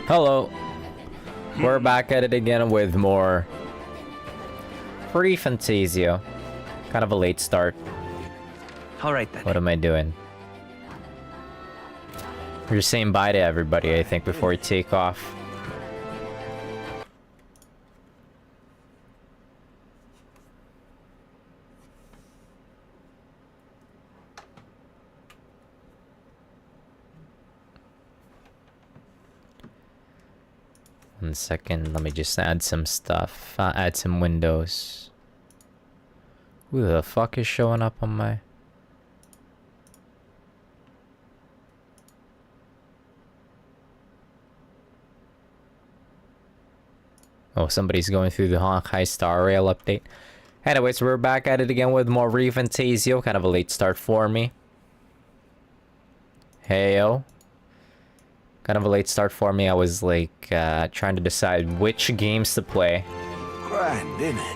Hello. We're back at it again with more ReFantazio. Kind of a late start. Alright then. What am I doing? We're just saying bye to everybody, I think, before we take off. One second, let me just add some stuff. Add some windows. Who the fuck is showing up on my... Oh, somebody's going through the Honkai Star Rail update. Anyways, we're back at it again with more ReFantazio. Kind of a late start for me. Heyo. Kind of a late start for me. I was like trying to decide which games to play.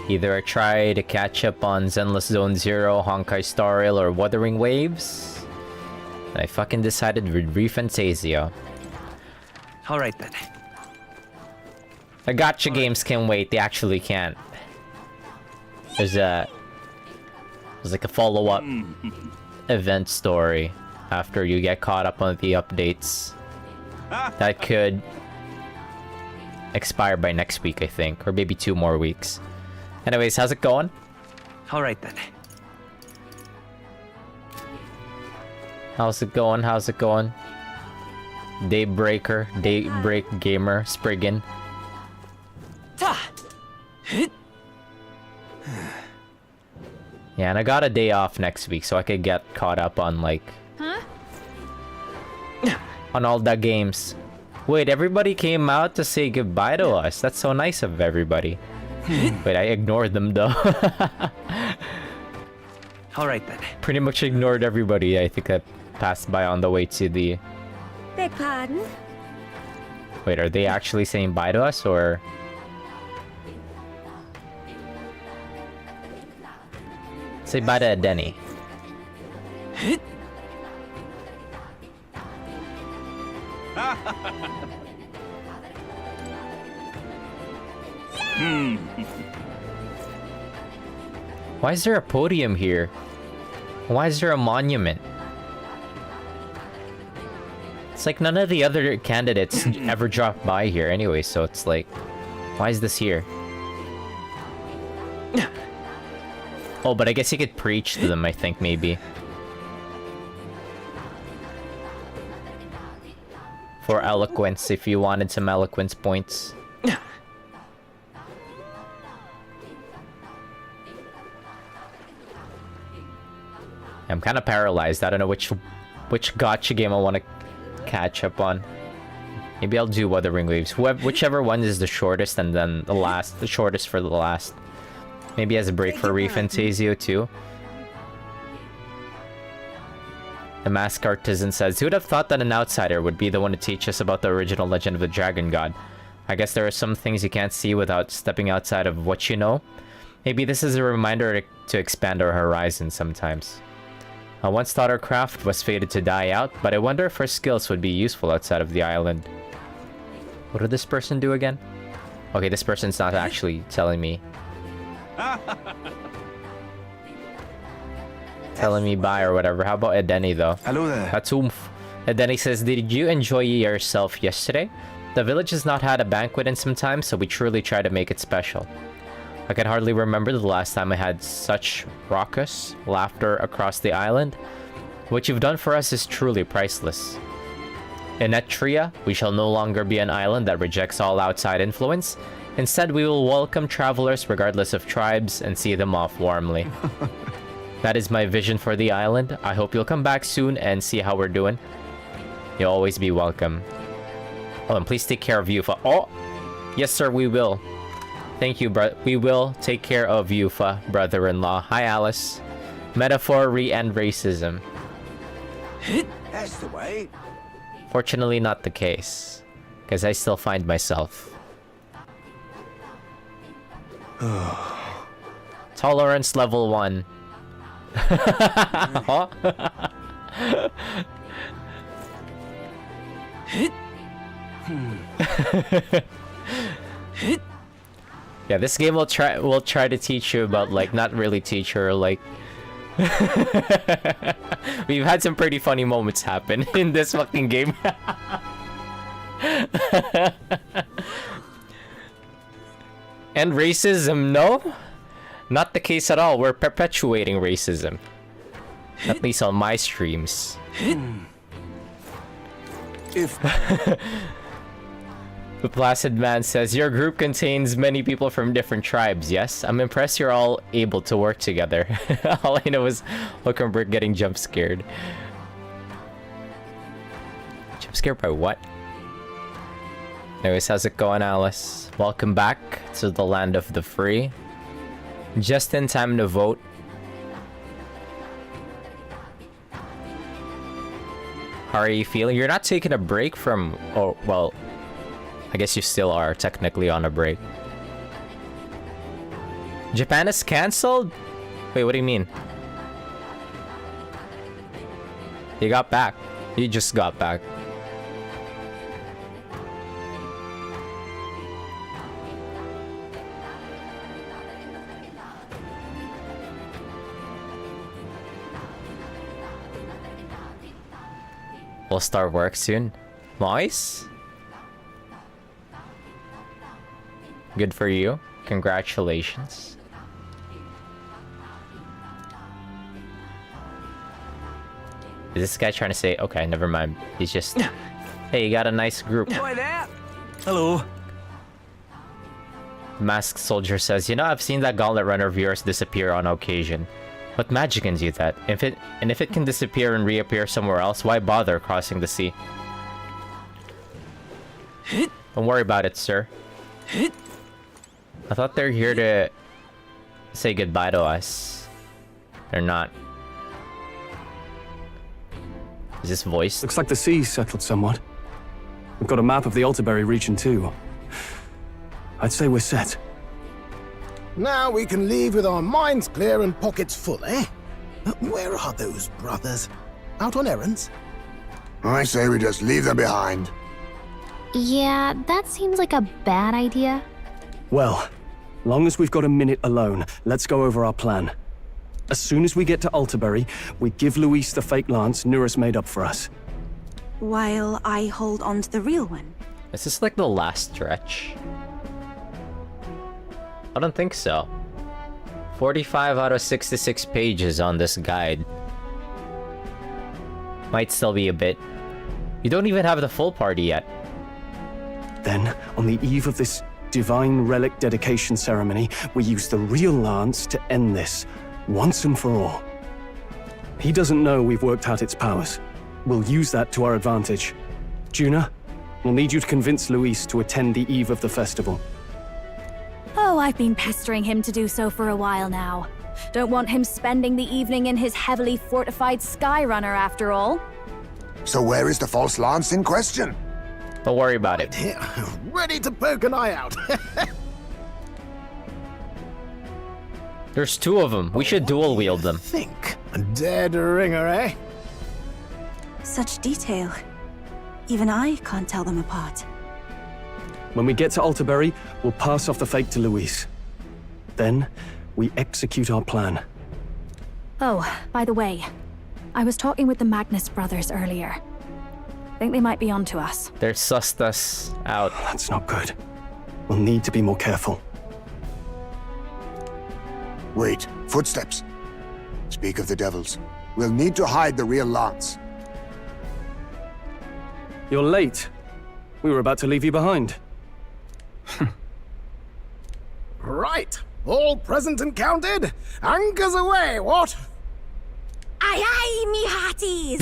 Either I try to catch up on Zenless Zone Zero, Honkai Star Rail, or Wuthering Waves. And I fucking decided with ReFantazio. Alright then. The gacha games can wait. They actually can't. There's like a follow-up event story after you get caught up on the updates. That could expire by next week, I think. Or maybe 2 more weeks. Anyways, how's it going? Alright then. How's it going? How's it going? Daybreaker, Daybreak Gamer, Spriggan. Yeah, and I got a day off next week, so I could get caught up on, like... on all the games. Wait, everybody came out to say goodbye to us. That's so nice of everybody. Wait, I ignored them, though. Alright then. Pretty much ignored everybody. I think I passed by on the way to the... Beg pardon? Wait, are they actually saying bye to us, or... Say bye to Denny. Why is there a podium here? Why is there a monument? It's like none of the other candidates ever dropped by here anyway, so it's like, why is this here? Oh, but I guess you could preach to them, I think, maybe. For eloquence, if you wanted some eloquence points. I'm kind of paralyzed. I don't know which gacha game I want to catch up on. Maybe I'll do Wuthering Waves. Whichever one is the shortest, and then the shortest for the last. Maybe as a break for ReFantazio too. The Mask Artisan says, who would have thought that an outsider would be the one to teach us about the original legend of the Dragon God? I guess there are some things you can't see without stepping outside of what you know. Maybe this is a reminder to expand our horizons sometimes. I once thought our craft was fated to die out, but I wonder if our skills would be useful outside of the island. What did this person do again? Okay, this person's not actually telling me. Telling me bye or whatever. How about Edeni though? Hello there. That's oomph. Edeni says, did you enjoy yourself yesterday? The village has not had a banquet in some time, so we truly try to make it special. I can hardly remember the last time I had such raucous laughter across the island. What you've done for us is truly priceless. In Etria, we shall no longer be an island that rejects all outside influence. Instead, we will welcome travelers regardless of tribes and see them off warmly. That is my vision for the island. I hope you'll come back soon and see how we're doing. You'll always be welcome. Oh, and please take care of Yufa. Oh! Yes, sir, we will. Thank you, bro. We will take care of Yufa, brother-in-law. Hi, Alice. Metaphor, re-end racism. That's the way. Fortunately, not the case. Because I still find myself. Tolerance level 1. Yeah, this game will try to teach you about, like, not really teach her, like... We've had some pretty funny moments happen in this fucking game. And racism, no? Not the case at all. We're perpetuating racism. At least on my streams. If The Placid Man says, your group contains many people from different tribes, yes? I'm impressed you're all able to work together. All I know is Hookenberg getting jump scared. Jump scared by what? Anyways, how's it going, Alice? Welcome back to the land of the free. Just in time to vote. How are you feeling? You're not taking a break from... Oh, well... I guess you still are technically on a break. Japan is cancelled? Wait, what do you mean? You got back. You just got back. We'll start work soon. Nice. Good for you. Congratulations. Is this guy trying to say, okay, never mind. He's just, hey, you got a nice group. Boy there. Hello. Masked Soldier says, you know, I've seen that gauntlet runner of yours disappear on occasion. What magic can do that? If it can disappear and reappear somewhere else, why bother crossing the sea? Don't worry about it, sir. I thought they're here to say goodbye to us. They're not. Is this voice? looks like the sea's settled somewhat. We've got a map of the Altaberry region too. I'd say we're set. Now we can leave with our minds clear and pockets full, eh? Where are those brothers? Out on errands? I say we just leave them behind. Yeah, that seems like a bad idea. Well, long as we've got a minute alone, let's go over our plan. As soon as we get to Altaberry, we give Luis the fake lance Nurus made up for us. While I hold on to the real one. Is this like the last stretch? I don't think so. 45 out of 66 pages on this guide. Might still be a bit. You don't even have the full party yet. Then, on the eve of this divine relic dedication ceremony, we use the real lance to end this, once and for all. He doesn't know we've worked out its powers. We'll use that to our advantage. Juna, we'll need you to convince Luis to attend the eve of the festival. Oh, I've been pestering him to do so for a while now. Don't want him spending the evening in his heavily fortified Skyrunner after all. So where is the false lance in question? Don't worry about it. Here, ready to poke an eye out. There's two of them. We should dual wield them. Think. A dead ringer, eh? Such detail. Even I can't tell them apart. When we get to Altaberry, we'll pass off the fake to Luis. Then, we execute our plan. Oh, by the way, I was talking with the Magnus brothers earlier. Think they might be onto us. They're sussed us out. That's not good. We'll need to be more careful. Wait, footsteps. Speak of the devils. We'll need to hide the real lance. You're late. We were about to leave you behind. Right. All present and counted? Anchors away, what? Aye aye, me hearties!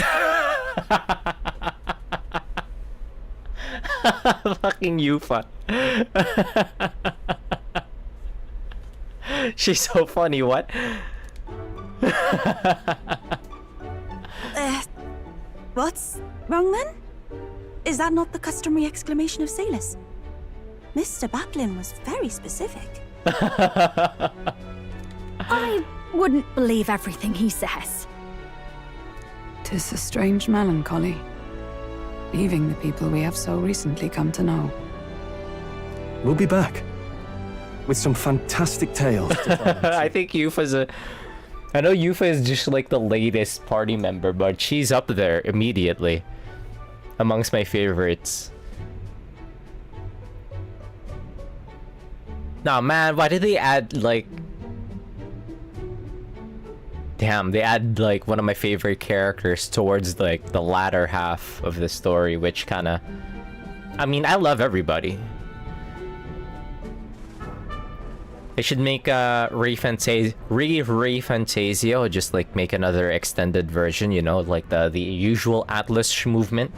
Fucking Yufa. She's so funny, what? What's wrong then? Is that not the customary exclamation of sailors? Mr. Baplin was very specific. I wouldn't believe everything he says. 'Tis a strange melancholy. leaving the people we have so recently come to know. We'll be back with some fantastic tales. to tell. I think I know Yufa is just like the latest party member, but she's up there immediately amongst my favorites. Nah, man, why did they add like... Damn, they add like one of my favorite characters towards like the latter half of the story, which kind of... I mean, I love everybody. They should make ReFantazio, just like make another extended version, you know, like the usual Atlas movement.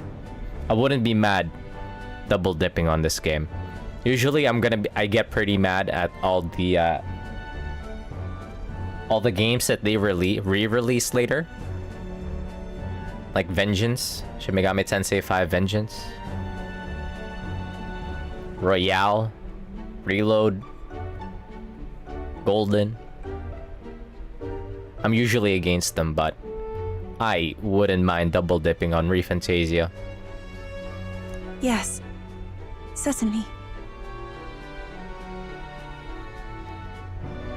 I wouldn't be mad double dipping on this game. Usually I get pretty mad at all the games that they re-release later. Like Vengeance, Shin Megami Tensei 5 Vengeance, Royale, Reload, Golden. I'm usually against them, but I wouldn't mind double dipping on ReFantazio. Yes, certainly.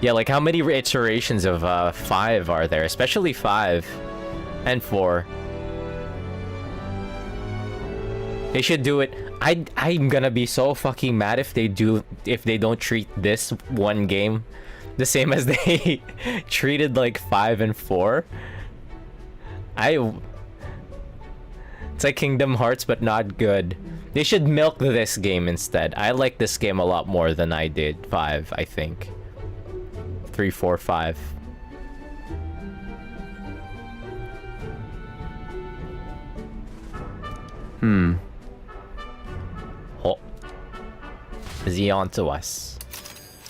Yeah, like how many iterations of 5 are there? Especially 5 and 4. They should do it. I'm gonna be so fucking mad if they don't treat this one game the same as they treated like 5 and 4. It's like Kingdom Hearts, but not good. They should milk this game instead. I like this game a lot more than I did 5, I think. 3, 4, 5. Oh. Is he on to us?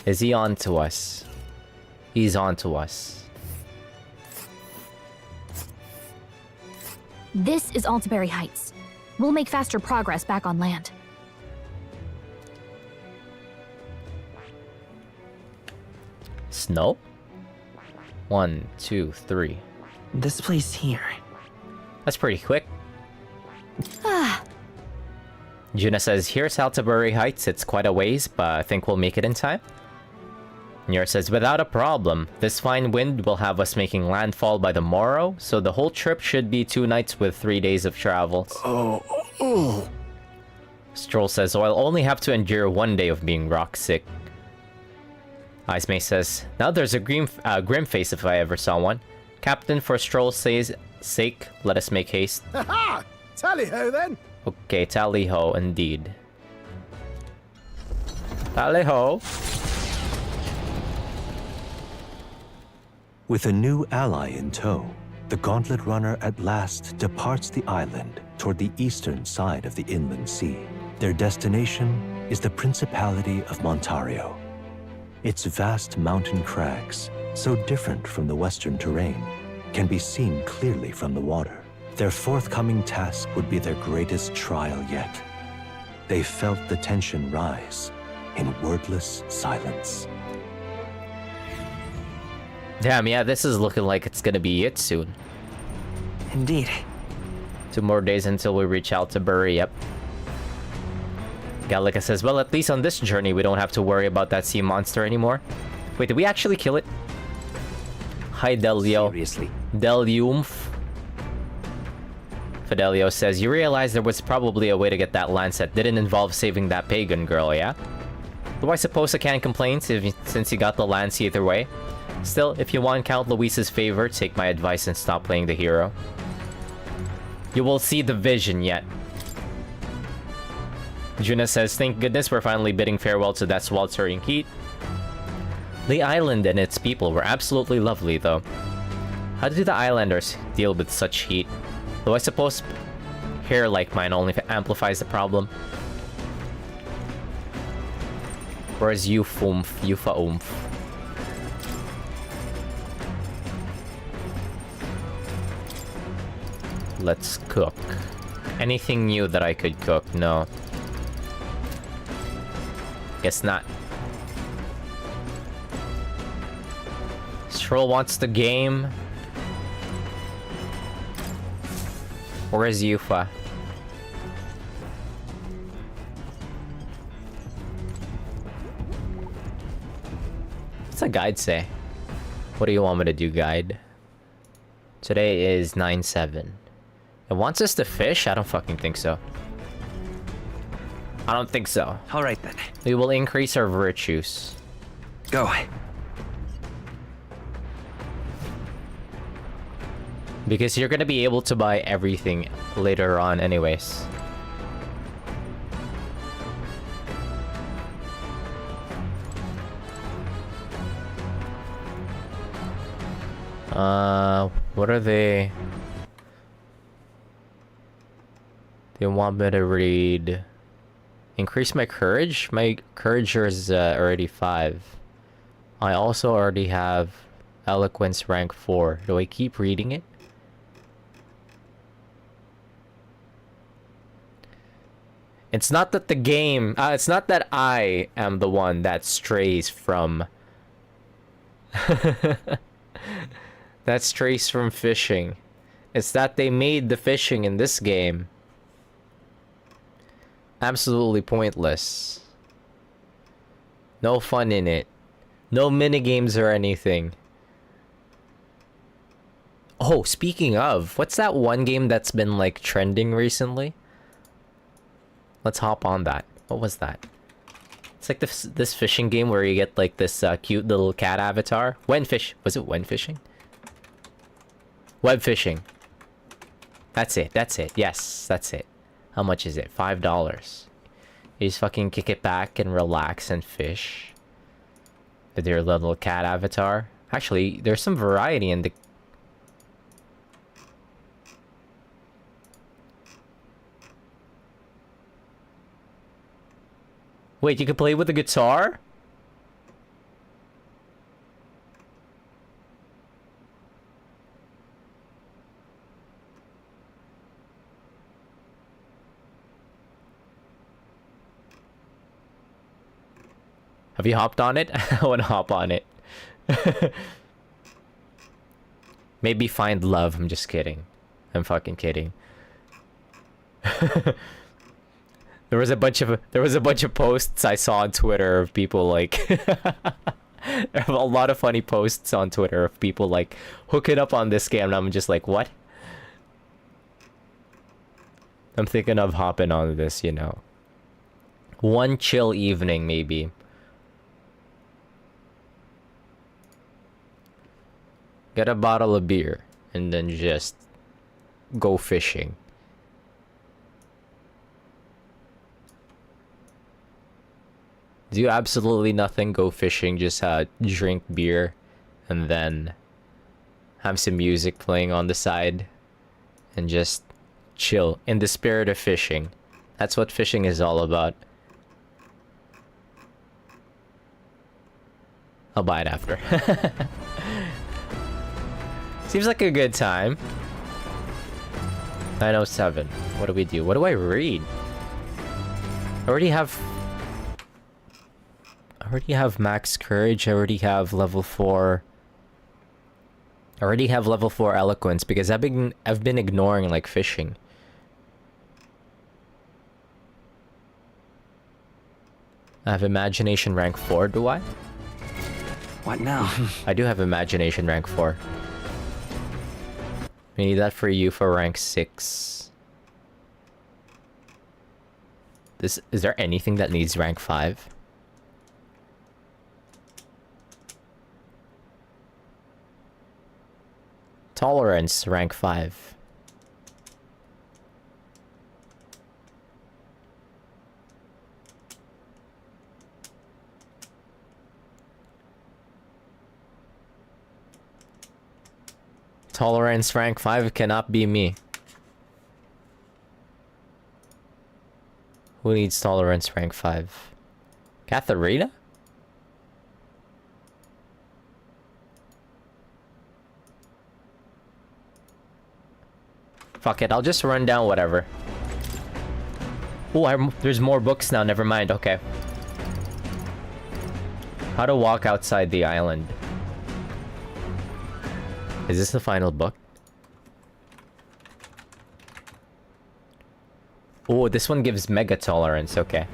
Is he on to us? He's on to us. This is Altaberry Heights. We'll make faster progress back on land. Snow? 1, 2, 3. This place here. That's pretty quick. Juna says, here's Altaberry Heights. It's quite a ways, but I think we'll make it in time. Nyer says, without a problem. This fine wind will have us making landfall by the morrow, so the whole trip should be 2 nights with 3 days of travels. Oh. Stroll says, so I'll only have to endure 1 day of being rock sick. Ice May says, now there's a grim face if I ever saw one. Captain, for Stroll's sake, let us make haste. Ha! Tally-ho then! Okay, tally-ho indeed. Tally-ho! With a new ally in tow, the Gauntlet Runner at last departs the island toward the eastern side of the inland sea. Their destination is the Principality of Montario. Its vast mountain crags, so different from the western terrain, can be seen clearly from the water. Their forthcoming task would be their greatest trial yet. They felt the tension rise in wordless silence. Damn, yeah, this is looking like it's gonna be it soon. Indeed. 2 more days until we reach Altaberry, yep. Gallica says, well, at least on this journey, we don't have to worry about that sea monster anymore. Wait, did we actually kill it? Hi, Delio. Seriously. Deliumf. Fidelio says, you realize there was probably a way to get that lance that didn't involve saving that pagan girl, yeah? Though I suppose I can't complain since you got the lance either way. Still, if you want Count Luis's favor, take my advice and stop playing the hero. You will see the vision yet. Juna says, thank goodness we're finally bidding farewell to that sweltering heat. The island and its people were absolutely lovely, though. How do the islanders deal with such heat? Though I suppose hair like mine only amplifies the problem. Whereas Yufa oomph. Let's cook. Anything new that I could cook? No. Guess not. Stroll wants the game. Where is Yufa? What's the guide say? What do you want me to do, guide? Today is 9/7. It wants us to fish? I don't fucking think so. I don't think so. All right then. We will increase our virtues. Go. Because you're gonna be able to buy everything later on anyways. What are they? They want me to read... Increase my courage? My courage is already 5. I also already have eloquence rank 4. Do I keep reading it? It's not that the game... it's not that I am the one that strays from... that strays from fishing. It's that they made the fishing in this game absolutely pointless. No fun in it. No minigames or anything. Oh, speaking of, what's that one game that's been like trending recently? Let's hop on that. What was that? It's like this fishing game where you get like this cute little cat avatar. Was it when fishing? Web fishing. That's it. Yes, that's it. How much is it? $5. You just fucking kick it back and relax and fish with your little cat avatar. Actually, there's some variety in the... Wait, you can play with the guitar? Have you hopped on it? I want to hop on it. Maybe find love. I'm just kidding. I'm fucking kidding. There was a bunch of posts I saw on Twitter of people like a lot of funny posts on Twitter of people like hooking up on this game, and I'm just like, what? I'm thinking of hopping on this, you know. One chill evening maybe. Get a bottle of beer and then just go fishing. Do absolutely nothing, go fishing, just drink beer and then have some music playing on the side and just chill in the spirit of fishing. That's what fishing is all about. I'll buy it after. Seems like a good time. 9:07. What do we do? What do I read? I already have max courage. I already have level 4. I already have level 4 eloquence because I've been ignoring like fishing. I have imagination rank 4, do I? What now? I do have imagination rank 4. We need that for you for rank 6. Is there anything that needs rank 5? Tolerance, rank 5. Tolerance rank 5 cannot be me. Who needs tolerance rank 5? Katharina? Fuck it, I'll just run down whatever. Oh, there's more books now, never mind, okay. How to walk outside the island. Is this the final book? Oh, this one gives mega tolerance, okay.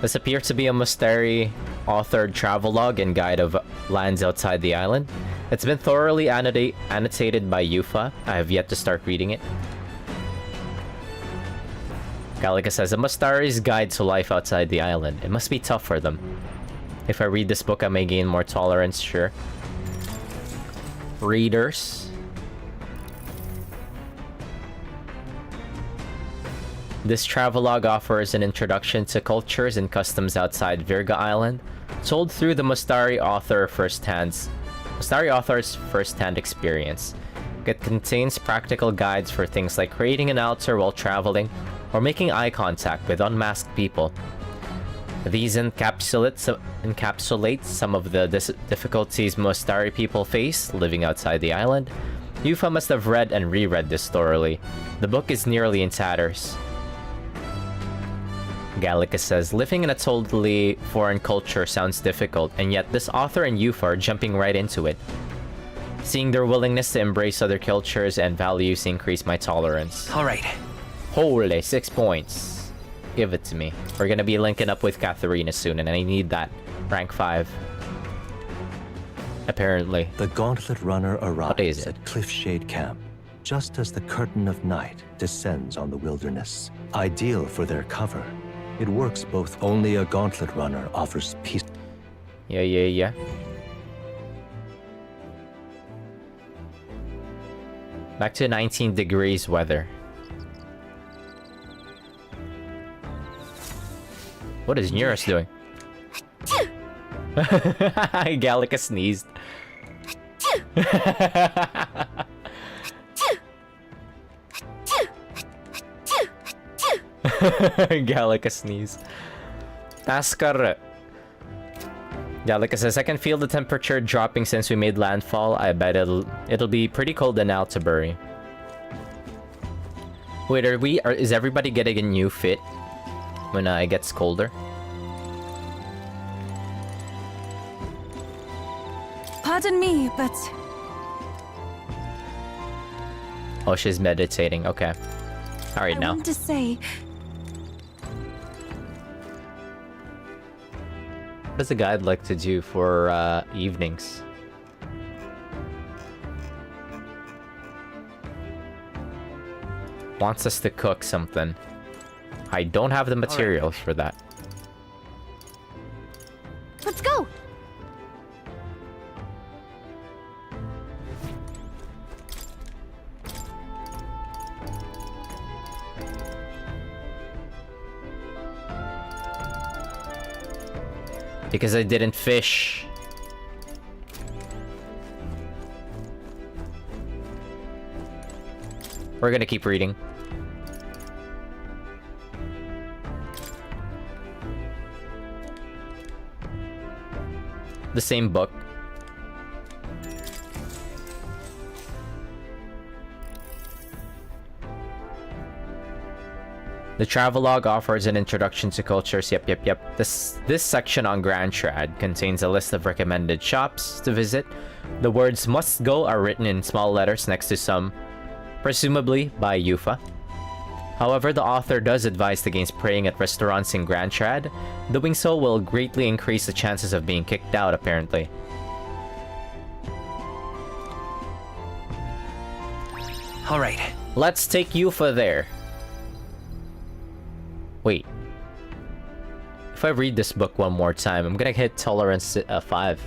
This appears to be a monastery authored travelogue and guide of lands outside the island. It's been thoroughly annotated by Yufa. I have yet to start reading it. Gallica says, a Mustari's guide to life outside the island. It must be tough for them. If I read this book, I may gain more tolerance, sure. Readers. This travelogue offers an introduction to cultures and customs outside Virga Island, told through the Mustari author's first-hand experience. It contains practical guides for things like creating an altar while traveling, or making eye contact with unmasked people. These encapsulate some of the difficulties Mustari people face living outside the island. Yufa must have read and reread this thoroughly. The book is nearly in tatters. Gallica says, living in a totally foreign culture sounds difficult, and yet this author and Yufa are jumping right into it. Seeing their willingness to embrace other cultures and values increase my tolerance. Alright. Holy, 6 points. Give it to me. We're gonna be linking up with Katharina soon, and I need that. Rank 5. Apparently. The Gauntlet Runner What is arrives it? at Cliffshade Camp, just as the curtain of night descends on the wilderness. Ideal for their cover, it works both. Only a Gauntlet Runner offers peace. Yeah. Back to 19 degrees weather. What is Neurus doing? Gallica sneezed. Gallica sneezed. Taskar. Gallica says, I can feel the temperature dropping since we made landfall. I bet it'll be pretty cold in Altabury. Wait, is everybody getting a new fit when it gets colder? Pardon me, but Oh, she's meditating. Okay. Alright, I now. want to say What does the guide like to do for evenings? Wants us to cook something. I don't have the materials for that. Let's go! Because I didn't fish. We're gonna keep reading. The same book. The travelogue offers an introduction to cultures. Yep. This section on Grand Trad contains a list of recommended shops to visit. The words "must go" are written in small letters next to some, presumably by Yufa. However, the author does advise against praying at restaurants in Grand Trad. Doing so will greatly increase the chances of being kicked out, apparently. Alright. Let's take Yufa there. Wait. If I read this book one more time, I'm gonna hit tolerance 5.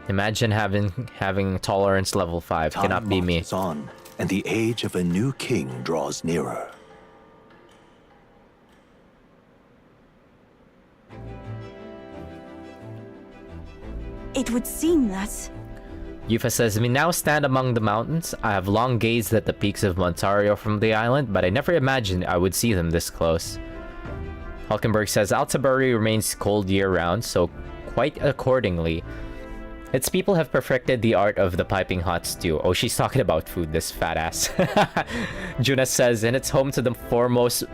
Imagine having tolerance level 5. Cannot be me. Time marches on, and the age of a new king draws nearer. it would seem that Yufa says, we now stand among the mountains. I have long gazed at the peaks of Montario from the island, but I never imagined I would see them this close. Hulkenberg says, Altabury remains cold year-round, so quite accordingly, its people have perfected the art of the piping hot stew. Oh, she's talking about food, this fat ass. Juna says, and it's home to the foremost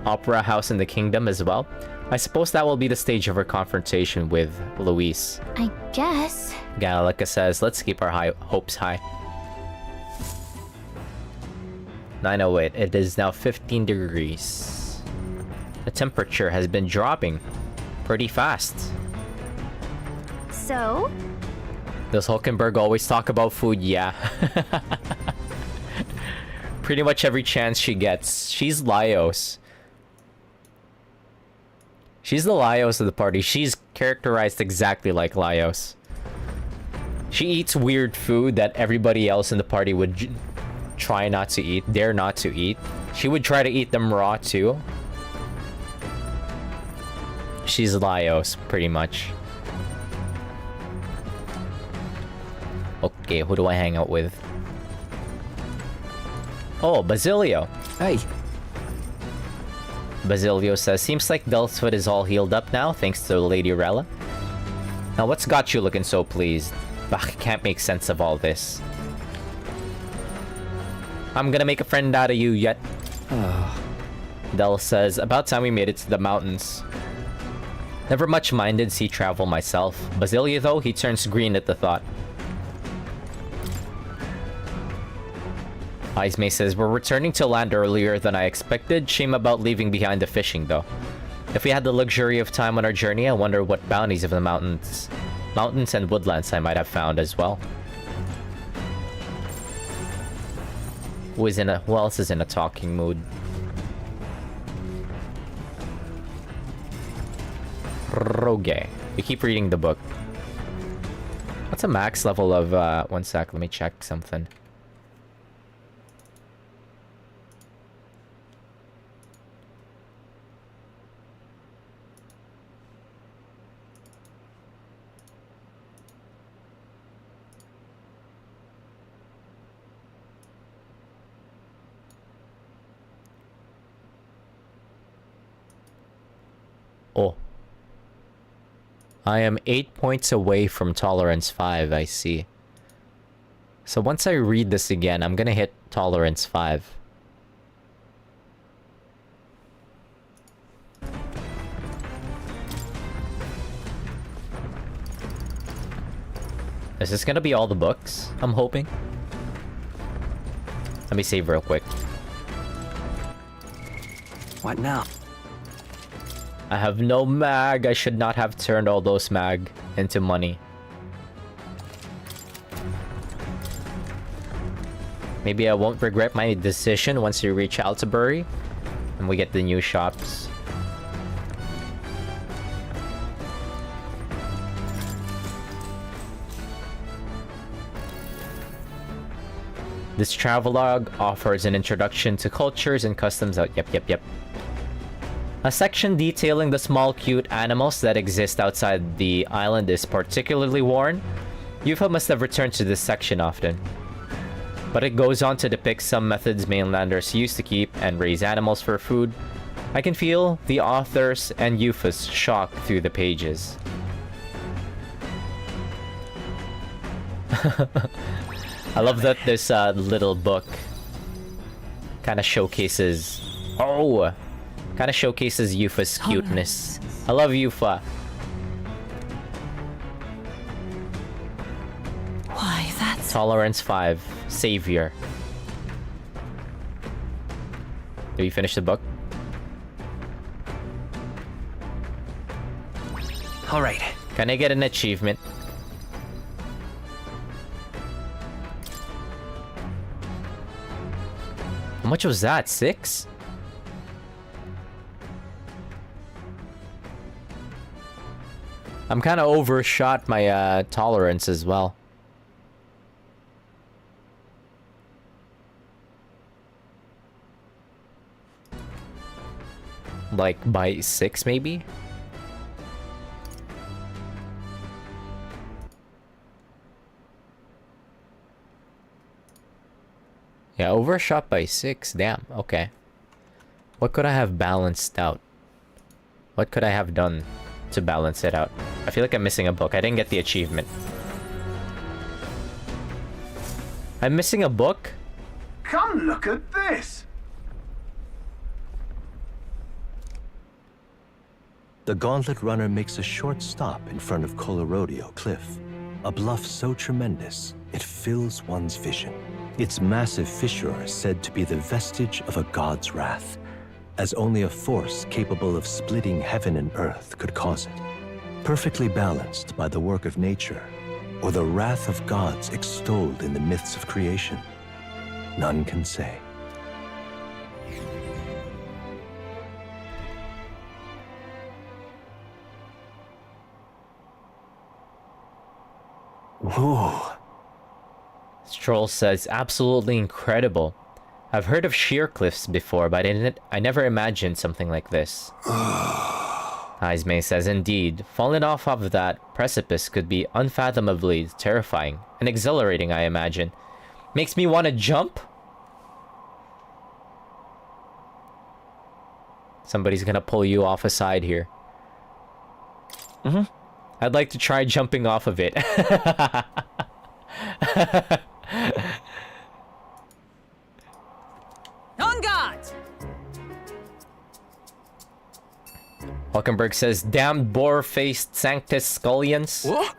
opera house in the kingdom as well. I suppose that will be the stage of her confrontation with Luis. I guess. Gallica says, let's keep our hopes high. 908. It is now 15 degrees. The temperature has been dropping pretty fast. So? Does Hulkenberg always talk about food? Yeah. Pretty much every chance she gets. She's Laios. She's the Laios of the party. She's characterized exactly like Laios. She eats weird food that everybody else in the party would try not to eat, dare not to eat. She would try to eat them raw too. She's Laios, pretty much. Okay, who do I hang out with? Oh, Basilio. Hey. Basilio says, seems like Del's foot is all healed up now, thanks to Lady Rella. Now, what's got you looking so pleased? I can't make sense of all this. I'm gonna make a friend out of you yet. Del says, about time we made it to the mountains. Never much minded sea travel myself. Basilio, though, he turns green at the thought. Ismay says, we're returning to land earlier than I expected. Shame about leaving behind the fishing, though. If we had the luxury of time on our journey, I wonder what bounties of the mountains and woodlands I might have found as well. Who else is in a talking mood? Roge. We keep reading the book. What's a max level of, one sec, let me check something. Oh. I am 8 points away from tolerance 5, I see. So once I read this again, I'm gonna hit tolerance 5. Is this gonna be all the books? I'm hoping. Let me save real quick. What now? I have no mag. I should not have turned all those mag into money. Maybe I won't regret my decision once we reach Altabury and we get the new shops. This travelogue offers an introduction to cultures and customs. Yep. A section detailing the small cute animals that exist outside the island is particularly worn. Yufa must have returned to this section often. But it goes on to depict some methods mainlanders used to keep and raise animals for food. I can feel the author's and Yufa's shock through the pages. I love that this little book kind of showcases... Oh! Kind of showcases Yufa's cuteness. I love Yufa. Why, that's... Tolerance 5. Savior. Did you finish the book? Alright. Can I get an achievement? How much was that? 6? I'm kind of overshot my tolerance as well. Like by 6 maybe? Yeah, overshot by 6. Damn, okay. What could I have balanced out? What could I have done to balance it out? I feel like I'm missing a book. I didn't get the achievement. I'm missing a book? Come look at this! The Gauntlet Runner makes a short stop in front of Colorodeo Cliff, a bluff so tremendous it fills one's vision. Its massive fissure is said to be the vestige of a god's wrath, as only a force capable of splitting heaven and earth could cause it. Perfectly balanced by the work of nature, or the wrath of gods extolled in the myths of creation, none can say. Whoa. Stroll says, absolutely incredible. I've heard of sheer cliffs before, but I never imagined something like this. Ismay says, indeed, falling off of that precipice could be unfathomably terrifying and exhilarating, I imagine. Makes me want to jump? Somebody's gonna pull you off a side here. I'd like to try jumping off of it. On guard! Hulkenberg says, damned boar-faced Sanctus Scullions. What?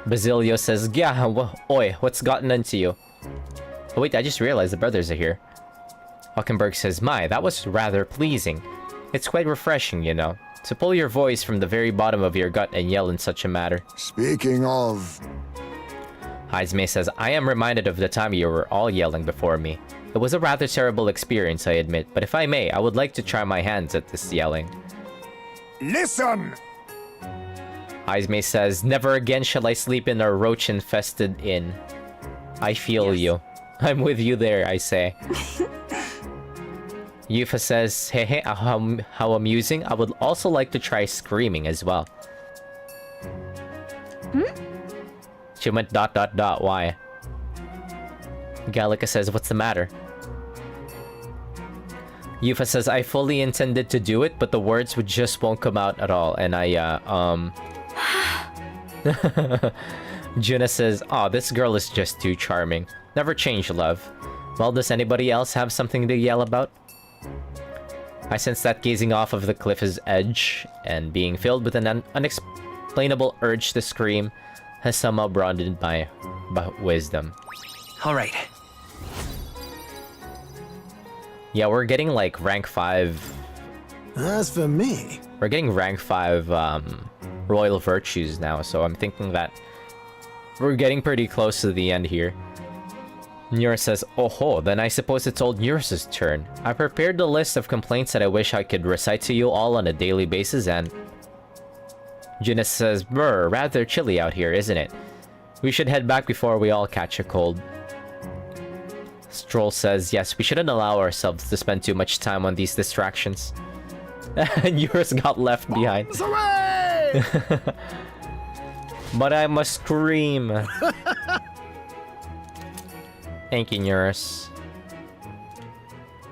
Basilio says, yeah, oi, what's gotten into you? Oh wait, I just realized the brothers are here. Hulkenberg says, my, that was rather pleasing. It's quite refreshing, you know, to pull your voice from the very bottom of your gut and yell in such a matter. Speaking of... Ismay says, I am reminded of the time you were all yelling before me. It was a rather terrible experience, I admit, but if I may, I would like to try my hands at this yelling. Listen! Ismay says, never again shall I sleep in a roach-infested inn. I feel you. I'm with you there, I say. Yufa says, hey, how amusing. I would also like to try screaming as well. She went ... why? Gallica says, what's the matter? Yufa says, I fully intended to do it, but the words just won't come out at all, and Juna says, oh, this girl is just too charming. Never change, love. Well, does anybody else have something to yell about? I sense that gazing off of the cliff's edge and being filled with an unexplainable urge to scream has somehow broadened my wisdom. All right. Yeah, we're getting like rank 5. As for me, We're getting rank 5 royal virtues now, so I'm thinking that we're getting pretty close to the end here. Nura says, oh ho, then I suppose it's old Nurse's turn. I prepared the list of complaints that I wish I could recite to you all on a daily basis, and... Juna says, brr, rather chilly out here, isn't it? We should head back before we all catch a cold. Stroll says, yes, we shouldn't allow ourselves to spend too much time on these distractions. And yours got left behind. But I must scream. Thank you, Eurus.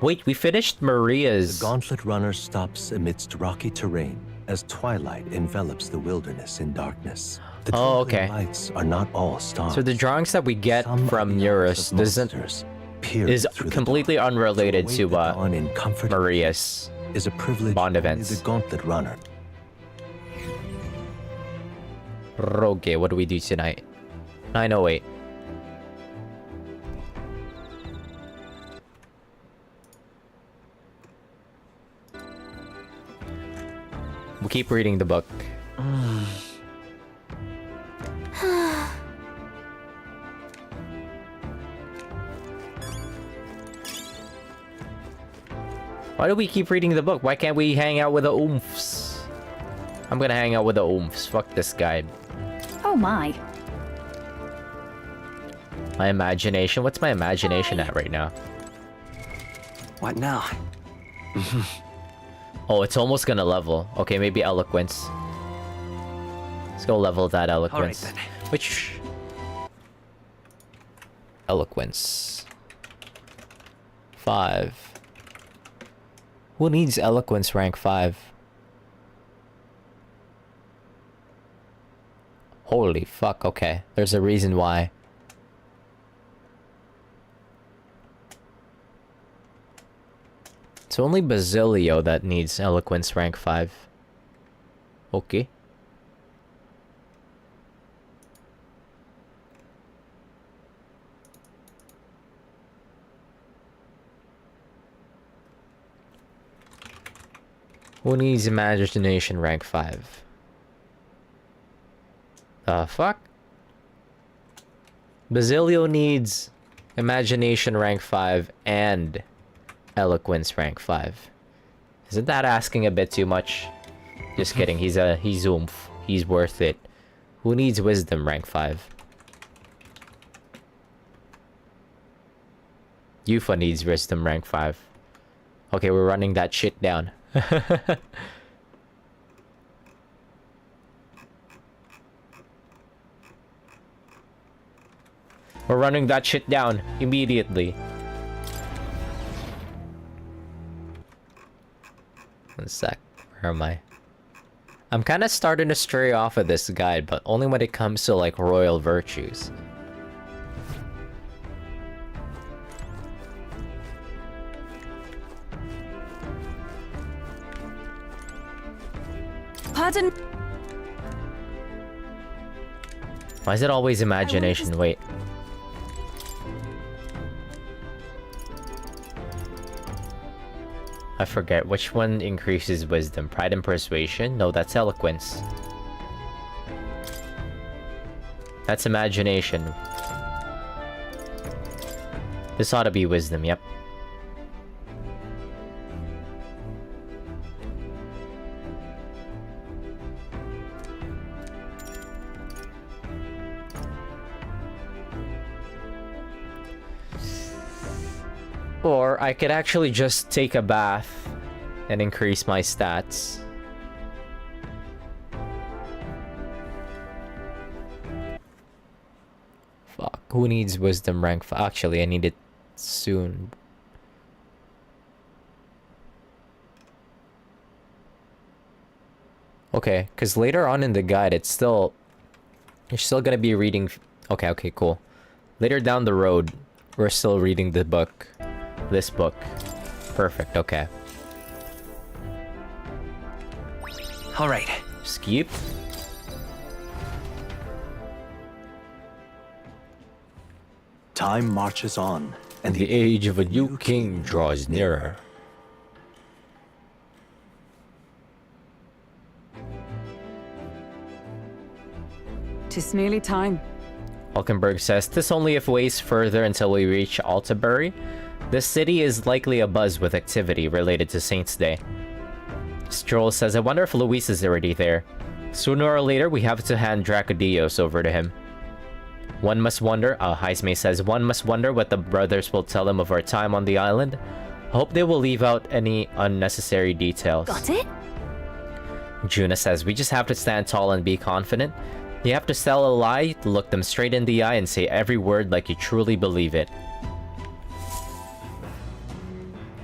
Wait, we finished Maria's... The Gauntlet Runner stops amidst rocky terrain as twilight envelops the wilderness in darkness. The twinkling lights are not all stars. So the drawings that we get from Eurus is completely unrelated to Maria's is a privilege Bond only events. the Gauntlet Runner. Okay, what do we do tonight? 908. We'll keep reading the book. Why do we keep reading the book? Why can't we hang out with the oomphs? I'm gonna hang out with the oomphs. Fuck this guy. Oh my. My imagination? What's my imagination at right now? What now? Oh, it's almost gonna level. Okay, maybe eloquence. Let's go level that eloquence. All right, then. Which... Eloquence. 5. Who needs eloquence rank 5? Holy fuck, okay. There's a reason why. It's only Basilio that needs eloquence rank 5. Okay. Who needs imagination rank 5? The fuck? Basilio needs imagination rank 5 and eloquence rank 5. Isn't that asking a bit too much? Just kidding, he's oomph. He's worth it. Who needs wisdom rank 5? Yufa needs wisdom rank 5. Okay, we're running that shit down. We're running that shit down immediately. One sec. Where am I? I'm kind of starting to stray off of this guide, but only when it comes to like royal virtues. Pardon? Why is it always imagination? Wait. I forget which one increases wisdom. Pride and persuasion? No, that's eloquence. That's imagination. This ought to be wisdom, yep. Or I could actually just take a bath and increase my stats. Fuck, who needs wisdom rank 5? Actually, I need it soon. Okay, because later on in the guide, you're still gonna be reading... Okay, cool. Later down the road, we're still reading the book. This book. Perfect, okay. All right. Skip. Time marches on, And the age of a new king draws nearer. "'Tis nearly time." Hulkenberg says, "This only if ways further until we reach Altabury. This city is likely abuzz with activity related to Saints' Day." Stroll says, "I wonder if Luis is already there. Sooner or later, we have to hand Dracodios over to him. One must wonder," Heisme says, "one must wonder what the brothers will tell him of our time on the island. I hope they will leave out any unnecessary details." Got it? Juna says, "We just have to stand tall and be confident. You have to tell a lie, look them straight in the eye and say every word like you truly believe it."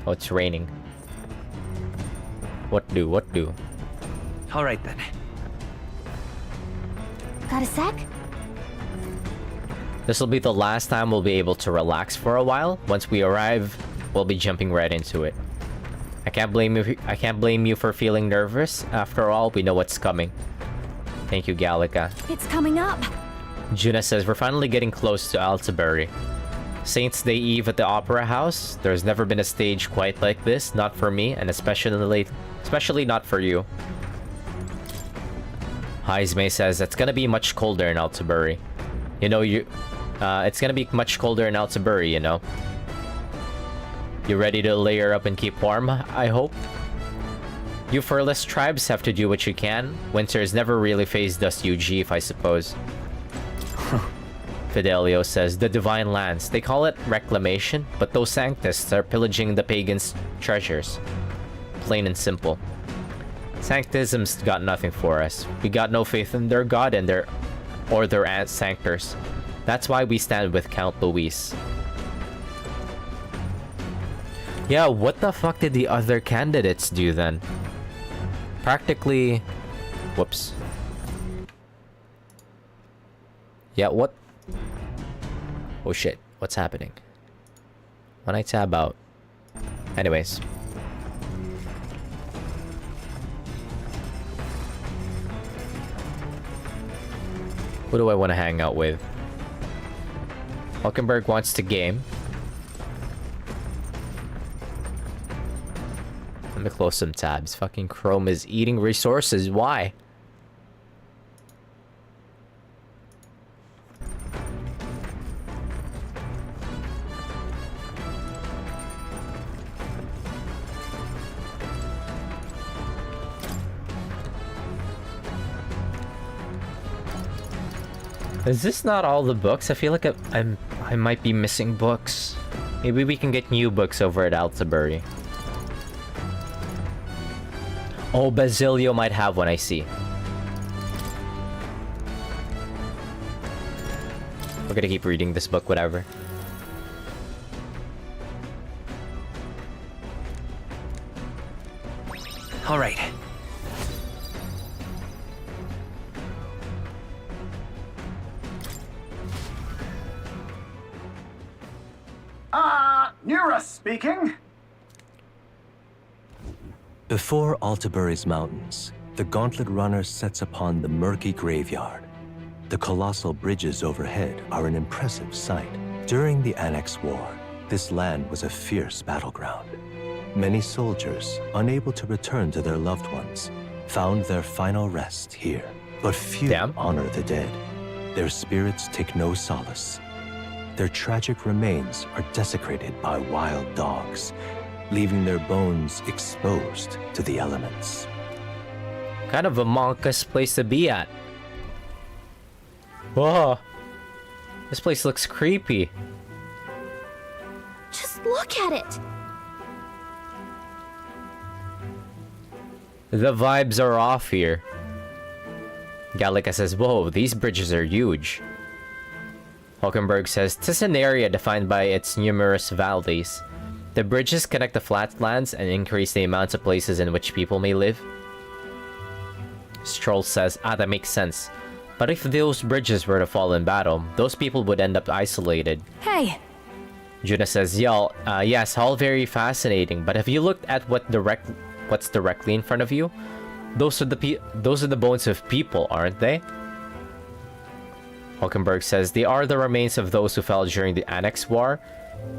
Oh, it's raining. What do? All right then. Got a sec? This will be the last time we'll be able to relax for a while. Once we arrive, we'll be jumping right into it. I can't blame you for feeling nervous. After all, we know what's coming. Thank you, Gallica. It's coming up. Juna says, "We're finally getting close to Altabury. Saints' Day Eve at the Opera House. There's never been a stage quite like this, not for me, and especially not for you." Heisme says, "It's gonna be much colder in Altabury. You know, it's gonna be much colder in Altabury, you know. You ready to layer up and keep warm, I hope? You furless tribes have to do what you can. Winter has never really phased us UG, I suppose." Fidelio says, "The Divine Lands. They call it reclamation, but those Sanctists are pillaging the pagans' treasures. Plain and simple. Sanctism's got nothing for us. We got no faith in their god and their Sanctors. That's why we stand with Count Luis." Yeah, what the fuck did the other candidates do then? Practically... Whoops. Yeah, what? Oh shit, what's happening? When I tab out... Anyways. Who do I want to hang out with? Hulkenberg wants to game. Let me close some tabs. Fucking Chrome is eating resources. Why? Is this not all the books? I feel like I might be missing books. Maybe we can get new books over at Altabury. Oh, Basilio might have one, I see. We're gonna keep reading this book, whatever. All right. Nura speaking. Before Altabury's mountains, the Gauntlet Runner sets upon the murky graveyard. The colossal bridges overhead are an impressive sight. During the Annex War, this land was a fierce battleground. Many soldiers, unable to return to their loved ones, found their final rest here. But few honor the dead. Their spirits take no solace. Their tragic remains are desecrated by wild dogs, leaving their bones exposed to the elements. Kind of a monkus place to be at. Whoa. This place looks creepy. Just look at it. The vibes are off here. Gallica says, whoa, these bridges are huge. Hulkenberg says, "'Tis an area defined by its numerous valleys. The bridges connect the flatlands and increase the amounts of places in which people may live." Stroll says, that makes sense. But if those bridges were to fall in battle, those people would end up isolated. Hey! Juna says, yes, all very fascinating, but have you looked at what's directly in front of you? Those are the bones of people, aren't they? Hulkenberg says, "They are the remains of those who fell during the Annex War.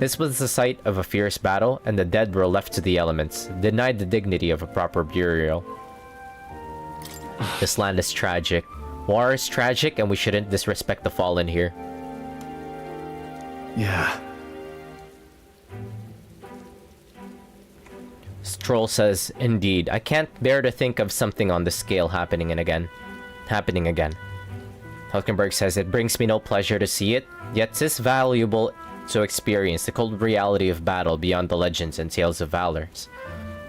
This was the site of a fierce battle, and the dead were left to the elements, denied the dignity of a proper burial. This land is tragic. War is tragic, and we shouldn't disrespect the fallen here." Yeah. Stroll says, "Indeed, I can't bear to think of something on this scale happening again. Hulkenberg says, "It brings me no pleasure to see it, yet 'tis valuable to experience the cold reality of battle beyond the legends and tales of valors.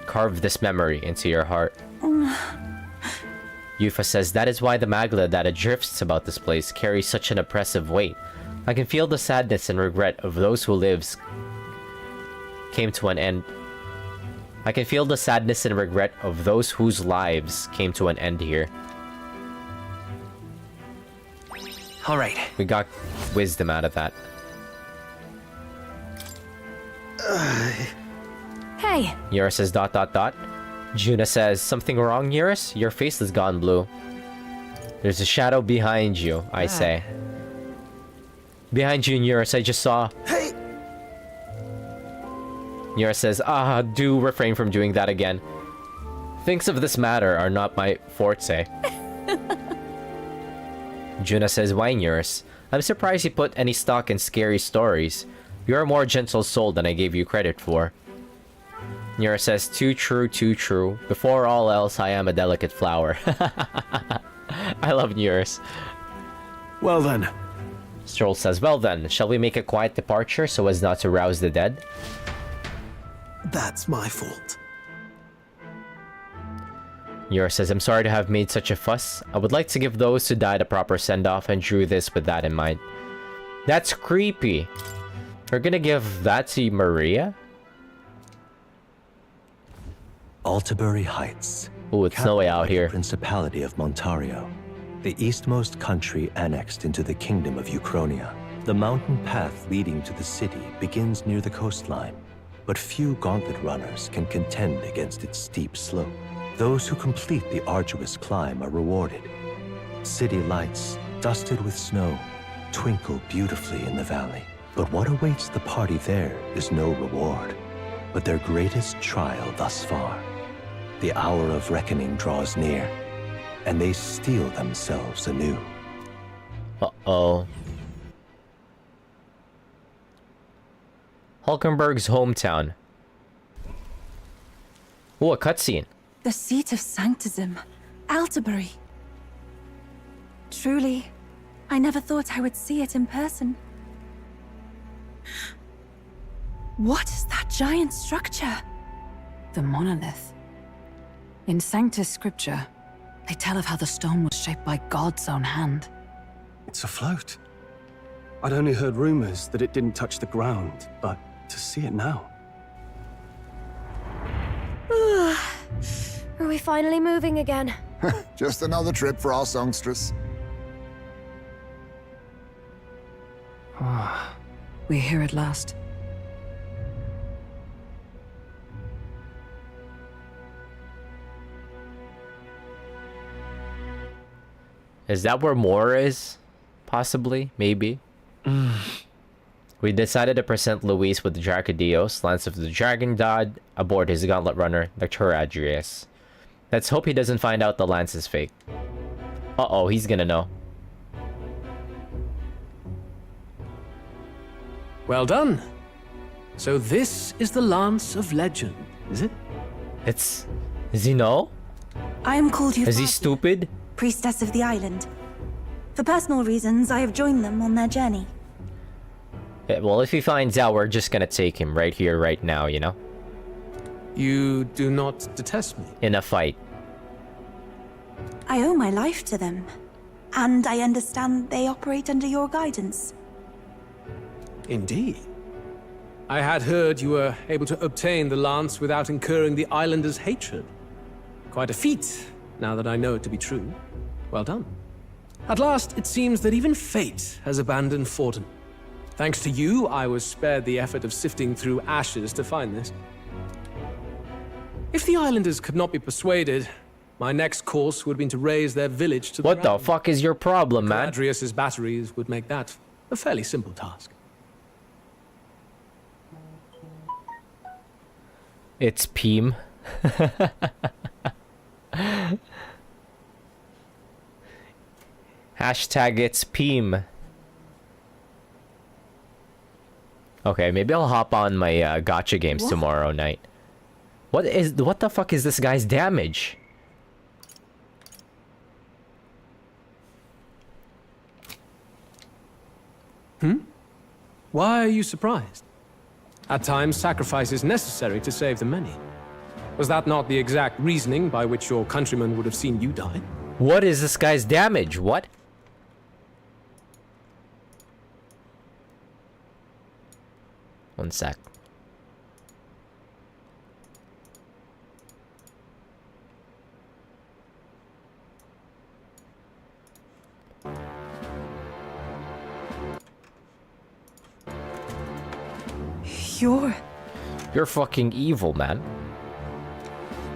Carve this memory into your heart." Yufa says, "That is why the magla that drifts about this place carries such an oppressive weight. I can feel the sadness and regret of those who lives came to an end. I can feel the sadness and regret of those whose lives came to an end here." All right. We got wisdom out of that. Hey! Yura says ... Juna says, "Something wrong, Eurus? Your face has gone blue." "There's a shadow behind you," I say. "Behind you, Eurus, I just saw..." Hey! Yura says, do refrain from doing that again. Things of this matter are not my forte." Juna says, "Why, Eurus? I'm surprised you put any stock in scary stories. You're a more gentle soul than I gave you credit for." Nira says, too true. Before all else, I am a delicate flower." I love Nurse. Well then. Stroll says, "Well then, shall we make a quiet departure so as not to rouse the dead?" That's my fault. Nura says, "I'm sorry to have made such a fuss. I would like to give those who died a proper send-off and drew this with that in mind." That's creepy. We're gonna give that to Maria? Altabury Heights. Ooh, it's snowy out here. Principality of Montario, the eastmost country annexed into the Kingdom of Uchronia. The mountain path leading to the city begins near the coastline, but few gauntlet runners can contend against its steep slope. Those who complete the arduous climb are rewarded. City lights, dusted with snow, twinkle beautifully in the valley. But what awaits the party there is no reward, but their greatest trial thus far. the hour of reckoning draws near, and they steel themselves anew. Uh-oh. Hulkenberg's hometown. Ooh, a cutscene. The seat of Sanctism, Alterbury. Truly, I never thought I would see it in person. What is that giant structure? The monolith. In Sanctus Scripture, they tell of how the stone was shaped by God's own hand. It's afloat. I'd only heard rumors that it didn't touch the ground, but to see it now. Are we finally moving again? Just another trip for our songstress. We're here at last. Is that where Moore is? Possibly, maybe. We decided to present Luis with Dracodios, Lance of the Dragon God, aboard his gauntlet runner, Lector Adrius. Let's hope he doesn't find out the lance is fake. Uh-oh, he's gonna know. Well done. So this is the Lance of Legend, is it? It's... Does he know? I am called you. Is he stupid? Priestess of the island. For personal reasons, I have joined them on their journey. Yeah, well, if he finds out, we're just gonna take him right here, right now, you know? You do not detest me. In a fight. I owe my life to them, and I understand they operate under your guidance. Indeed. I had heard you were able to obtain the lance without incurring the islanders' hatred. Quite a feat, now that I know it to be true. Well done. At last, it seems that even fate has abandoned Fortin. Thanks to you, I was spared the effort of sifting through ashes to find this. If the islanders could not be persuaded, my next course would have been to raise their village to the What the ground. fuck is your problem, man? Adrius's batteries would make that a fairly simple task. It's Peem. Hashtag it's Peem. Okay, maybe I'll hop on my gacha games tomorrow night. What the fuck is this guy's damage? Why are you surprised? At times, sacrifice is necessary to save the many. Was that not the exact reasoning by which your countrymen would have seen you die? What is this guy's damage? What? One sec. You're fucking evil, man.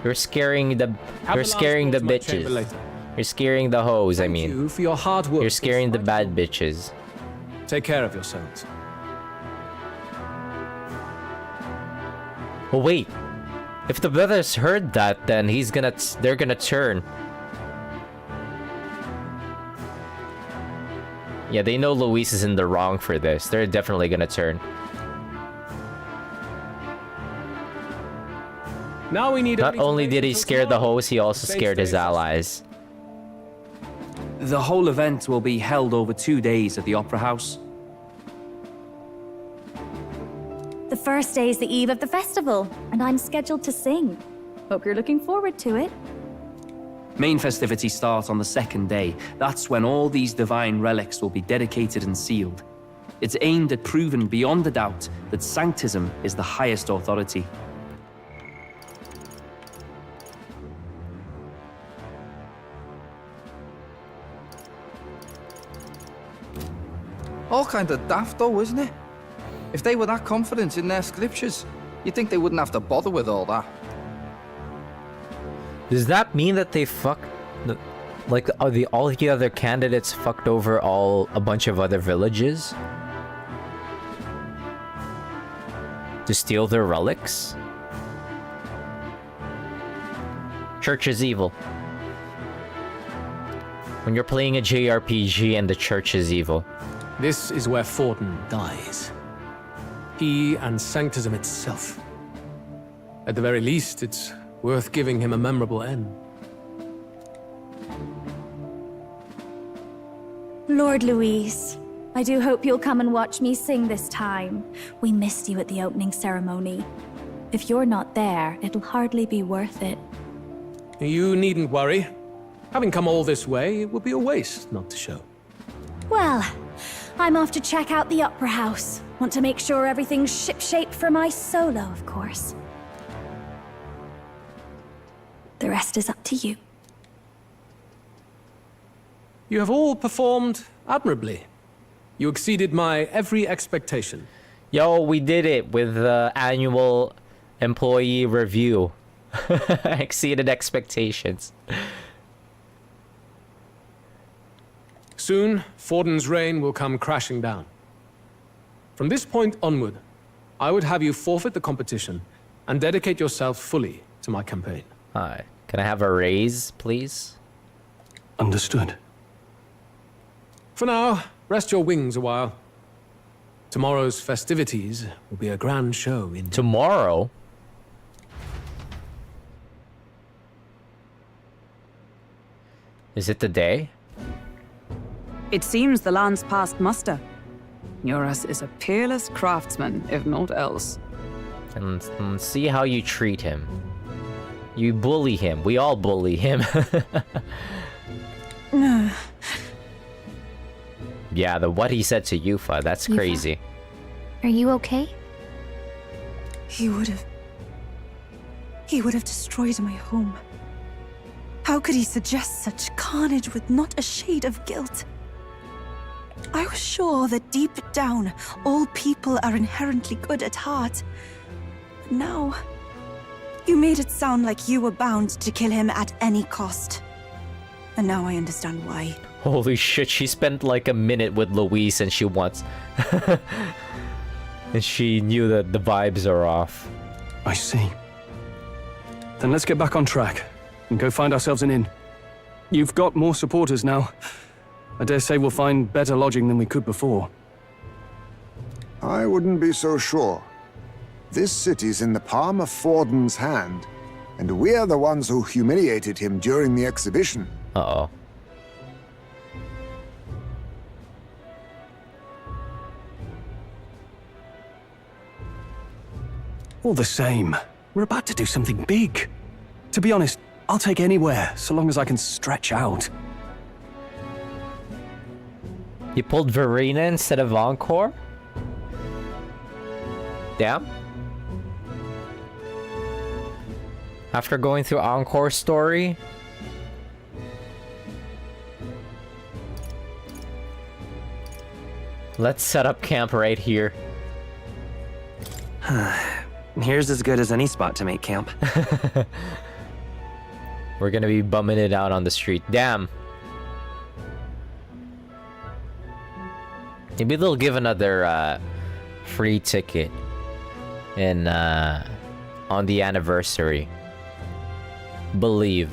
You're scaring the bitches. You're scaring the hoes, I mean. Thank you for your hard work. You're scaring the bad bitches. Take care of yourselves. Oh wait. If the brothers heard that, then they're gonna turn. Yeah, they know Luis is in the wrong for this. They're definitely gonna turn. Now we need. Not only did he scare the host, he also scared his allies. The whole event will be held over 2 days at the Opera House. The first day is the eve of the festival, and I'm scheduled to sing. Hope you're looking forward to it. Main festivities start on the second day. That's when all these divine relics will be dedicated and sealed. It's aimed at proving beyond a doubt that Sanctism is the highest authority. All kind of daft though, isn't it? If they were that confident in their scriptures, you'd think they wouldn't have to bother with all that. Does that mean that they fucked... Like, all the other candidates fucked over a bunch of other villages? To steal their relics? Church is evil. When you're playing a JRPG and the church is evil. This is where Forden dies. He and Sanctism itself. At the very least, it's worth giving him a memorable end. Lord Louise, I do hope you'll come and watch me sing this time. We missed you at the opening ceremony. If you're not there, it'll hardly be worth it. You needn't worry. Having come all this way, it would be a waste not to show. Well, I'm off to check out the Opera House. Want to make sure everything's shipshape for my solo, of course. The rest is up to you. You have all performed admirably. You exceeded my every expectation. Yo, we did it with the annual employee review. Exceeded expectations. Soon, Forden's reign will come crashing down. From this point onward, I would have you forfeit the competition and dedicate yourself fully to my campaign. Hi. Can I have a raise, please? Understood. For now, rest your wings a while. Tomorrow's festivities will be a grand show in... Tomorrow? Is it the day? It seems the land's past muster. Eurus is a peerless craftsman, if not else. And see how you treat him. You bully him. We all bully him. Yeah, what he said to Yufa, that's crazy. Are you okay? He would have destroyed my home. How could he suggest such carnage with not a shade of guilt? I was sure that deep down, all people are inherently good at heart. But now, you made it sound like you were bound to kill him at any cost. And now I understand why. Holy shit, she spent like a minute with Louise and she wants... and she knew that the vibes are off. I see. Then let's get back on track and go find ourselves an inn. You've got more supporters now. I dare say we'll find better lodging than we could before. I wouldn't be so sure. This city's in the palm of Forden's hand, and we're the ones who humiliated him during the exhibition. Uh-oh. All the same, we're about to do something big. To be honest, I'll take anywhere, so long as I can stretch out. You pulled Verena instead of Encore? Damn. After going through Encore's story? Let's set up camp right here. Here's as good as any spot to make camp. We're gonna be bumming it out on the street. Damn. Maybe they'll give another free ticket in on the anniversary. Believe.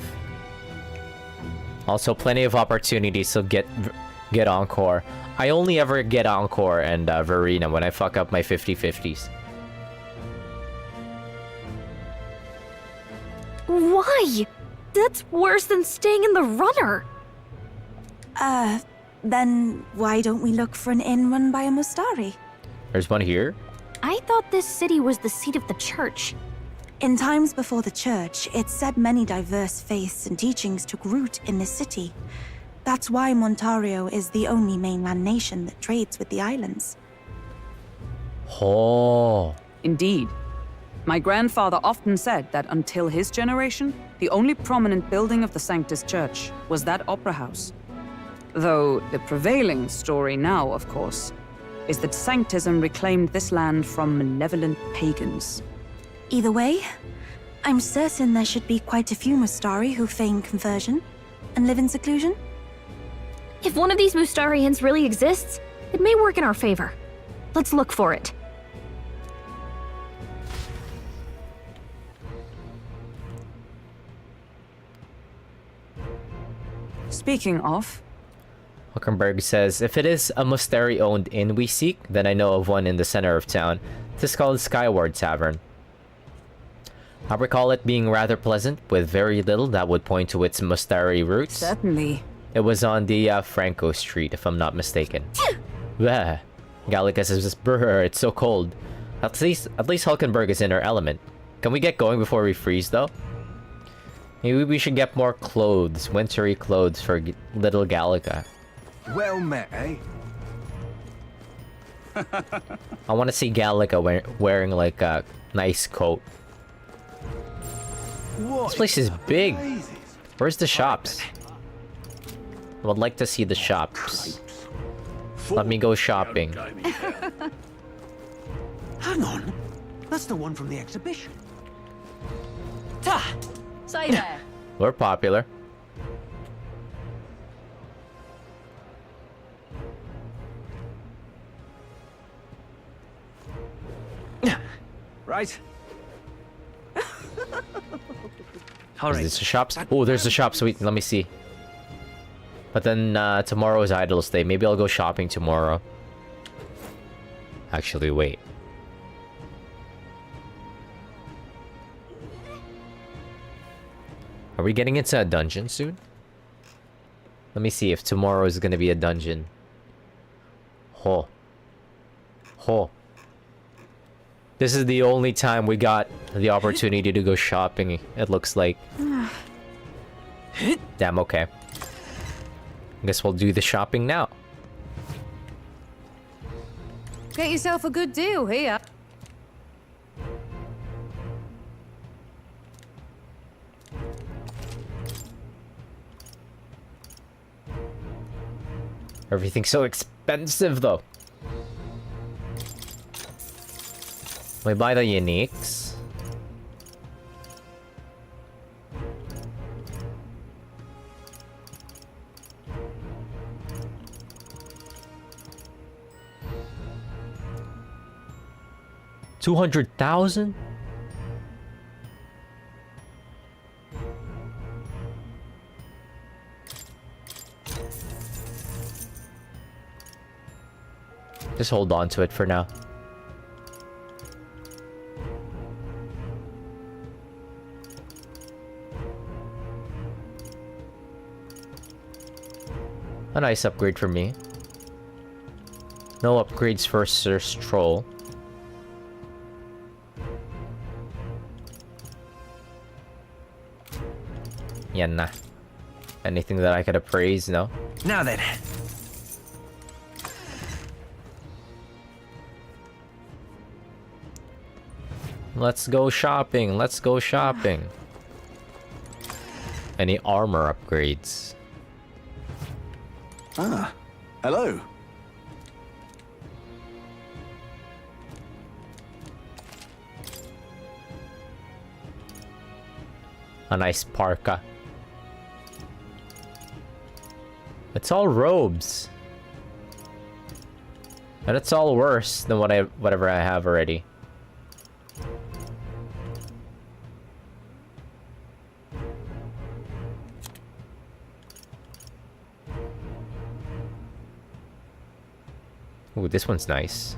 Also, plenty of opportunities to get Encore. I only ever get Encore and Verena when I fuck up my 50-50s. Why? That's worse than staying in the runner. Then why don't we look for an inn run by a Mustari? There's one here? I thought this city was the seat of the church. In times before the church, it said many diverse faiths and teachings took root in this city. That's why Montario is the only mainland nation that trades with the islands. Oh. Indeed. My grandfather often said that until his generation, the only prominent building of the Sanctus Church was that opera house. Though the prevailing story now, of course, is that Sanctism reclaimed this land from malevolent pagans. Either way, I'm certain there should be quite a few Mustari who feign conversion and live in seclusion. If one of these Mustarians really exists, it may work in our favor. Let's look for it. Speaking of, Huckenberg says, if it is a Musteri-owned inn we seek, then I know of one in the center of town. It is called Skyward Tavern. I recall it being rather pleasant, with very little that would point to its Musteri roots. certainly. It was on the Franco Street, if I'm not mistaken. Bleh. Gallica says, brr, it's so cold. At least Hulkenberg is in her element. Can we get going before we freeze, though? Maybe we should get more clothes, wintry clothes for little Gallica. Well met, eh? I want to see Gallica wearing like a nice coat. What? This place is big. Where's the shops? I would like to see the shops. Let me go shopping. Hang on. That's the one from the exhibition. Ta! Say there. We're popular. Right. Is this the shops? Oh, there's the shop. Sweet. Let me see. But then tomorrow is Idol's Day. Maybe I'll go shopping tomorrow. Actually, wait. Are we getting into a dungeon soon? Let me see if tomorrow is gonna be a dungeon. Ho. Ho. This is the only time we got the opportunity to go shopping, it looks like. Damn, okay. Guess we'll do the shopping now. Get yourself a good deal here. Everything's so expensive, though. We buy the uniques. $200,000? Just hold on to it for now. A nice upgrade for me. No upgrades for Sir Stroll. Yan na. Anything that I could appraise, no? Now then. Let's go shopping. Let's go shopping. Any armor upgrades? Ah, hello. A nice parka. It's all robes. And it's all worse than whatever I have already. Ooh, this one's nice.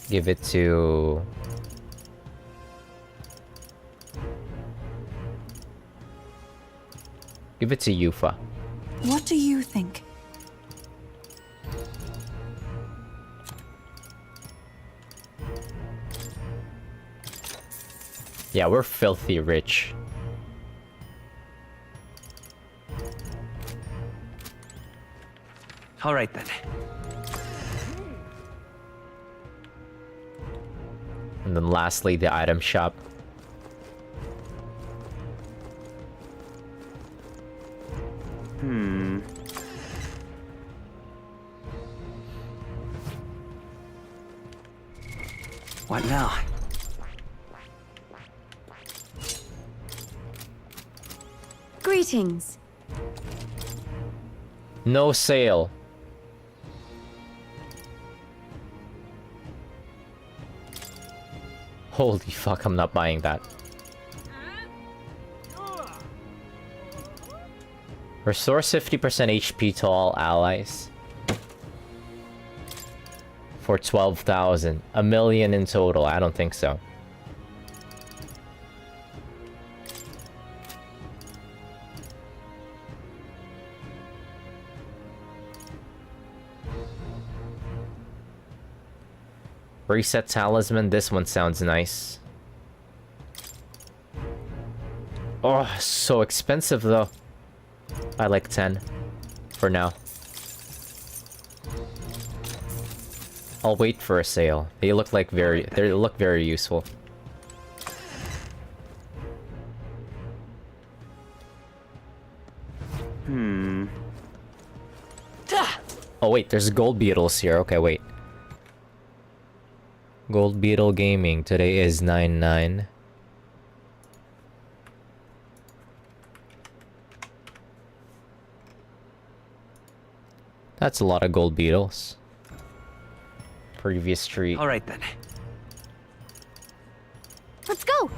Give it to... Give it to Yufa. What do you think? Yeah, we're filthy rich. All right then. And then lastly, the item shop. What now? Greetings. No sale. Holy fuck, I'm not buying that. Restores 50% HP to all allies. For 12,000. A million in total. I don't think so. Reset talisman. This one sounds nice. Oh, so expensive though. I like 10 for now. I'll wait for a sale. They look very useful. Oh wait, there's gold beetles here. Okay, wait. Gold Beetle Gaming. Today is 9/9. That's a lot of gold beetles. Previous street. All right then. Let's go!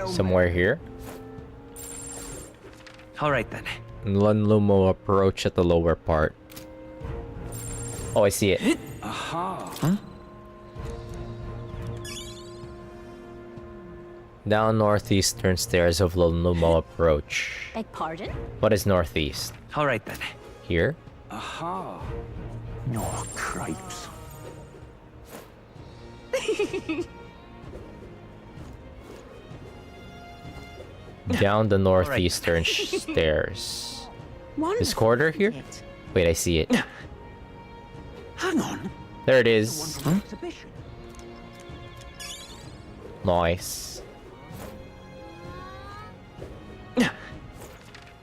Somewhere here. All right then. Lunlumo approach at the lower part. Oh, I see it. Aha. Huh? Down northeastern stairs of Lunlumo approach. Beg pardon? What is northeast? All right then. Here? Aha. No cripes. Down the northeastern stairs. This corridor here? Wait, I see it. Hang on. There it is. The one from the exhibition. Nice.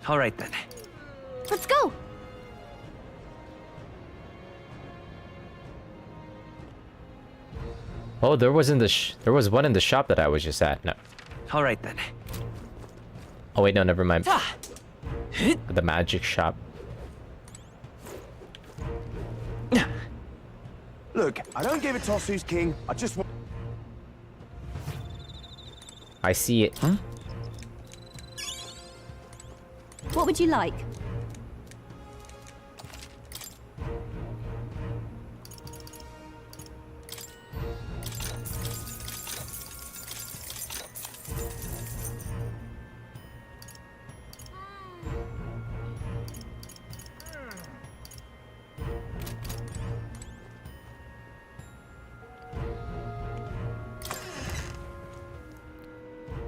All right then. Let's go! Oh, there was one in the shop that I was just at. No. All right then. Oh wait, no, never mind. The magic shop. Look, I don't give a toss who's king. I just want. I see it. Huh? What would you like?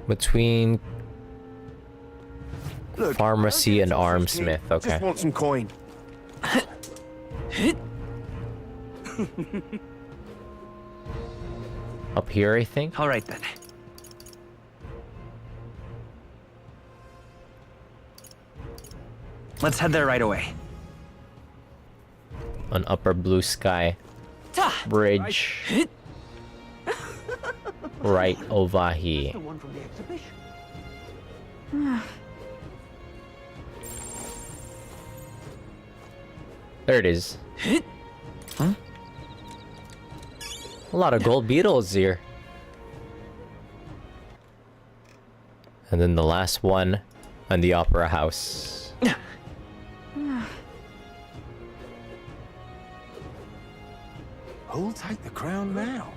Between Look, pharmacy and I don't give a toss who's king. armsmith. Okay. Just want some coin. Up here, I think. All right then. Let's head there right away. An upper blue sky bridge. Right over here. The one from the exhibition. There it is. Huh? A lot of gold beetles here. And then the last one on the opera house. Who'll take the crown now?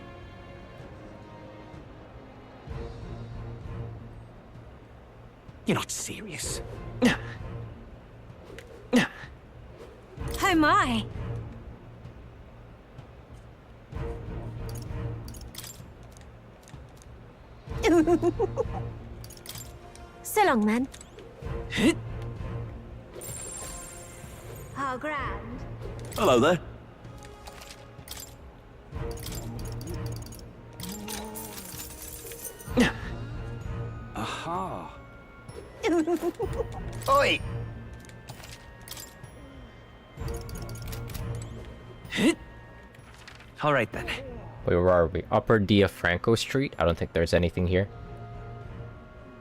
You're not serious. Oh my! So long, man. How grand. Hello there. Aha. Oi! All right then. Wait, where are we? Upper Diafranco Street? I don't think there's anything here.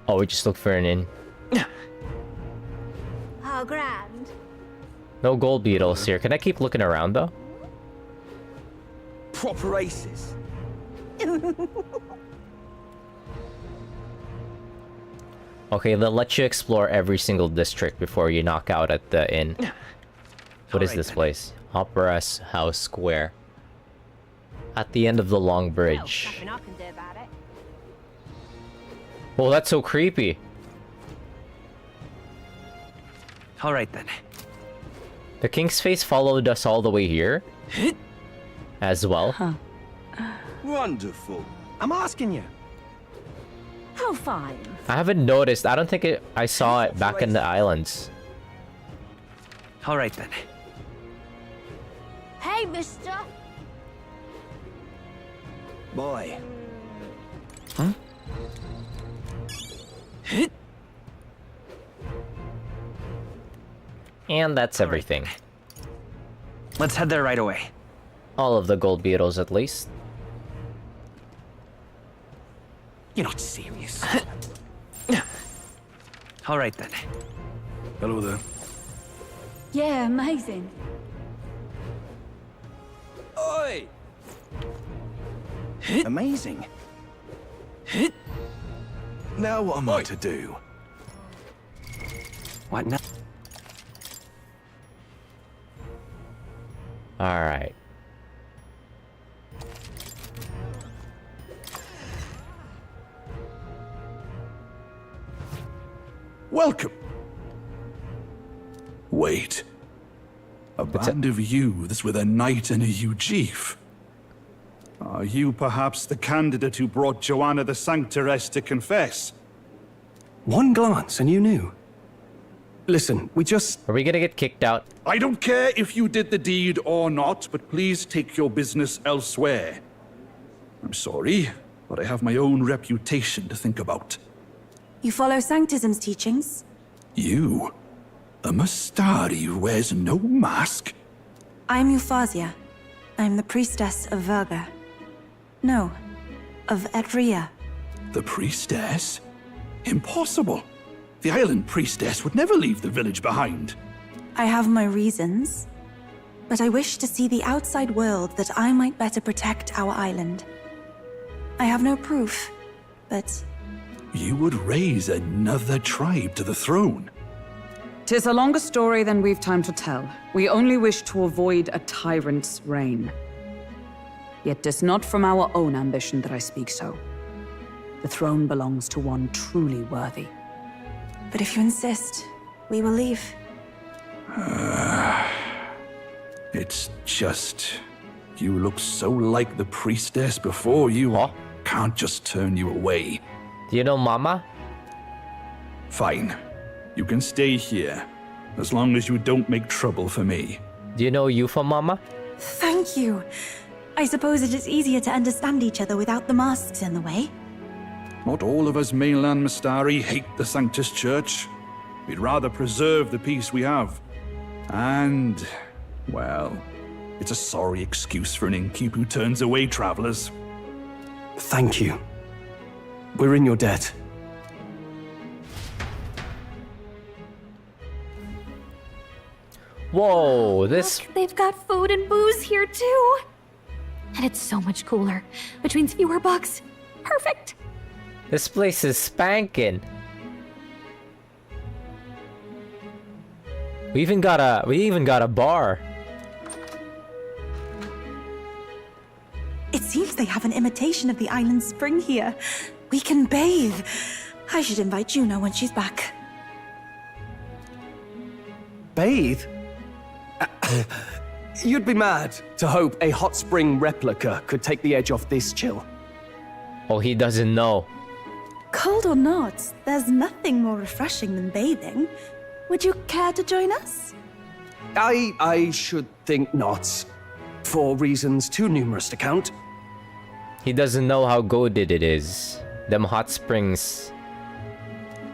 Oh, we just looked for an inn. How grand. No gold beetles here. Can I keep looking around though? Proper aces. Okay, they'll let you explore every single district before you knock out at the inn. What is this place? Opera House Square. At the end of the long bridge. Oh, that's so creepy. All right then. The king's face followed us all the way here. As well. Huh. Wonderful. I'm asking you. How fine. I haven't noticed. I don't think I saw it back in the islands. All right then. Hey, mister. Boy. Huh? And that's everything. Let's head there right away. All of the gold beetles, at least. You're not serious. All right then. Hello there. Yeah, amazing. Oi! Amazing. Now what am I to do? What now? Alright. Welcome. Wait. A band of youths with a knight and a Ujief. Are you perhaps the candidate who brought Joanna the Sanctoress to confess? One glance and you knew. Listen, we just... Are we gonna get kicked out? I don't care if you did the deed or not, but please take your business elsewhere. I'm sorry, but I have my own reputation to think about. You follow Sanctism's teachings? You? A Mastari who wears no mask? I'm Euphausia. I'm the priestess of Verga. No, of Etria. The priestess? Impossible. The island priestess would never leave the village behind. I have my reasons, but I wish to see the outside world that I might better protect our island. I have no proof, but... You would raise another tribe to the throne. 'Tis a longer story than we've time to tell. We only wish to avoid a tyrant's reign. Yet 'tis not from our own ambition that I speak so. The throne belongs to one truly worthy. But if you insist, we will leave. It's just... You look so like the priestess before you can't just turn you away. Do you know Mama? Fine. You can stay here, as long as you don't make trouble for me. Do you know Yufa Mama? Thank you. I suppose it is easier to understand each other without the masks in the way. Not all of us mainland Mastari hate the Sanctus Church. We'd rather preserve the peace we have. And, well, it's a sorry excuse for an innkeep who turns away travelers. Thank you. We're in your debt. Whoa, this... Look, they've got food and booze here too. And it's so much cooler, which means fewer bugs. Perfect. This place is spanking. We even got a bar. It seems they have an imitation of the island spring here. We can bathe. I should invite Juno when she's back. Bathe? You'd be mad to hope a hot spring replica could take the edge off this chill. Oh, he doesn't know. Cold or not, there's nothing more refreshing than bathing. Would you care to join us? I should think not. For reasons too numerous to count. He doesn't know how goaded it is. Them hot springs.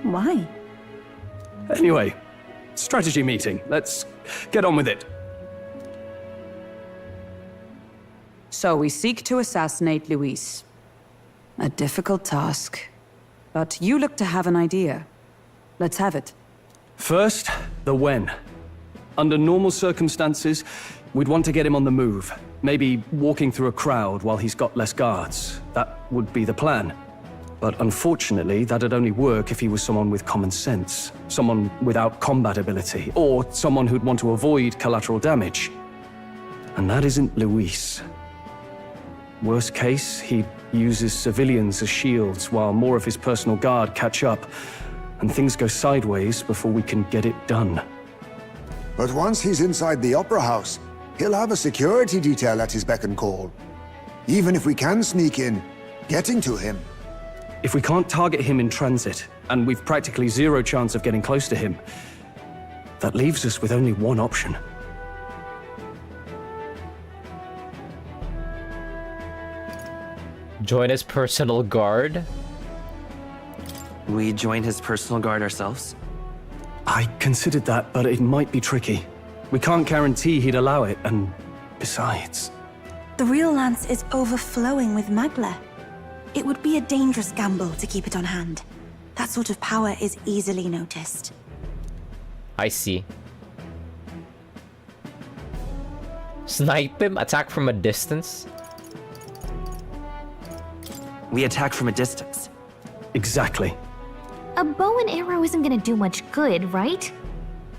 Why? Anyway, strategy meeting. Let's get on with it. So we seek to assassinate Luis. A difficult task. But you look to have an idea. Let's have it. First, the when. Under normal circumstances, we'd want to get him on the move. Maybe walking through a crowd while he's got less guards. That would be the plan. But unfortunately, that'd only work if he was someone with common sense, someone without combat ability, or someone who'd want to avoid collateral damage. And that isn't Luis. Worst case, he uses civilians as shields while more of his personal guard catch up, and things go sideways before we can get it done. But once he's inside the Opera House, he'll have a security detail at his beck and call. Even if we can sneak in, getting to him. If we can't target him in transit, and we've practically zero chance of getting close to him, that leaves us with only one option. Join his personal guard? We join his personal guard ourselves? I considered that, but it might be tricky. We can't guarantee he'd allow it, and besides... The real lance is overflowing with Magla. It would be a dangerous gamble to keep it on hand. That sort of power is easily noticed. I see. Snipe him? Attack from a distance? We attack from a distance. Exactly. A bow and arrow isn't gonna do much good, right?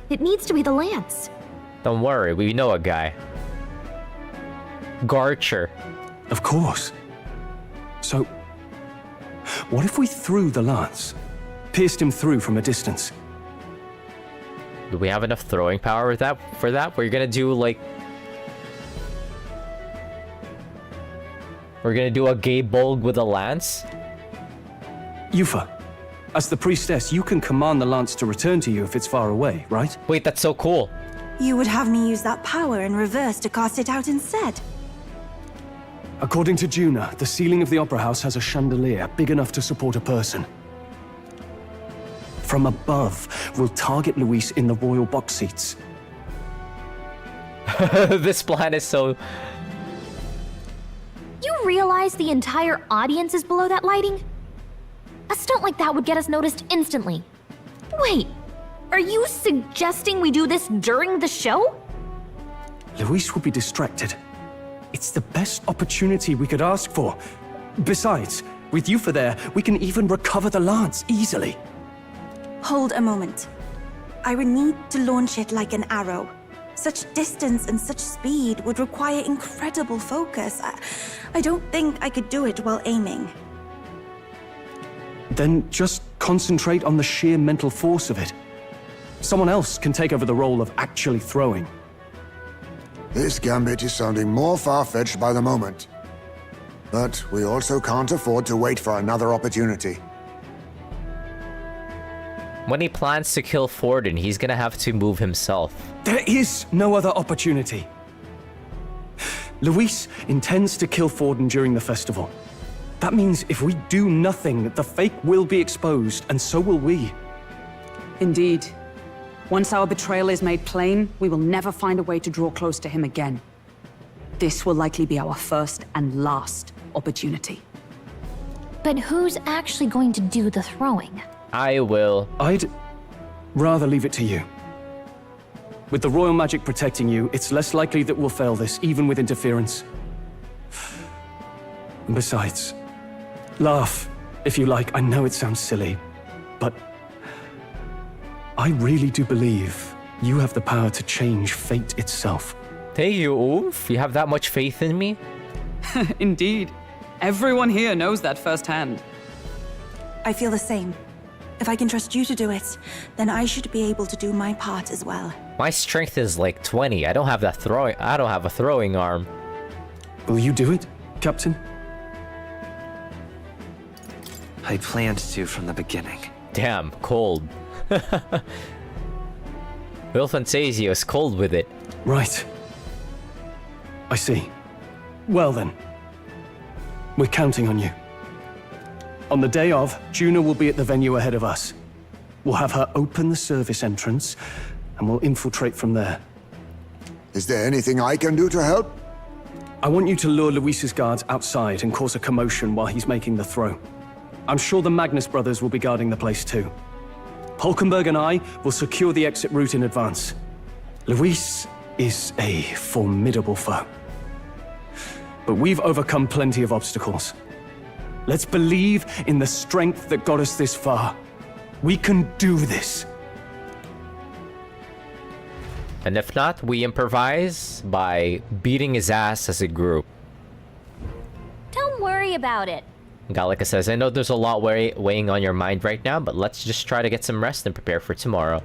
It needs to be the lance. Don't worry, we know a guy. Garcher. Of course. So, what if we threw the lance? Pierced him through from a distance? Do we have enough throwing power with that? For that? We're gonna do like... We're gonna do a gay bulg with a lance? Yufa, as the priestess, you can command the lance to return to you if it's far away, right? Wait, that's so cool. You would have me use that power in reverse to cast it out instead. According to Juna, the ceiling of the Opera House has a chandelier big enough to support a person. From above, we'll target Luis in the royal box seats. This plan is so... You realize the entire audience is below that lighting? A stunt like that would get us noticed instantly. Wait, are you suggesting we do this during the show? Luis will be distracted. It's the best opportunity we could ask for. Besides, with Yufa there, we can even recover the lance easily. Hold a moment. I would need to launch it like an arrow. Such distance and such speed would require incredible focus. I don't think I could do it while aiming. Then just concentrate on the sheer mental force of it. Someone else can take over the role of actually throwing. This gambit is sounding more far-fetched by the moment. But we also can't afford to wait for another opportunity. When he plans to kill Forden, he's gonna have to move himself. There is no other opportunity. Luis intends to kill Forden during the festival. That means if we do nothing, the fake will be exposed, and so will we. Indeed. Once our betrayal is made plain, we will never find a way to draw close to him again. This will likely be our first and last opportunity. But who's actually going to do the throwing? I will. I'd rather leave it to you. With the royal magic protecting you, it's less likely that we'll fail this, even with interference. And besides, laugh, if you like. I know it sounds silly, but I really do believe you have the power to change fate itself. Hey, you oof? You have that much faith in me? Indeed. Everyone here knows that firsthand. I feel the same. If I can trust you to do it, then I should be able to do my part as well. My strength is like 20. I don't have that throwing. I don't have a throwing arm. Will you do it, Captain? I planned to from the beginning. Damn, cold. ReFantazio is cold with it. Right. I see. Well then. We're counting on you. On the day of, Juna will be at the venue ahead of us. We'll have her open the service entrance, and we'll infiltrate from there. Is there anything I can do to help? I want you to lure Luis's guards outside and cause a commotion while he's making the throw. I'm sure the Magnus brothers will be guarding the place too. Hulkenberg and I will secure the exit route in advance. Luis is a formidable foe. But we've overcome plenty of obstacles. Let's believe in the strength that got us this far. We can do this. And if not, we improvise by beating his ass as a group. Don't worry about it. Gallica says, I know there's a lot weighing on your mind right now, but let's just try to get some rest and prepare for tomorrow.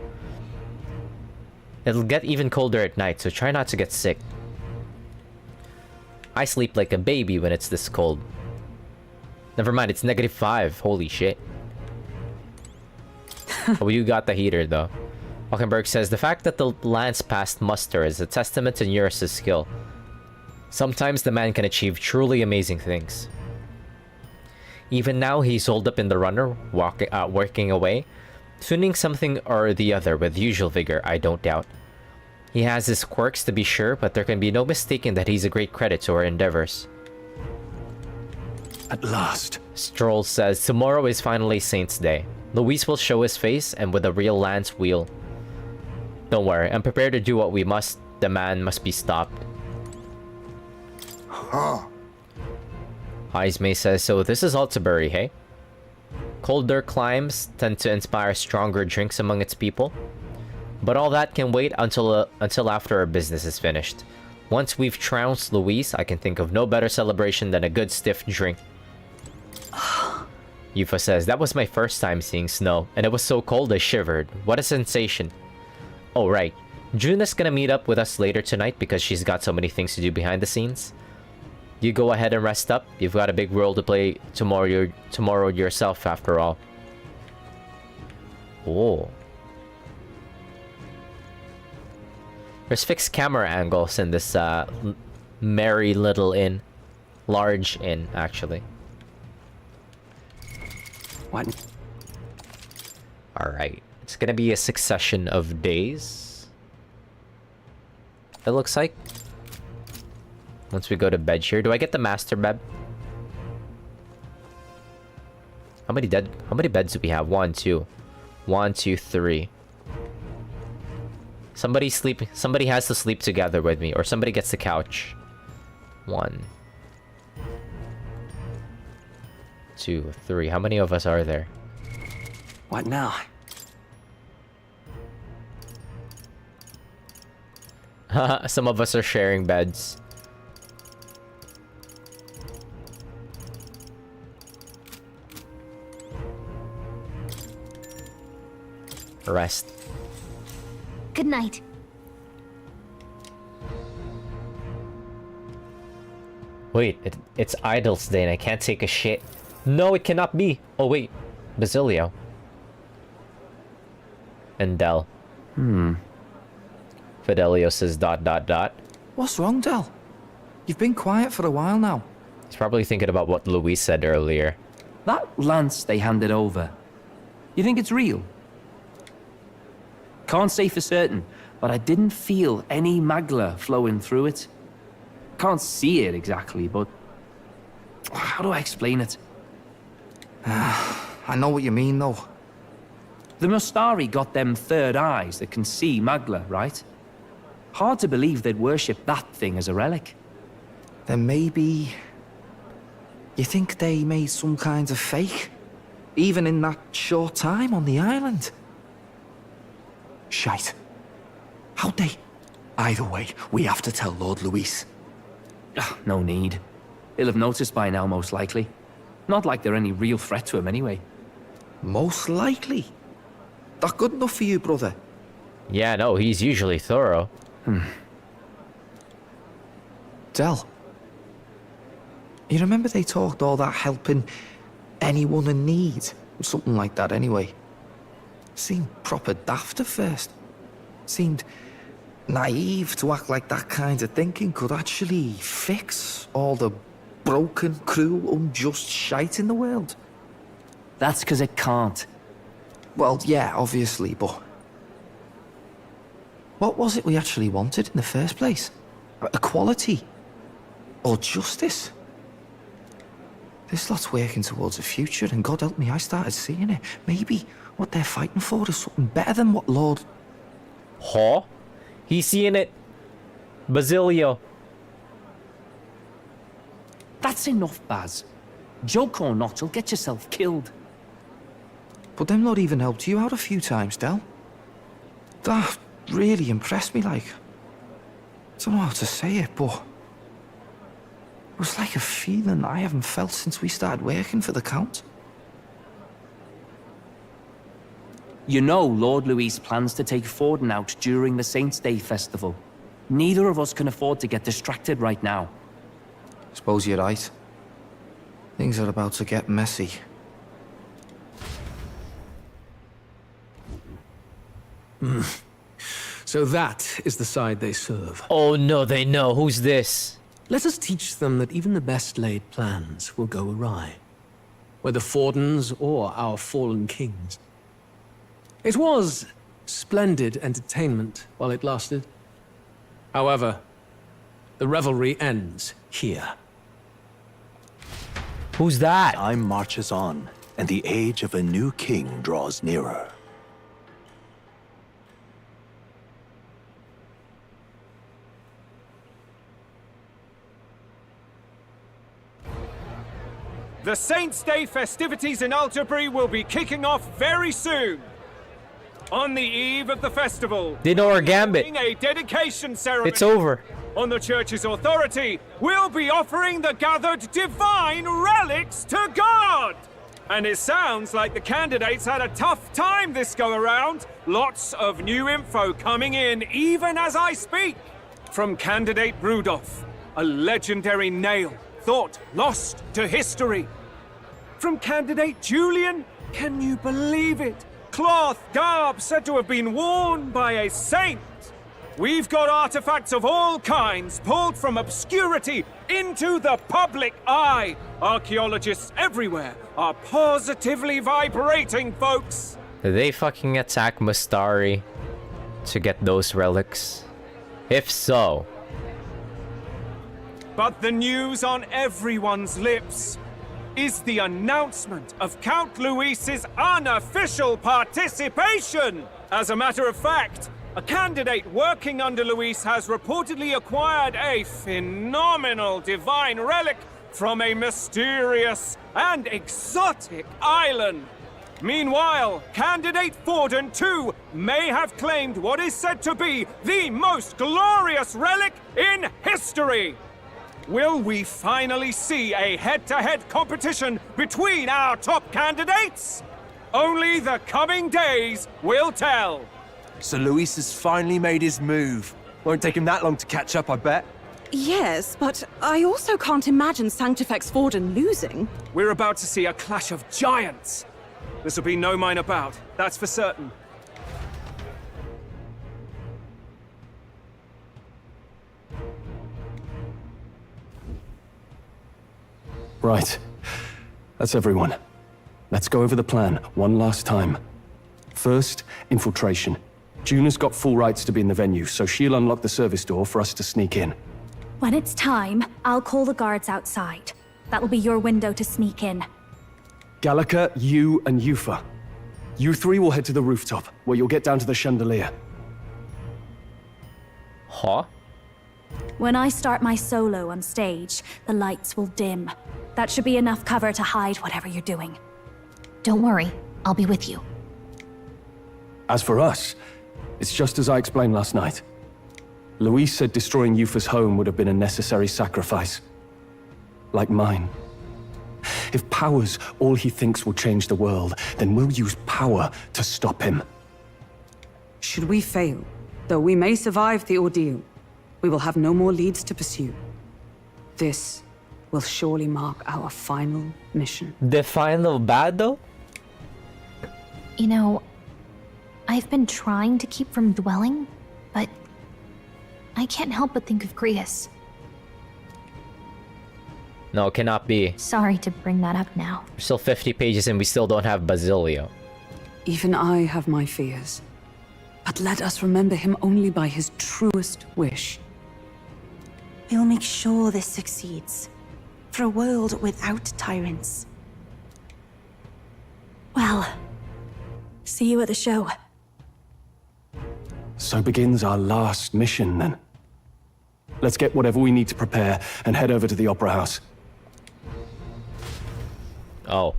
It'll get even colder at night, so try not to get sick. I sleep like a baby when it's this cold. Never mind, it's -5. Holy shit. Oh, you got the heater, though. Hockenberg says, the fact that the lance passed muster is a testament to Eurus' skill. Sometimes the man can achieve truly amazing things. Even now, he's holed up in the runner, working away, tuning something or the other with usual vigor, I don't doubt. He has his quirks to be sure, but there can be no mistaking that he's a great credit to our endeavors. At last. Stroll says, tomorrow is finally Saint's Day. Luis will show his face, and with a real lance wheel. Don't worry, I'm prepared to do what we must. The man must be stopped. Huh. Ismay says, so this is Altabury, hey? Colder climes tend to inspire stronger drinks among its people. But all that can wait until after our business is finished. Once we've trounced Luis, I can think of no better celebration than a good stiff drink. Yufa says, that was my first time seeing snow, and it was so cold I shivered. What a sensation. Oh right, Juna's gonna meet up with us later tonight because she's got so many things to do behind the scenes. You go ahead and rest up. You've got a big role to play tomorrow yourself after all. Oh. There's fixed camera angles in this merry little inn. Large inn, actually. What? Alright. It's gonna be a succession of days. It looks like. Once we go to bed here. Do I get the master bed? How many beds do we have? 1, 2. 1, 2, 3. Somebody has to sleep together with me, or somebody gets the couch. 1, 2, 3. How many of us are there? What now? Some of us are sharing beds. Rest. Good night. Wait, it's Idol's Day and I can't take a shit. No, it cannot be. Oh wait, Basilio. And Del. Fidelio says ... What's wrong, Del? You've been quiet for a while now. He's probably thinking about what Luis said earlier. That lance they handed over, you think it's real? Can't say for certain, but I didn't feel any magla flowing through it. Can't see it exactly, but how do I explain it? I know what you mean, though. The Mustari got them third eyes that can see magla, right? Hard to believe they'd worship that thing as a relic. Then maybe... You think they made some kind of fake? Even in that short time on the island? Shite. How'd they? Either way, we have to tell Lord Luis. No need. He'll have noticed by now, most likely. Not like they're any real threat to him anyway. Most likely? That good enough for you, brother? Yeah, no, he's usually thorough. Del. You remember they talked all that helping anyone in need? Something like that anyway. Seemed proper daft at first. Seemed naive to act like that kind of thinking could actually fix all the broken, cruel, unjust shite in the world. That's because it can't. Well, yeah, obviously, but... What was it we actually wanted in the first place? Equality? Or justice? This lot's working towards a future, and God help me, I started seeing it. Maybe what they're fighting for is something better than what Lord... Huh? He's seeing it. Basilio. That's enough, Baz. Joke or not, you'll get yourself killed. But them lot even helped you out a few times, Del. That really impressed me, like. I don't know how to say it, but... It was like a feeling I haven't felt since we started working for the Count. You know Lord Luis plans to take Forden out during the Saints' Day festival. Neither of us can afford to get distracted right now. Suppose you're right. Things are about to get messy. So that is the side they serve. Oh no, they know. Who's this? Let us teach them that even the best laid plans will go awry, whether Fordens or our fallen kings. It was splendid entertainment while it lasted. However, the revelry ends here. Who's that? Time marches on, and the age of a new king draws nearer. The Saints' Day festivities in Alderbury will be kicking off very soon. On the eve of the festival, They know our gambit. a dedication ceremony. It's over. On the church's authority, we'll be offering the gathered divine relics to God. And it sounds like the candidates had a tough time this go around. Lots of new info coming in even as I speak. From candidate Rudolph, a legendary nail thought lost to history. From candidate Julian, can you believe it? Cloth garb said to have been worn by a saint. We've got artifacts of all kinds pulled from obscurity into the public eye. Archaeologists everywhere are positively vibrating, folks. Did they fucking attack Mustari to get those relics? If so... But the news on everyone's lips is the announcement of Count Luis's unofficial participation. As a matter of fact, a candidate working under Luis has reportedly acquired a phenomenal divine relic from a mysterious and exotic island. Meanwhile, candidate Forden, too, may have claimed what is said to be the most glorious relic in history. Will we finally see a head-to-head competition between our top candidates? Only the coming days will tell. So Luis has finally made his move. Won't take him that long to catch up, I bet. Yes, but I also can't imagine Sanctifex Forden losing. We're about to see a clash of giants. This will be no minor bout, that's for certain. Right. That's everyone. Let's go over the plan one last time. First, infiltration. Juna's got full rights to be in the venue, so she'll unlock the service door for us to sneak in. When it's time, I'll call the guards outside. That'll be your window to sneak in. Gallica, you, and Yufa. You three will head to the rooftop, where you'll get down to the chandelier. Huh? When I start my solo on stage, the lights will dim. That should be enough cover to hide whatever you're doing. Don't worry, I'll be with you. As for us, it's just as I explained last night. Luis said destroying Yufa's home would have been a necessary sacrifice. Like mine. If power's all he thinks will change the world, then we'll use power to stop him. Should we fail, though we may survive the ordeal, we will have no more leads to pursue. This will surely mark our final mission. The final battle? You know, I've been trying to keep from dwelling, but I can't help but think of Grius. No, cannot be. Sorry to bring that up now. We're still 50 pages and we still don't have Basilio. Even I have my fears. But let us remember him only by his truest wish. We'll make sure this succeeds. For a world without tyrants. Well, see you at the show. So begins our last mission, then. Let's get whatever we need to prepare and head over to the Opera House. Oh.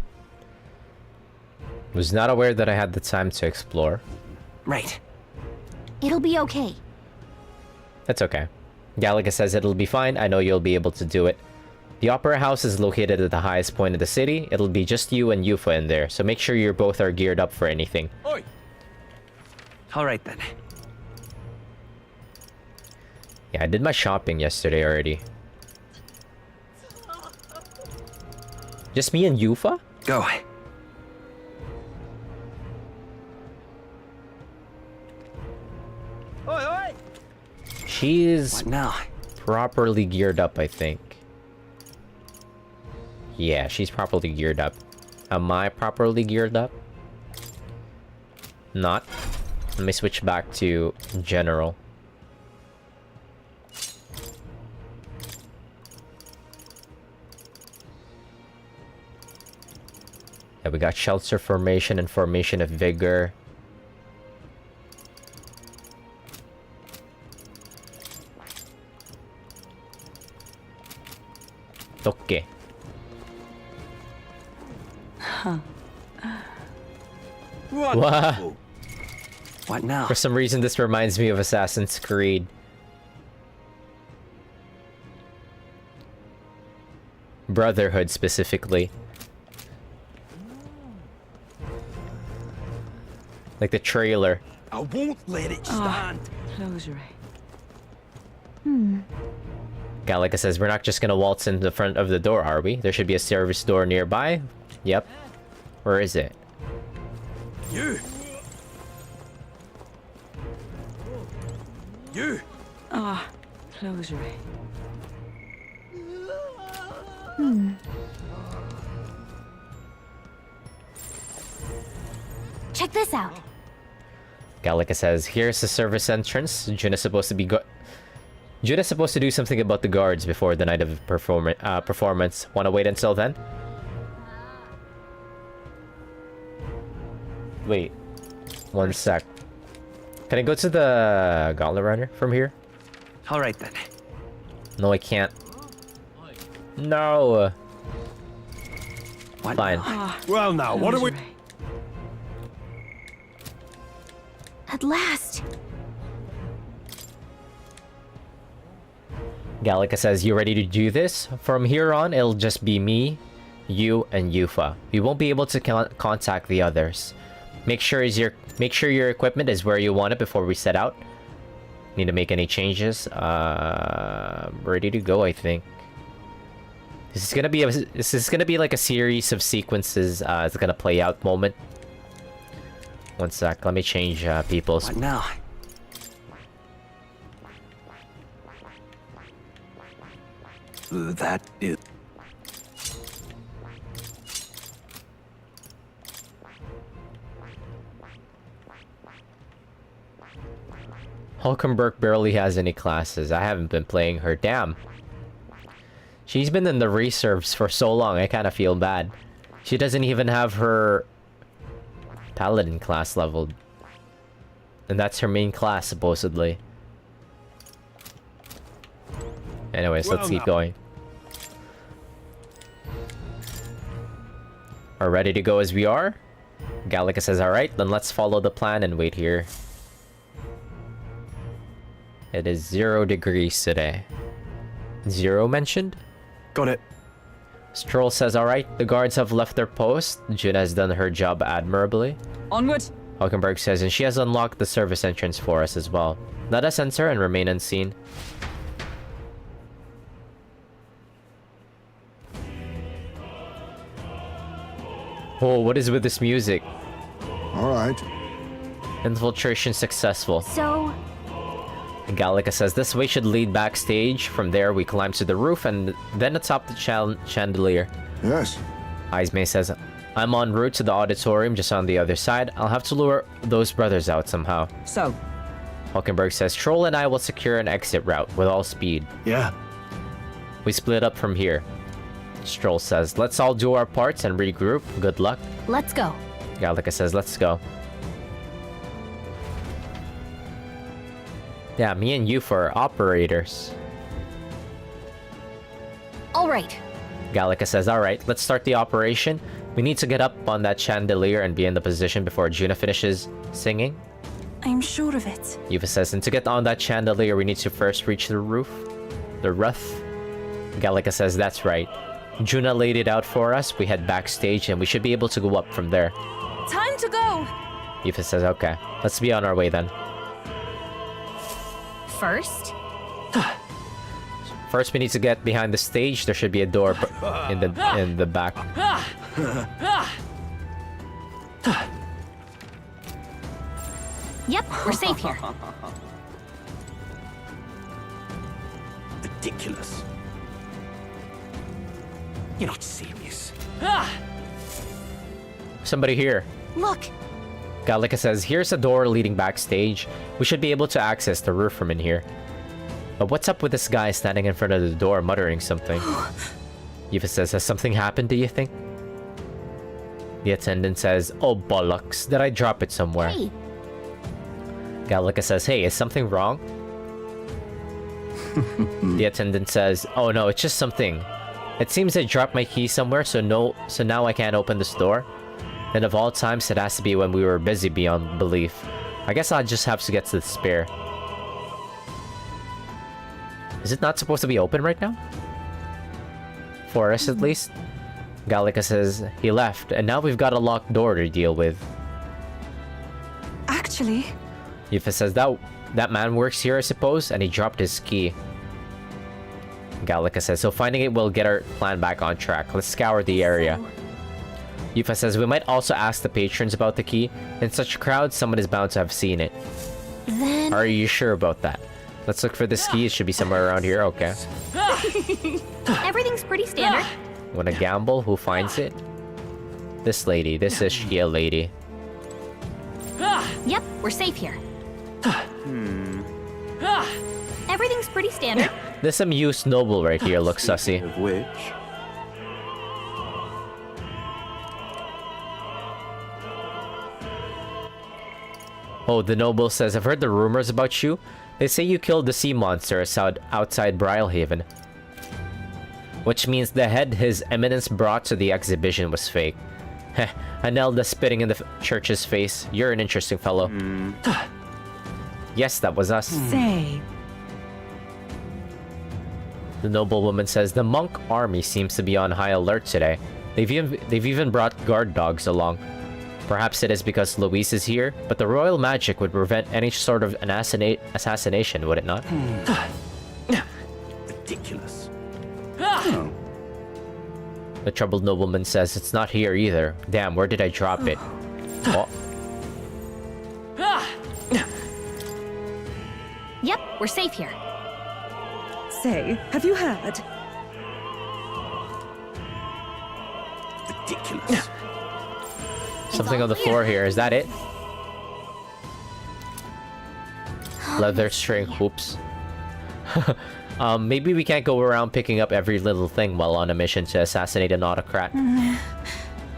Was not aware that I had the time to explore. Right. It'll be okay. That's okay. Gallica says it'll be fine. I know you'll be able to do it. The Opera House is located at the highest point of the city. It'll be just you and Yufa in there, so make sure you both are geared up for anything. Oi. All right, then. Yeah, I did my shopping yesterday already. Just me and Yufa? Go. Oi, oi! She's What now? properly geared up, I think. Yeah, she's properly geared up. Am I properly geared up? Not. Let me switch back to general. Yeah, we got shelter formation and formation of vigor. Okay. Wonderful. What now? For some reason, this reminds me of Assassin's Creed. Brotherhood, specifically. Like the trailer. I won't let it stand. Close your Gallica says, we're not just gonna waltz in the front of the door, are we? There should be a service door nearby. Yep. Where is it? You. You. Close your Check this out. Gallica says, here's the service entrance. Juna's supposed to do something about the guards before the night of performance. Wanna wait until then? Wait. One sec. Can I go to the Gauntlet Runner from here? All right, then. No, I can't. No. What Fine. Well, now, what are we... At last. Gallica says, you ready to do this? From here on, it'll just be me, you, and Yufa. We won't be able to contact the others. Make sure your equipment is where you want it before we set out. Need to make any changes? Ready to go, I think. This is gonna be like a series of sequences. It's gonna play out moment. One sec, let me change people's. What now? That is... Hulkenberg barely has any classes. I haven't been playing her. Damn. She's been in the reserves for so long, I kind of feel bad. She doesn't even have her Paladin class leveled. And that's her main class, supposedly. Anyways, let's keep going. Are ready to go as we are? Gallica says, alright, then let's follow the plan and wait here. It is 0 degrees today. 0 mentioned? Got it. Stroll says, alright, the guards have left their post. Juna has done her job admirably. Onward! Hulkenberg says, and she has unlocked the service entrance for us as well. Let us enter and remain unseen. Oh, what is with this music? All right. Infiltration successful. So, Gallica says this way should lead backstage. From there, we climb to the roof and then atop the chandelier. Yes. Ismay says, I'm en route to the auditorium just on the other side. I'll have to lure those brothers out somehow. So? Hulkenberg says, Troll and I will secure an exit route with all speed. Yeah. We split up from here. Stroll says, let's all do our parts and regroup. Good luck. let's go. Gallica says, let's go. Yeah, me and you for operators. Alright. Gallica says, alright, let's start the operation. We need to get up on that chandelier and be in the position before Juna finishes singing. I'm sure of it. Yuva says, and to get on that chandelier, we need to first reach the roof. The roof. Gallica says, that's right. Juna laid it out for us. We head backstage and we should be able to go up from there. Time to go! Yuva says, okay, let's be on our way then. First? First, we need to get behind the stage. There should be a door in the back. Yep, we're safe here. Ridiculous. You're not serious. Somebody here. Look! Gallica says, here's a door leading backstage. We should be able to access the roof from in here. But what's up with this guy standing in front of the door muttering something? Yuva says, has something happened, do you think? The attendant says, oh bollocks, did I drop it somewhere? Hey. Gallica says, hey, is something wrong? The attendant says, oh no, it's just something. It seems I dropped my key somewhere, so now I can't open this door. And of all times, it has to be when we were busy beyond belief. I guess I'll just have to get to the spare. Is it not supposed to be open right now? For us, at least? Gallica says, he left, and now we've got a locked door to deal with. Actually... Yufa says, that man works here, I suppose, and he dropped his key. Gallica says, so finding it will get our plan back on track. Let's scour the area. Yufa says, we might also ask the patrons about the key. In such a crowd, someone is bound to have seen it. Then... Are you sure about that? Let's look for this key. It should be somewhere around here. Okay. Everything's pretty standard. Wanna gamble? Who finds it? This lady. This is she a lady. Yep, we're safe here. Everything's pretty standard. This amused noble right here looks sussy. Of which... Oh, the noble says, I've heard the rumors about you. They say you killed the sea monster outside Brylehaven. Which means the head His Eminence brought to the exhibition was fake. Heh, Anelda spitting in the church's face. You're an interesting fellow. Yes, that was us. Say. The noblewoman says, the monk army seems to be on high alert today. They've even brought guard dogs along. Perhaps it is because Luis is here, but the royal magic would prevent any sort of assassination, would it not? Ridiculous. The troubled nobleman says, it's not here either. Damn, where did I drop it? Oh. Yep, we're safe here. Say, have you heard? Ridiculous. Something on the floor here. Is that it? Leather string hoops. Maybe we can't go around picking up every little thing while on a mission to assassinate an autocrat.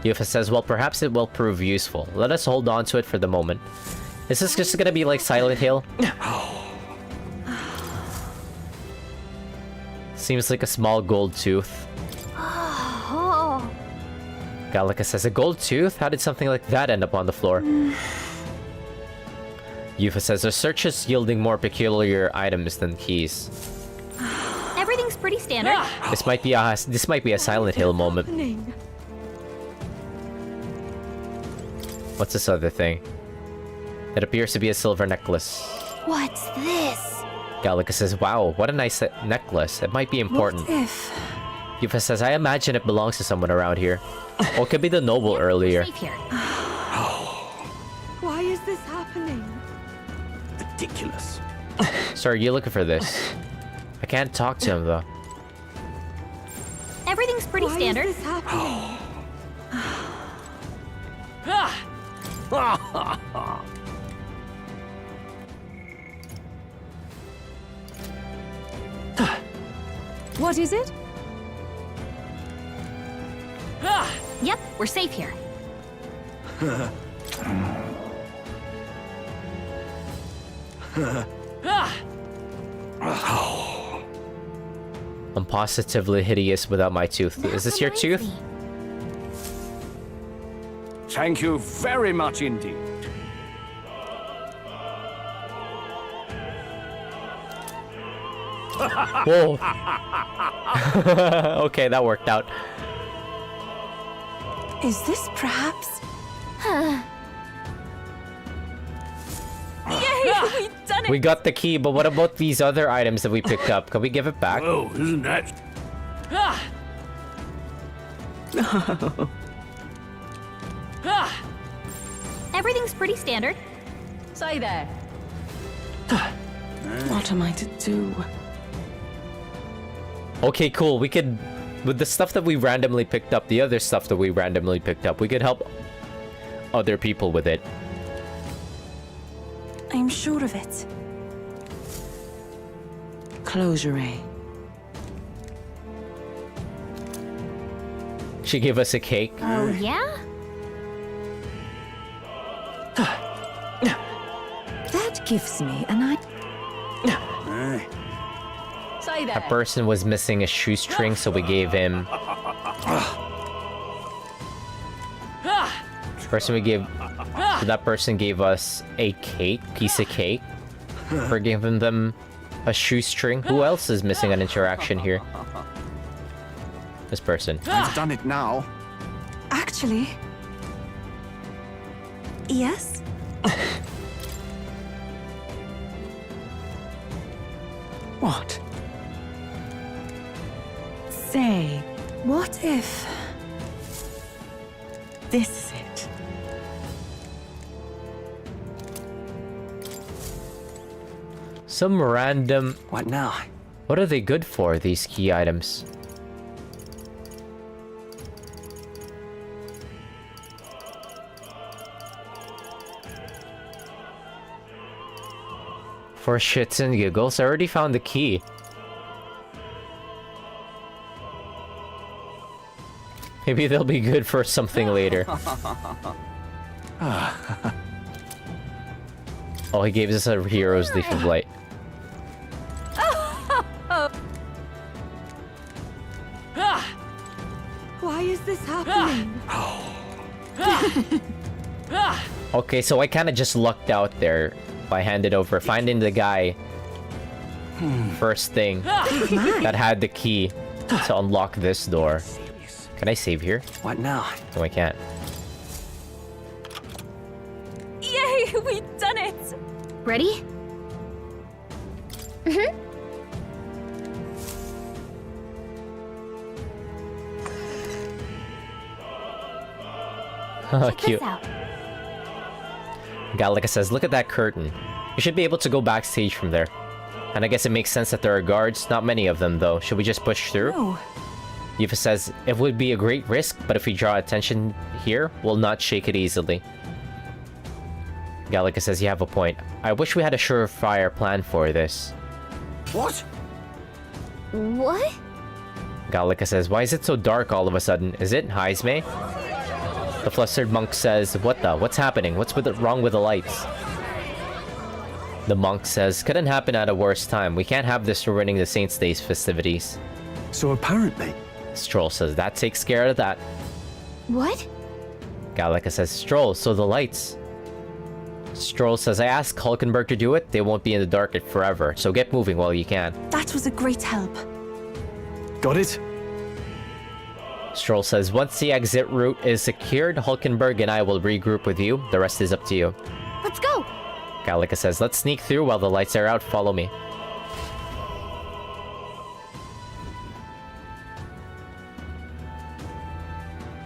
Yufa says, well, perhaps it will prove useful. Let us hold on to it for the moment. Is this just gonna be like Silent Hill? Seems like a small gold tooth. Gallica says, a gold tooth? How did something like that end up on the floor? Yufa says, the search is yielding more peculiar items than keys. Everything's pretty standard. This might be a Silent Hill moment. What's this other thing? It appears to be a silver necklace. What's this? Gallica says, wow, what a nice necklace. It might be important. What if? Yufa says, I imagine it belongs to someone around here. Or it could be the noble earlier. Why is this happening? Ridiculous. Sir, are you looking for this? I can't talk to him though. Everything's pretty standard. Is this happening? What is it? Yep, we're safe here. I'm positively hideous without my tooth. Is this your tooth? Thank you very much indeed. Whoa. Okay, that worked out. Is this perhaps? Yay, we've done it! We got the key, but what about these other items that we picked up? Can we give it back? Oh, isn't that? Everything's pretty standard. Say there. What am I to do? Okay, cool. We could... With the stuff that we randomly picked up, the other stuff that we randomly picked up, we could help other people with it. I'm sure of it. Closure. She gave us a cake. Oh, yeah? That gives me an idea. Say there. That person was missing a shoestring, so we gave him... Person we gave... So that person gave us a piece of cake, for giving them a shoestring. Who else is missing an interaction here? This person. I've done it now. Actually. Yes? What? Say, what if... this is it? Some random... What now? What are they good for, these key items? For shits and giggles, I already found the key. Maybe they'll be good for something later. Oh, he gave us a hero's leaf of light. Why is this happening? Okay, so I kind of just lucked out there by handing over, finding the guy first thing that had the key to unlock this door. Can I save here? What now? No, I can't. Yay, we've done it! Ready? Mm-hmm. Oh, Check cute. this out. Gallica says, look at that curtain. You should be able to go backstage from there. And I guess it makes sense that there are guards. Not many of them, though. Should we just push through? No. Yufa says, it would be a great risk, but if we draw attention here, we'll not shake it easily. Gallica says, you have a point. I wish we had a surefire plan for this. What? What? Gallica says, why is it so dark all of a sudden? Is it Heisme? The flustered monk says, what the? What's happening? What's wrong with the lights? The monk says, couldn't happen at a worse time. We can't have this ruining the Saints' Day festivities. So apparently... Stroll says, that takes care of that. What? Gallica says, Stroll, so the lights. Stroll says, I asked Hulkenberg to do it. They won't be in the dark forever, so get moving while you can. That was a great help. Got it? Stroll says, once the exit route is secured, Hulkenberg and I will regroup with you. The rest is up to you. Let's go! Gallica says, let's sneak through while the lights are out. Follow me.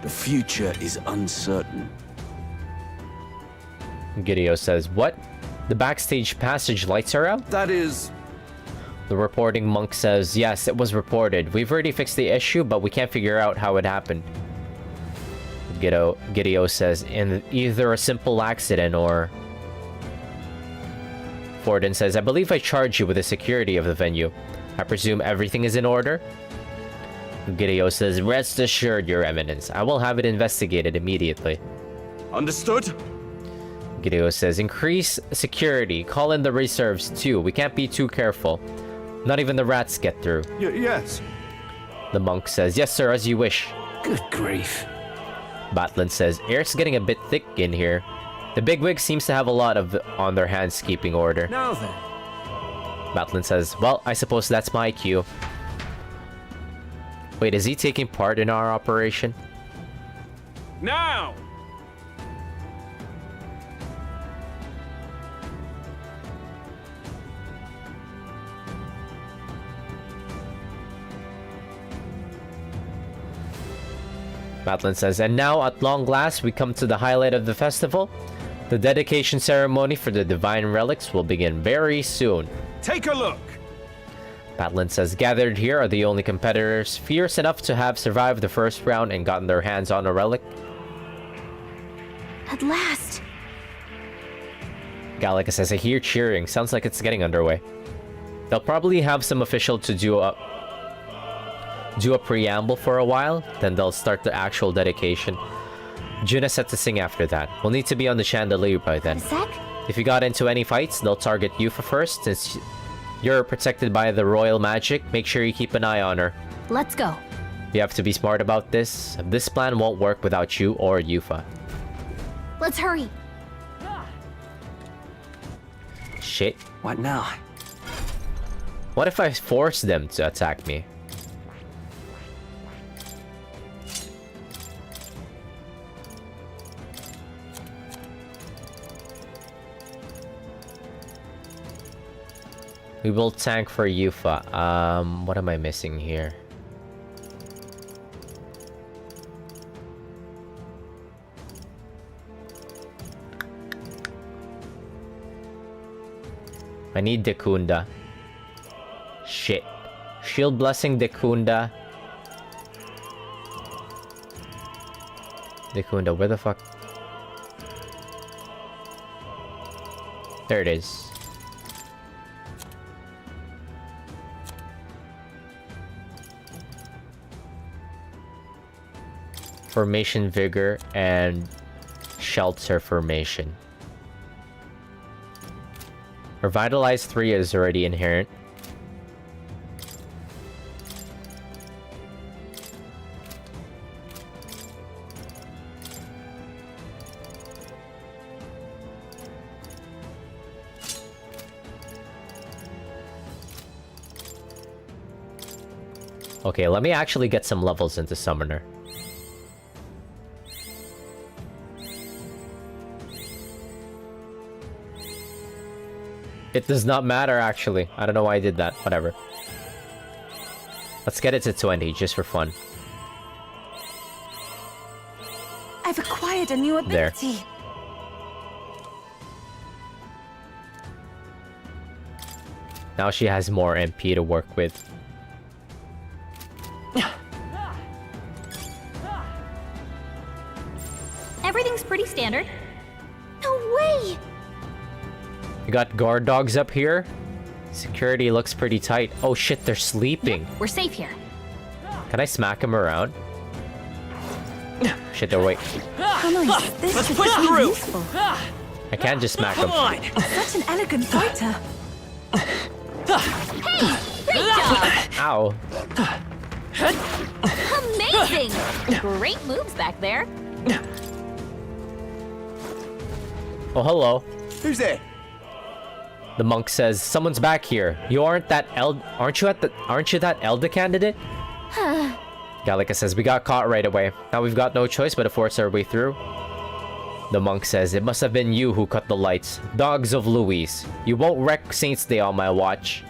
The future is uncertain. Gideon says, what? The backstage passage lights are out? That is... The reporting monk says, yes, it was reported. We've already fixed the issue, but we can't figure out how it happened. Gideon says, in either a simple accident or... Forden says, I believe I charged you with the security of the venue. I presume everything is in order? Gideon says, rest assured, Your Eminence. I will have it investigated immediately. Understood? Gideon says, increase security. Call in the reserves too. We can't be too careful. Not even the rats get through. Yes. The monk says, yes sir, as you wish. Good grief. Batlin says, air's getting a bit thick in here. The bigwig seems to have a lot on their hands keeping order. Now then. Batlin says, well, I suppose that's my cue. Wait, is he taking part in our operation? Now! Batlin says, and now at long last we come to the highlight of the festival. The dedication ceremony for the divine relics will begin very soon. Take a look! Batlin says, gathered here are the only competitors fierce enough to have survived the first round and gotten their hands on a relic. At last. Gallica says, I hear cheering. Sounds like it's getting underway. They'll probably have some official to do a preamble for a while, then they'll start the actual dedication. Juna's set to sing after that. We'll need to be on the chandelier by then. A sec? If you got into any fights, they'll target Yufa first. Since you're protected by the royal magic, make sure you keep an eye on her. Let's go. You have to be smart about this. This plan won't work without you or Yufa. Let's hurry. Shit. What now? What if I force them to attack me? We will tank for Yufa. What am I missing here? I need Dekunda. Shit. Shield Blessing Dekunda. Dekunda, where the fuck? There it is. Formation Vigor and Shelter Formation. Revitalize 3 is already inherent. Okay, let me actually get some levels into Summoner. It does not matter, actually. I don't know why I did that. Whatever. Let's get it to 20, just for fun. I've acquired a new ability. There. Now she has more MP to work with. Everything's pretty standard. No way! You got guard dogs up here. Security looks pretty tight. Oh shit, they're sleeping. Yep, we're safe here. Can I smack them around? Shit, they're awake. How nice. This Let's could push be through. useful. I can't just smack them. Come on! Such an elegant fighter. Hey! Great job! Ow. Amazing! Great moves back there. Oh, hello. Who's there? The monk says, someone's back here. You aren't that aren't you that Elder candidate? Gallica says, we got caught right away. Now we've got no choice but to force our way through. The monk says, it must have been you who cut the lights. Dogs of Louise. You won't wreck Saint's Day on my watch.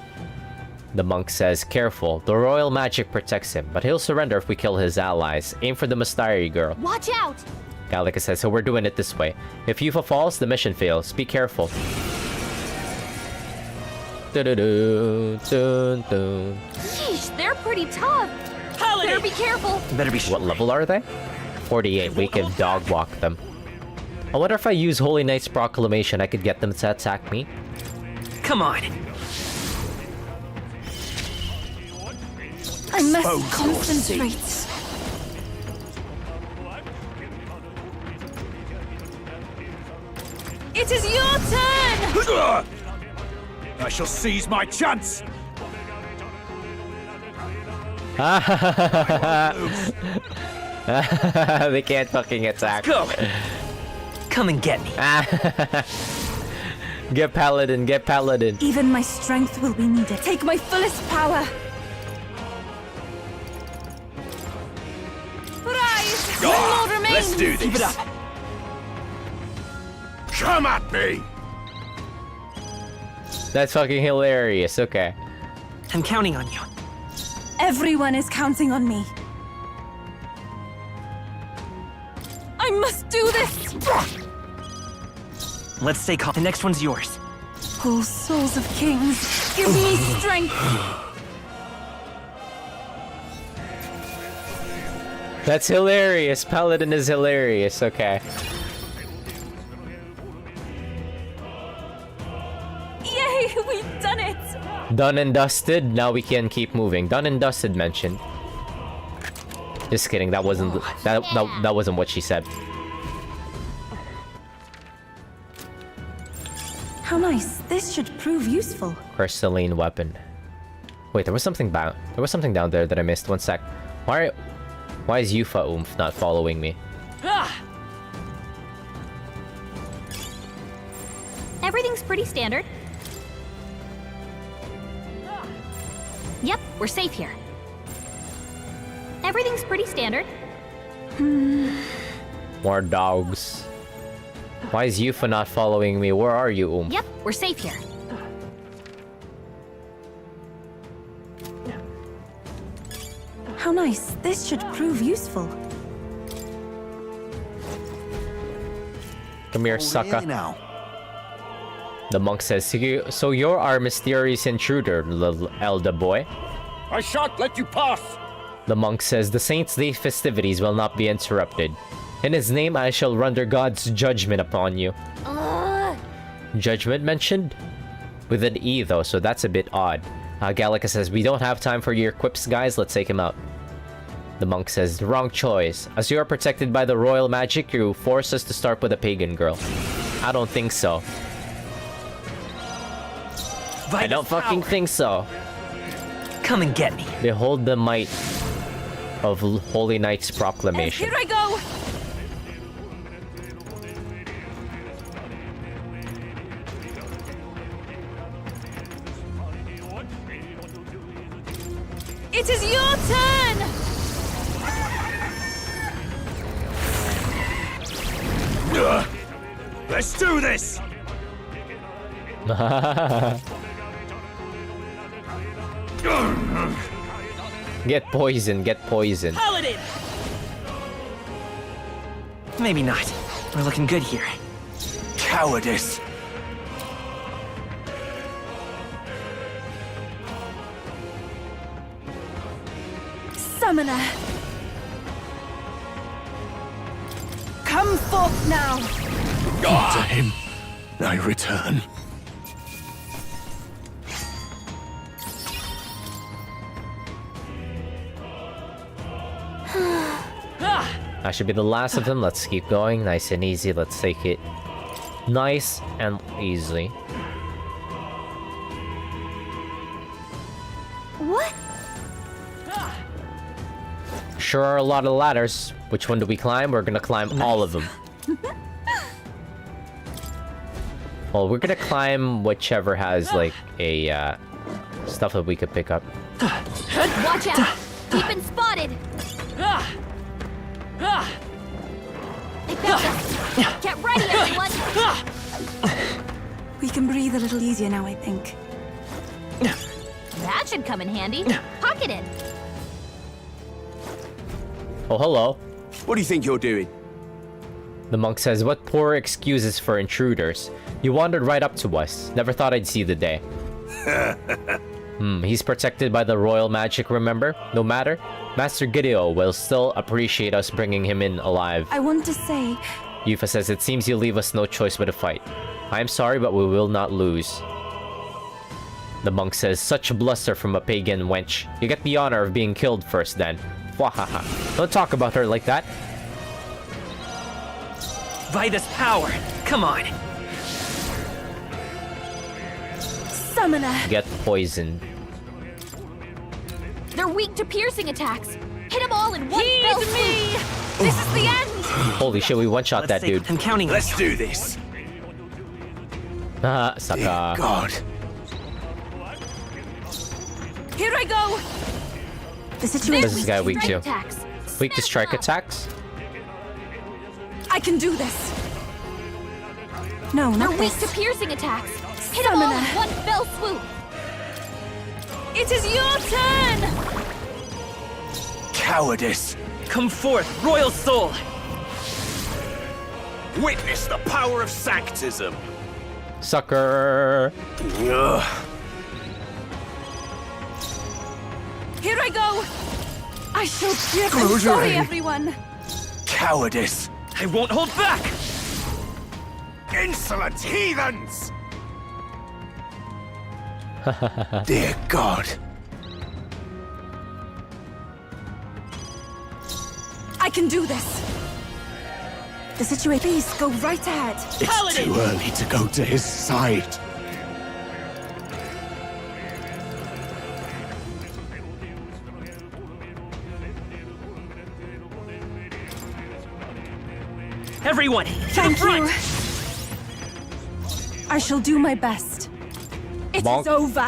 The monk says, careful. The royal magic protects him, but he'll surrender if we kill his allies. Aim for the Mustari girl. Watch out! Gallica says, so we're doing it this way. If Yufa falls, the mission fails. Be careful. Sheesh, they're pretty tough. Better be careful. Better be What level are they? 48. We can dog walk them. I wonder if I use Holy Knight's Proclamation, I could get them to attack me. Come on! I must concentrate. It is your turn! I shall seize my chance! They can't fucking attack. Go! Come and get me. Get Paladin, get Paladin. Even my strength will be needed. Take my fullest power. Rise! Go One on, more remains. let's do this. Keep it up. Come at me! That's fucking hilarious, okay. I'm counting on you. Everyone is counting on me. I must do this! Let's stay calm. The next one's yours. Oh, souls of kings, give me strength! That's hilarious. Paladin is hilarious, okay. Yay, we've done it! Done and dusted, now we can keep moving. Done and dusted mentioned. Just kidding, that wasn't that wasn't what she said. How nice. This should prove useful. Crystalline weapon. Wait, there was something down there that I missed. One sec. Why is Yufa Oomph not following me? Everything's pretty standard. Yep, we're safe here. Everything's pretty standard. More dogs. Why is Yufa not following me? Where are you, Oomph? Yep, we're safe here. How nice. This should prove useful. Come here, sucker. Now. The monk says, so you're our mysterious intruder, little elder boy. I shan't let you pass! The monk says, the Saints' Day festivities will not be interrupted. In his name, I shall render God's judgment upon you. Judgment mentioned? With an E, though, so that's a bit odd. Gallica says, we don't have time for your quips, guys. Let's take him out. The monk says, the wrong choice. As you are protected by the royal magic, you force us to start with a pagan girl. I don't think so. I don't fucking think so. Come and get me. Behold the might of Holy Knight's proclamation. Here I go! It is your turn! Let's do this! Get poison, get poison. Paladin! Maybe not. We're looking good here. Cowardice! Summoner! Come forth now! To him, I return. That should be the last of them. Let's keep going. Nice and easy. Let's take it nice and easy. What? Sure are a lot of ladders. Which one do we climb? We're gonna climb all of them. Well, we're gonna climb whichever has, like, a, stuff that we could pick up. Watch out! We've been spotted! They found us! Get ready, everyone! We can breathe a little easier now, I think. That should come in handy. Pocket it! Oh, hello. What do you think you're doing? The monk says, what poor excuses for intruders. You wandered right up to us. Never thought I'd see the day. He's protected by the royal magic, remember? No matter, Master Gideo will still appreciate us bringing him in alive. I want to say... Yufa says, it seems you leave us no choice but to fight. I am sorry, but we will not lose. The monk says, such bluster from a pagan wench. You get the honor of being killed first then. Wahaha. Don't talk about her like that. Vitus power! Come on! Summoner! Get poisoned. They're They're weak to piercing attacks. Hit them all in one fell swoop. me! This is the end! Holy shit, we one-shot that dude. I'm counting. Let's do this. Sucker. God. Here I go! The situation. This guy weak Strike too. attacks. Weak to Smash strike them. attacks? I can do this. No, They're not weak this. to piercing attacks. Hit them all in one fell swoop. It is your turn! Cowardice. Come forth, royal soul! Witness the power of sanctism. Sucker. Ugh. Here I go! I shall trip and Good sorry, aim. everyone! Cowardice. I won't hold back! Insolent heathens! Dear God. I can do this. The situation. Please go right ahead. It's too early to go to his side. Everyone, to Thank the front! you. I shall do my best. It Bonk. is over.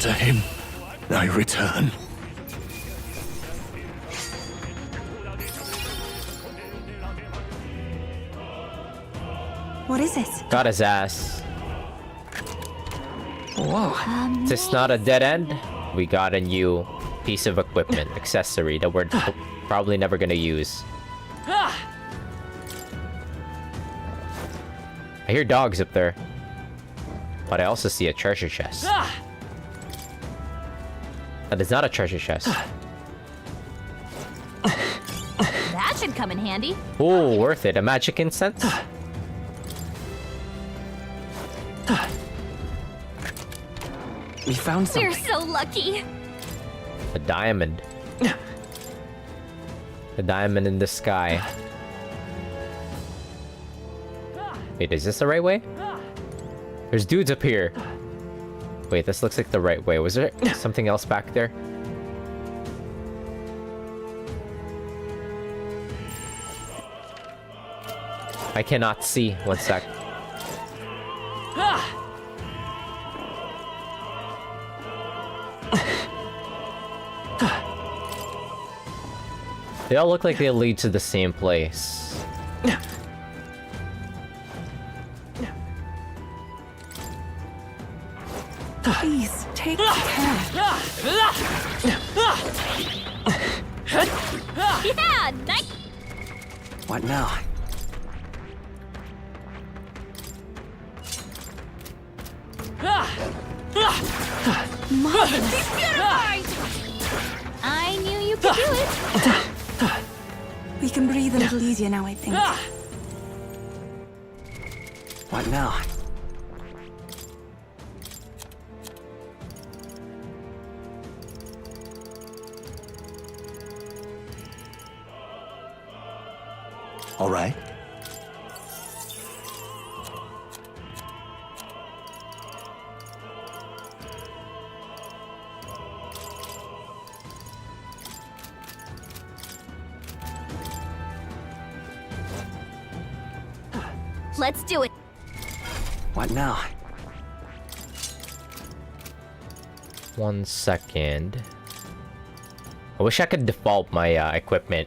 To him, I return. What is it? Got his ass. Whoa. Is this not a dead end? We got a new piece of equipment, accessory that we're probably never gonna use. I hear dogs up there. But I also see a treasure chest. That is not a treasure chest. That should come in handy. Ooh, worth it. A magic incense? We found We're something. so lucky. A diamond. A diamond in the sky. Wait, is this the right way? There's dudes up here. Wait, this looks like the right way. Was there something else back there? I cannot see. One sec. They all look like they lead to the same place. Please take care. Yeah, nice. What now? Marvelous. Beautified. I knew you could do it. We can breathe a little easier now, I think. What now? All right. Let's do it. What now? 1 second. I wish I could default my equipment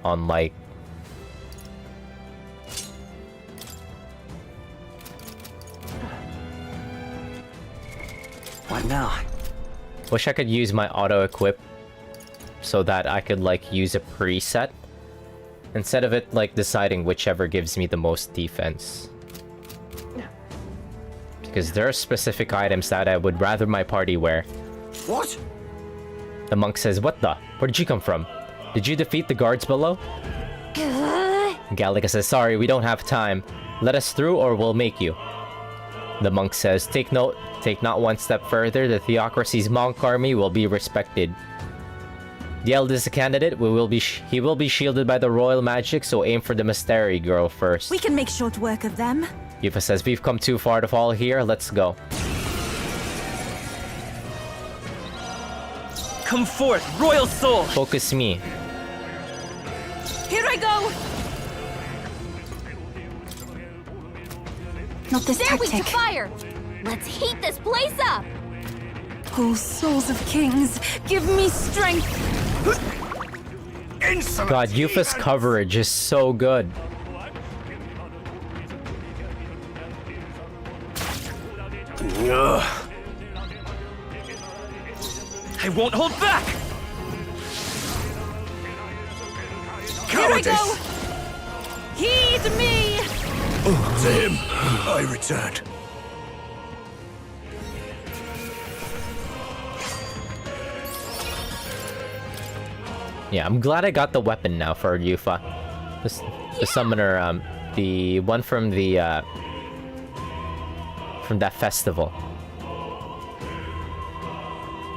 on like... What now? Wish I could use my auto equip so that I could like use a preset instead of it like deciding whichever gives me the most defense. Because there are specific items that I would rather my party wear. What? The monk says, "What the? Where did you come from? Did you defeat the guards below?" Gallica says, "Sorry, we don't have time. Let us through or we'll make you." The monk says, take not one step further. The theocracy's monk army will be respected. The eldest candidate, he will be shielded by the royal magic, so aim for the Mystery girl first. We can make short work of them. Yufa says, we've come too far to fall here. Let's go. Come forth, royal soul! Focus me. Here I go! Not this There we tactic. to fire! Let's heat this place up! Oh, souls of kings, give me strength! God, Yufa's coverage is so good. I won't hold back! Here I go! Heed me! To him, I returned. Yeah, I'm glad I got the weapon now for Yufa. The summoner, the one from the, from that festival.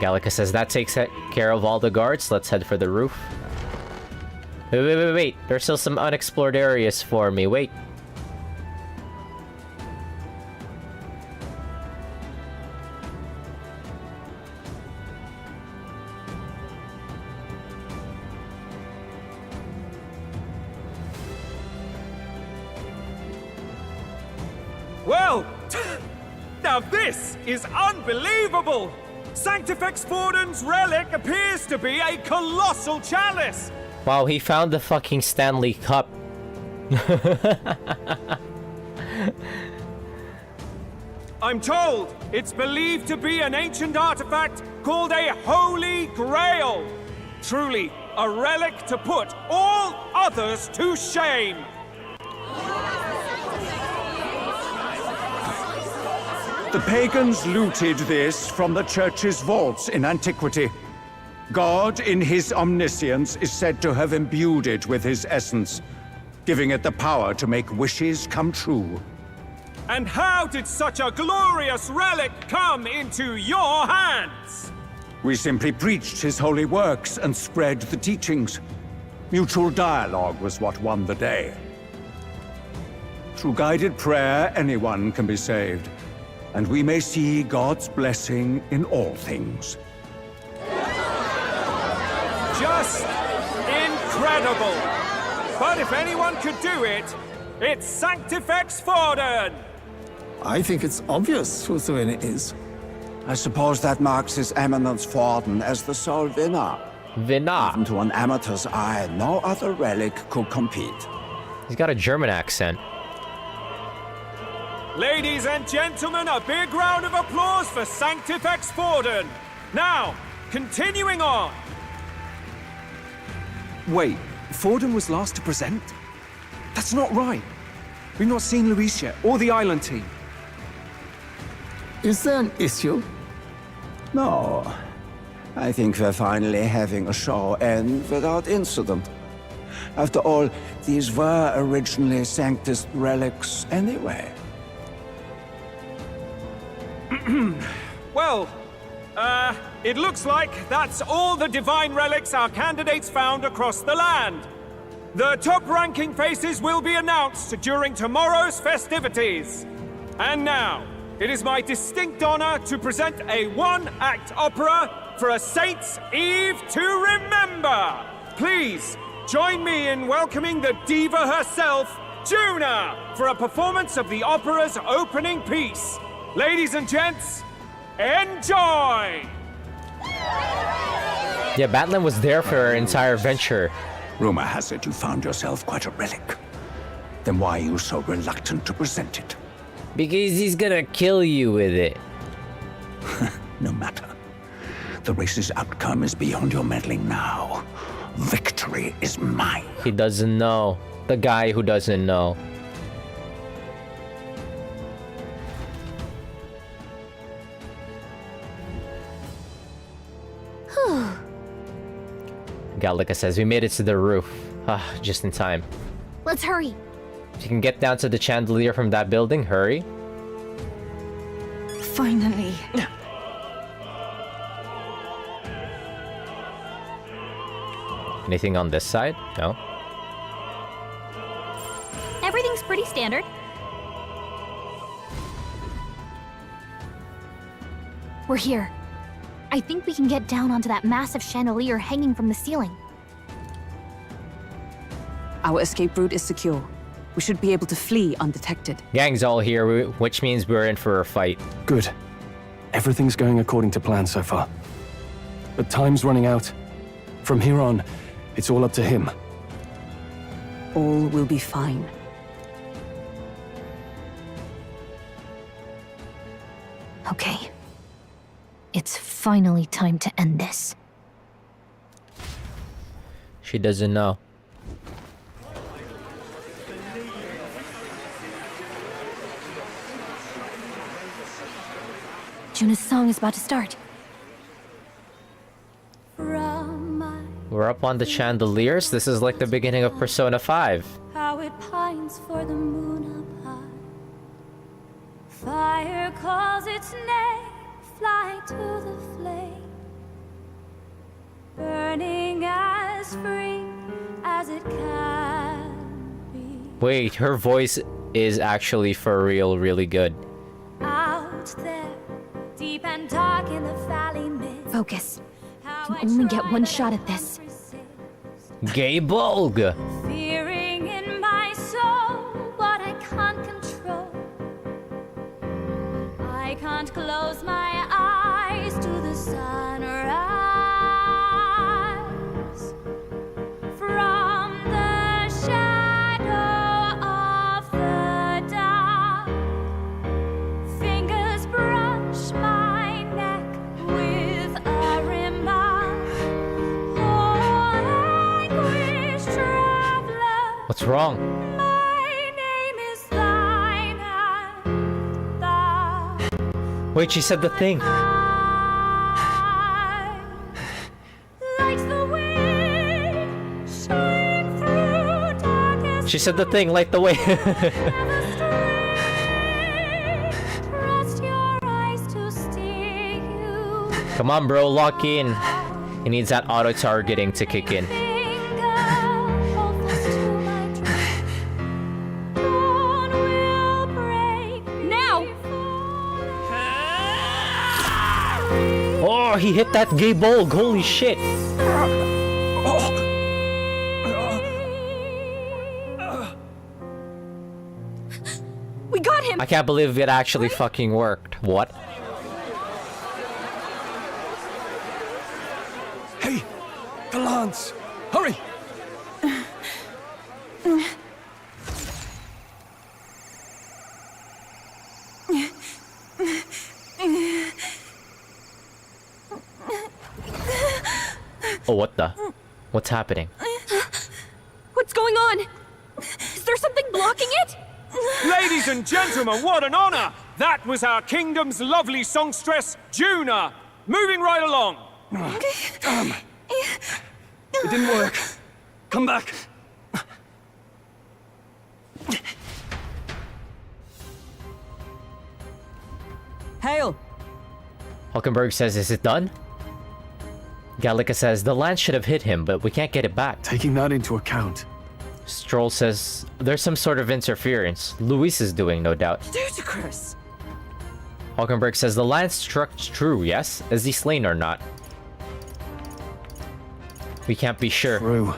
Gallica says that takes care of all the guards. Let's head for the roof. Wait. There's still some unexplored areas for me. Wait. Well, now this is unbelievable! Sanctifex Forden's relic appears to be a colossal chalice! Wow, he found the fucking Stanley Cup. I'm told it's believed to be an ancient artifact called a Holy Grail. Truly, a relic to put all others to shame. The pagans looted this from the church's vaults in antiquity. God, in his omniscience, is said to have imbued it with his essence, giving it the power to make wishes come true. And how did such a glorious relic come into your hands? We simply preached his holy works and spread the teachings. Mutual dialogue was what won the day. Through guided prayer, anyone can be saved, and we may see God's blessing in all things. Just incredible! But if anyone could do it, it's Sanctifex Forden! I think it's obvious who Thrin is. I suppose that marks His Eminence Forden as the sole winner. Even to an amateur's eye, no other relic could compete. He's got a German accent. Ladies and gentlemen, a big round of applause for Sanctifex Forden! Now, continuing on. Wait, Forden was last to present? That's not right. We've not seen Luis yet, or the island team. Is there an issue? No. I think we're finally having a show end without incident. After all, these were originally Sanctus relics anyway. Well, it looks like that's all the divine relics our candidates found across the land. The top-ranking faces will be announced during tomorrow's festivities. And now, it is my distinct honor to present a one-act opera for a Saint's Eve to remember. Please, join me in welcoming the diva herself, Juna, for a performance of the opera's opening piece. Ladies and gents, enjoy! Yeah, Batlin was there for our entire venture. Rumor has it you found yourself quite a relic. Then why are you so reluctant to present it? Because he's gonna kill you with it. No matter. The race's outcome is beyond your meddling now. Victory is mine. He doesn't know. The guy who doesn't know. Gallica says, we made it to the roof. Just in time. Let's hurry. If you can get down to the chandelier from that building, hurry. Finally. Anything on this side? No. Everything's pretty standard. We're here. I think we can get down onto that massive chandelier hanging from the ceiling. Our escape route is secure. We should be able to flee undetected. Gang's all here, which means we're in for a fight. Good. Everything's going according to plan so far. But time's running out. From here on, it's all up to him. All will be fine. Okay. It's finally time to end this. She doesn't know. Juna's song is about to start. We're up on the chandeliers. This is like the beginning of Persona 5. How it pines for the moon up high. Fire calls its name, fly to the flame. Burning as free as it can be. Wait, her voice is actually for real really good. Out there, deep and dark in the valley mist. Focus. You can only get one shot at this. Gay Bulg! Fearing in my soul what I can't control. I can't close my eyes to the sunrise. From the shadow of the dark, fingers brush my neck with a remark. Oh, anguish traveler, What's wrong? my name is thine and thou. Wait, she said the thing. Like the wind, shine through darkest She said the thing, light the way. trust your eyes to steer you. Come on, bro, lock in. He needs that auto-targeting to kick in. Now! Oh, he hit that gay bulg. Holy shit. We got him! I can't believe it actually fucking worked. What? Hey! The lance! Hurry! Oh, what the? What's happening? What's going on? Is there something blocking it? Ladies and gentlemen, what an honor! That was our kingdom's lovely songstress, Juna. Moving right along. Damn! It didn't work. Come back. Hail! Hulkenberg says, is it done? Gallica says, the lance should have hit him, but we can't get it back. Taking that into account. Stroll says, there's some sort of interference. Luis is doing, no doubt. Ludicrous! Hulkenberg says, the lance struck true, yes? Is he slain or not? We can't be sure. True.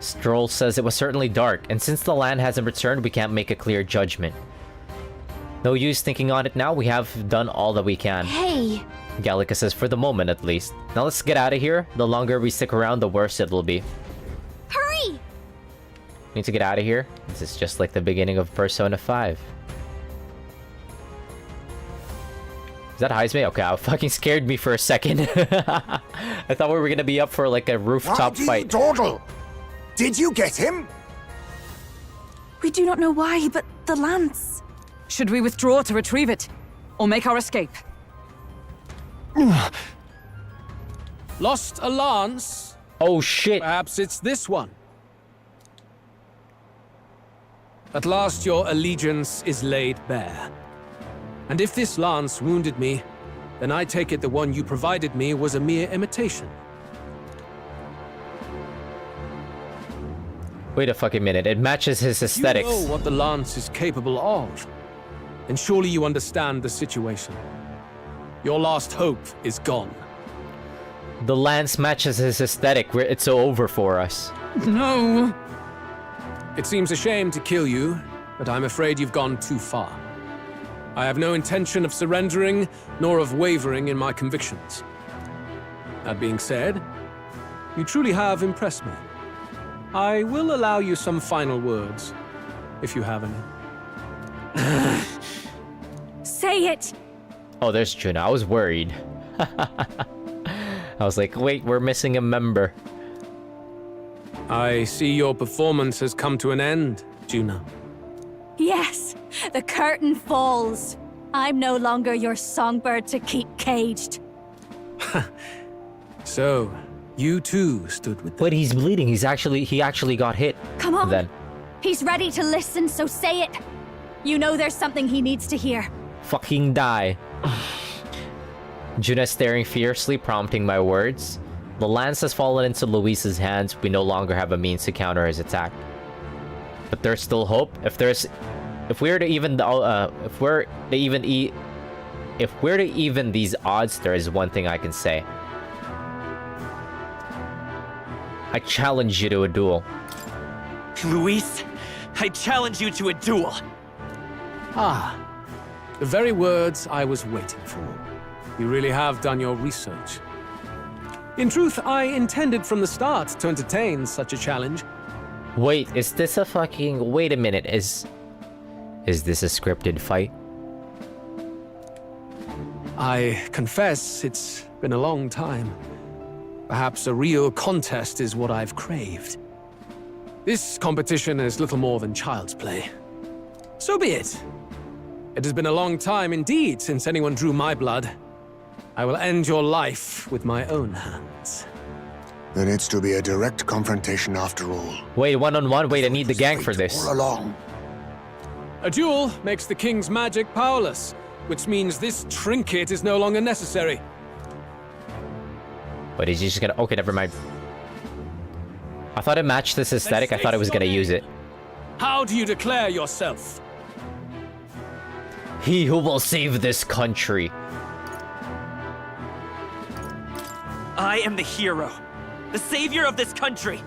Stroll says it was certainly dark, and since the land hasn't returned, we can't make a clear judgment. No use thinking on it now, we have done all that we can. Hey! Gallica says, for the moment at least. Now let's get out of here. The longer we stick around, the worse it'll be. Hurry! Need to get out of here. This is just like the beginning of Persona 5. Is that Heisme? Okay, it fucking scared me for a second. I thought we were gonna be up for like a rooftop fight. Dawdle! Did you get him? We do not know why, but the lance. Should we withdraw to retrieve it? Or make our escape? Lost a lance? Oh shit. Perhaps it's this one. At last your allegiance is laid bare. And if this lance wounded me, then I take it the one you provided me was a mere imitation. Wait a fucking minute, it matches his aesthetics. You know what the lance is capable of. And surely you understand the situation. Your last hope is gone. The lance matches his aesthetic. It's over for us. No. It seems a shame to kill you, but I'm afraid you've gone too far. I have no intention of surrendering, nor of wavering in my convictions. That being said, you truly have impressed me. I will allow you some final words, if you have any. Say it! Oh, there's Juna. I was worried. I was like, wait, we're missing a member. I see your performance has come to an end, Juna. Yes, the curtain falls. I'm no longer your songbird to keep caged. So, you too stood with them. But he's bleeding. He actually got hit. Come on. Then. He's ready to listen, so say it. You know there's something he needs to hear. Fucking die. Juna staring fiercely, prompting my words. The lance has fallen into Luis's hands. We no longer have a means to counter his attack. But there's still hope. If we're to even these odds, there is one thing I can say. I challenge you to a duel. Luis, I challenge you to a duel. Ah, the very words I was waiting for. You really have done your research. In truth, I intended from the start to entertain such a challenge. Wait, is this a fucking... Wait a minute, is this a scripted fight? I confess it's been a long time. Perhaps a real contest is what I've craved. This competition is little more than child's play. So be it. It has been a long time indeed since anyone drew my blood. I will end your life with my own hands. Then it's to be a direct confrontation after all. Wait, one-on-one? Wait, I need the gang for this. Along. A duel makes the king's magic powerless, which means this trinket is no longer necessary. But is he just gonna... Okay, never mind. I thought it matched this aesthetic. I thought it was gonna use it. How do you declare yourself? He who will save this country. I am the hero, the savior of this country.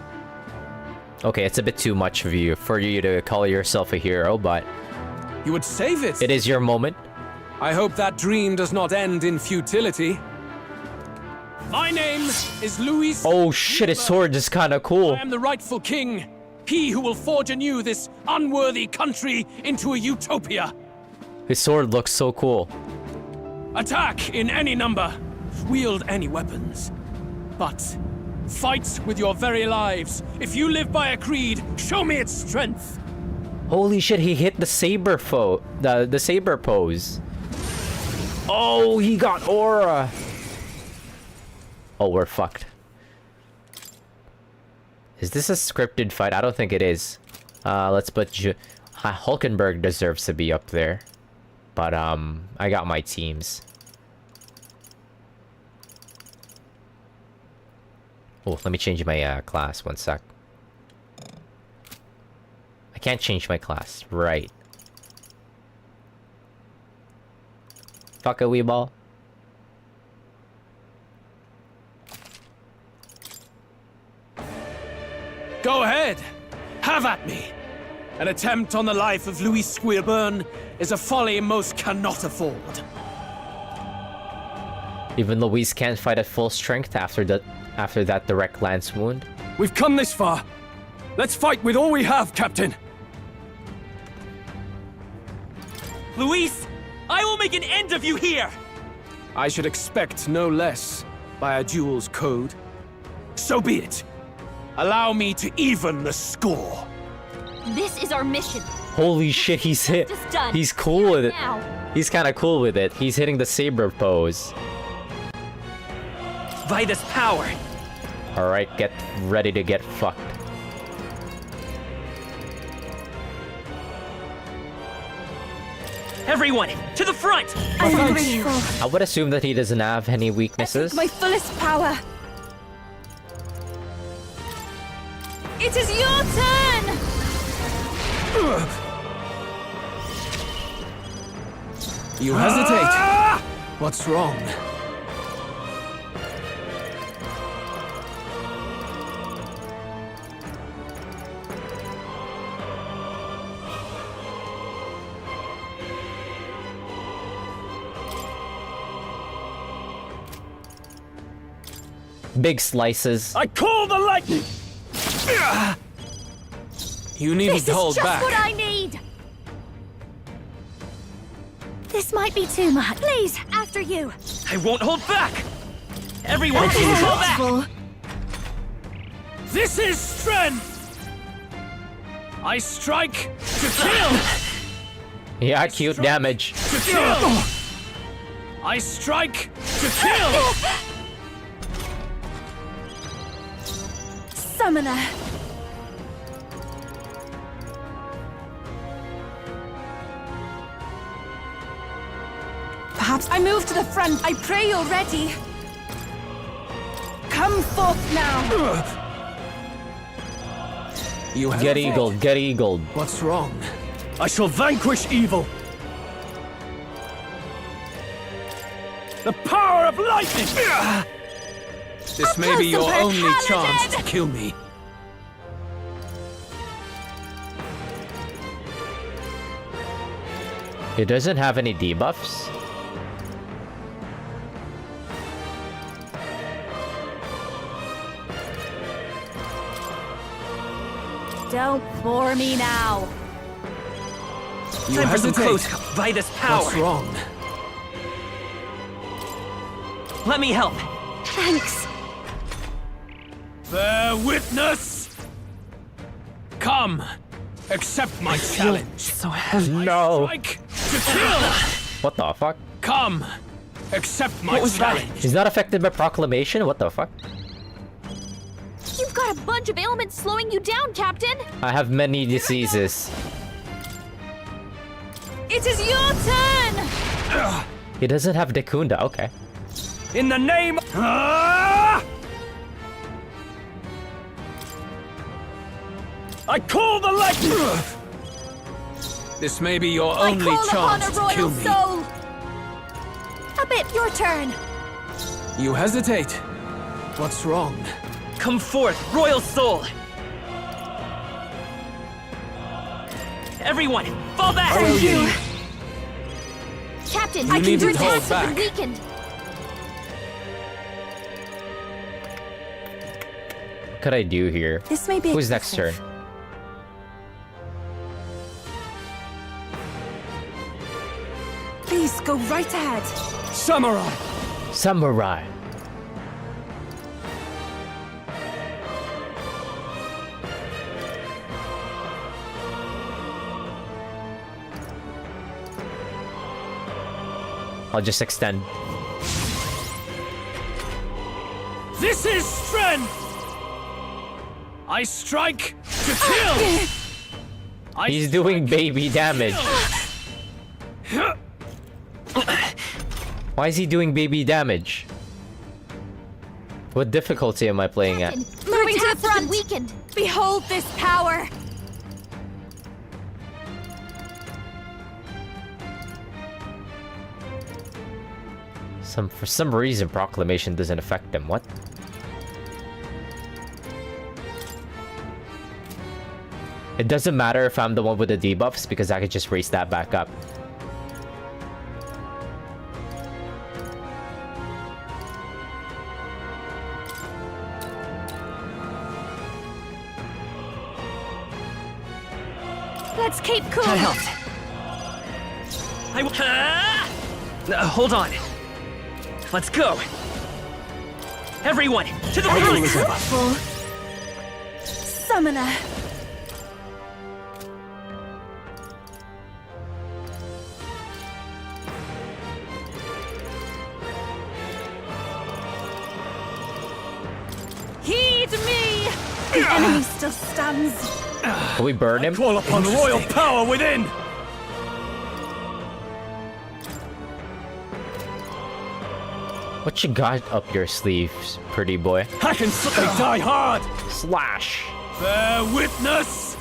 Okay, it's a bit too much for you to call yourself a hero, but... You would save it. It is your moment. I hope that dream does not end in futility. My name is Luis. Oh shit, his sword is kind of cool. I am the rightful king. He who will forge anew this unworthy country into a utopia. His sword looks so cool. Attack in any number. Wield any weapons. But fight with your very lives. If you live by a creed, show me its strength. Holy shit, he hit the saber the saber pose. Oh, he got aura. Oh, we're fucked. Is this a scripted fight? I don't think it is. Let's put Hulkenberg deserves to be up there. But I got my teams. Oh, let me change my class. One sec. I can't change my class. Right. Fuck a weeball. Go ahead. Have at me. An attempt on the life of Louis Squeerburn is a folly most cannot afford. Even Louise can't fight at full strength after that direct lance wound. We've come this far. Let's fight with all we have, Captain. Luis, I will make an end of you here. I should expect no less by a duel's code. So be it. Allow me to even the score. This is our mission. Holy shit, he's hit. He's cool with it. He's kind of cool with it. He's hitting the saber pose. By this power. All right, get ready to get fucked. Everyone, to the front! I'm grateful. I would assume that he doesn't have any weaknesses. My fullest power. It is your turn! You hesitate. What's wrong? Big slices. I call the lightning! You needn't hold This is just back. what I need! This might be too much. Please, after you. I won't hold back! Everyone, please fall back! This is strength! I strike to kill! Yeah, cute damage. To kill! I strike to kill! Summoner. Perhaps I move to the front. I pray you're ready. Come forth now. You have Get eagled, get eagled. What's wrong? I shall vanquish evil! The power of lightning! This may be your only chance to kill me. It doesn't have any debuffs. Don't bore me now. You Time for some hesitate. close by this power. What's wrong? Let me help. Thanks. Bear witness! Come! Accept my challenge! So heavy. No. Strike to kill! What the fuck? Come! Accept my What was that? challenge! He's not affected by proclamation? What the fuck? You've got a bunch of ailments slowing you down, Captain! I have many diseases. It is your turn! He doesn't have Dekunda, okay. In the name... Ah! I call the lightning! This may be your I only call upon chance a to kill royal me. soul! A bit, your turn. You hesitate. What's wrong? Come forth, royal soul! Everyone, fall back! Thank you. Captain, You I can needn't turn hold acid when back. weakened. What could I do here? This may be Who's next turn? excessive. Please go right ahead. Samurai! Samurai. I'll just extend. This is strength! I strike to kill! I He's doing baby damage. Why is he doing baby damage? What difficulty am I playing at? Moving to the front! Weakened. Behold this power! For some reason, proclamation doesn't affect them. What? It doesn't matter if I'm the one with the debuffs because I could just raise that back up. Let's keep cool. That helped. Hold on. Let's go. Everyone, to the front! Summoner. Heed me! The enemy still stands. Can we burn him? Call upon royal power within! What you got up your sleeves, pretty boy? I can die hard! Slash! Bear witness!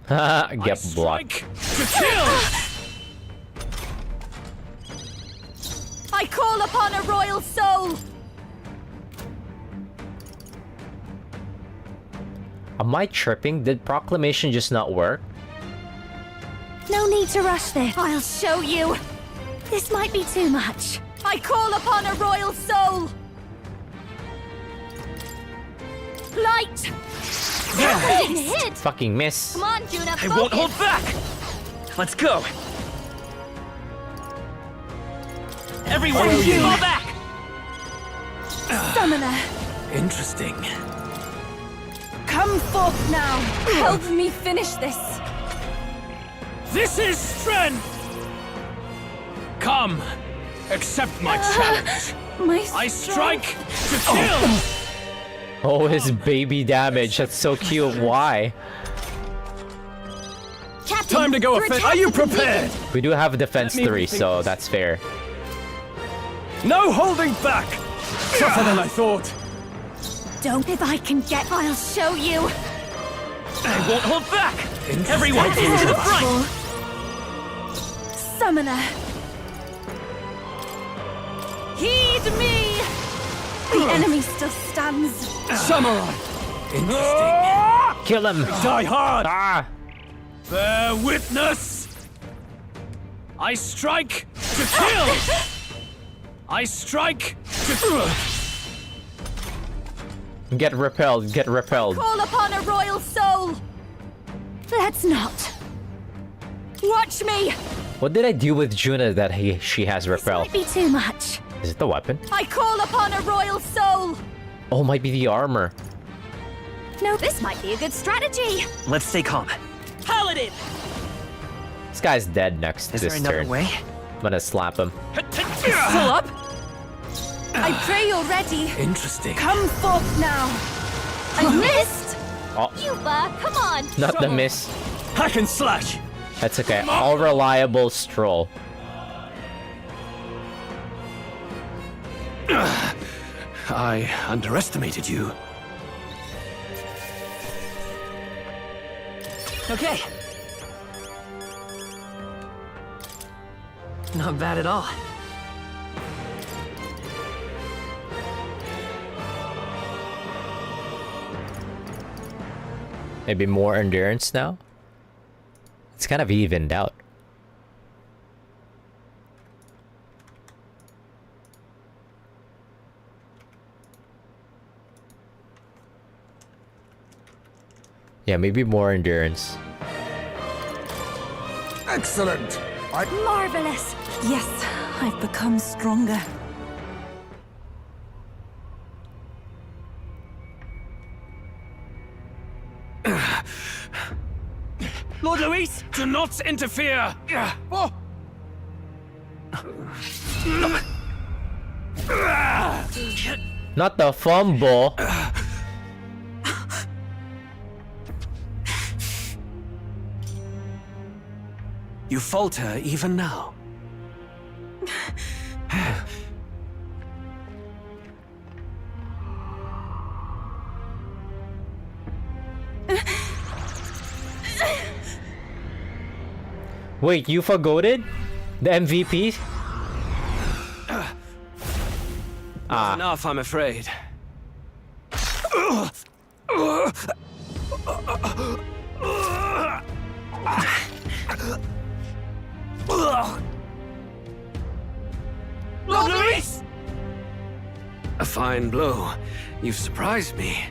Haha, get blocked. To kill! I call upon a royal soul! Am I tripping? Did proclamation just not work? No need to rush this. I'll show you. This might be too much. I call upon a royal soul! Light! Yes. Hit! Fucking miss. Come on, Juna, I won't hold back! Let's go! Everyone, fall back! Summoner, Interesting. come forth now. Help me finish this. This is strength! Come, accept my challenge. My I strike to kill! Oh, his baby damage. That's so cute. Why? Captain, Time to go your offend. attack Are you is completed. prepared? We do have defense Let me 3, repeat so this. that's fair. No holding back! Tougher than I thought. Don't. If I can get, I'll show you. I won't hold back! Everyone, to the front! Summoner, heed me. The enemy still stands. Samurai! Interesting. Kill him! Die hard! Ah! Bear witness! I strike to kill! I strike to... Get repelled, get repelled. Call upon a royal soul. Let's not. Watch me. What did I do with Juna that she has repel? Might be too much. Is it the weapon? I call upon a royal soul. Oh, might be the armor. No, this might be a good strategy. Let's stay calm. Paladin. This guy's dead next Is there this another turn. way? I'm gonna slap him. Pull up. I pray you're ready. Interesting. Come forth now. I missed. Oh, Yuba, come on! not the miss. Hack and slash! That's okay. All reliable stroll. I underestimated you. Okay. Not bad at all. Maybe more endurance now? It's kind of evened out. Yeah, maybe more endurance. Excellent! Marvelous. Yes, I've become stronger. Lord Luis, do not interfere! Oh. Not the fumble. You falter even now. Wait, you forgotten? The MVP? Not enough, I'm afraid. Lord Luis! A fine blow. You've surprised me.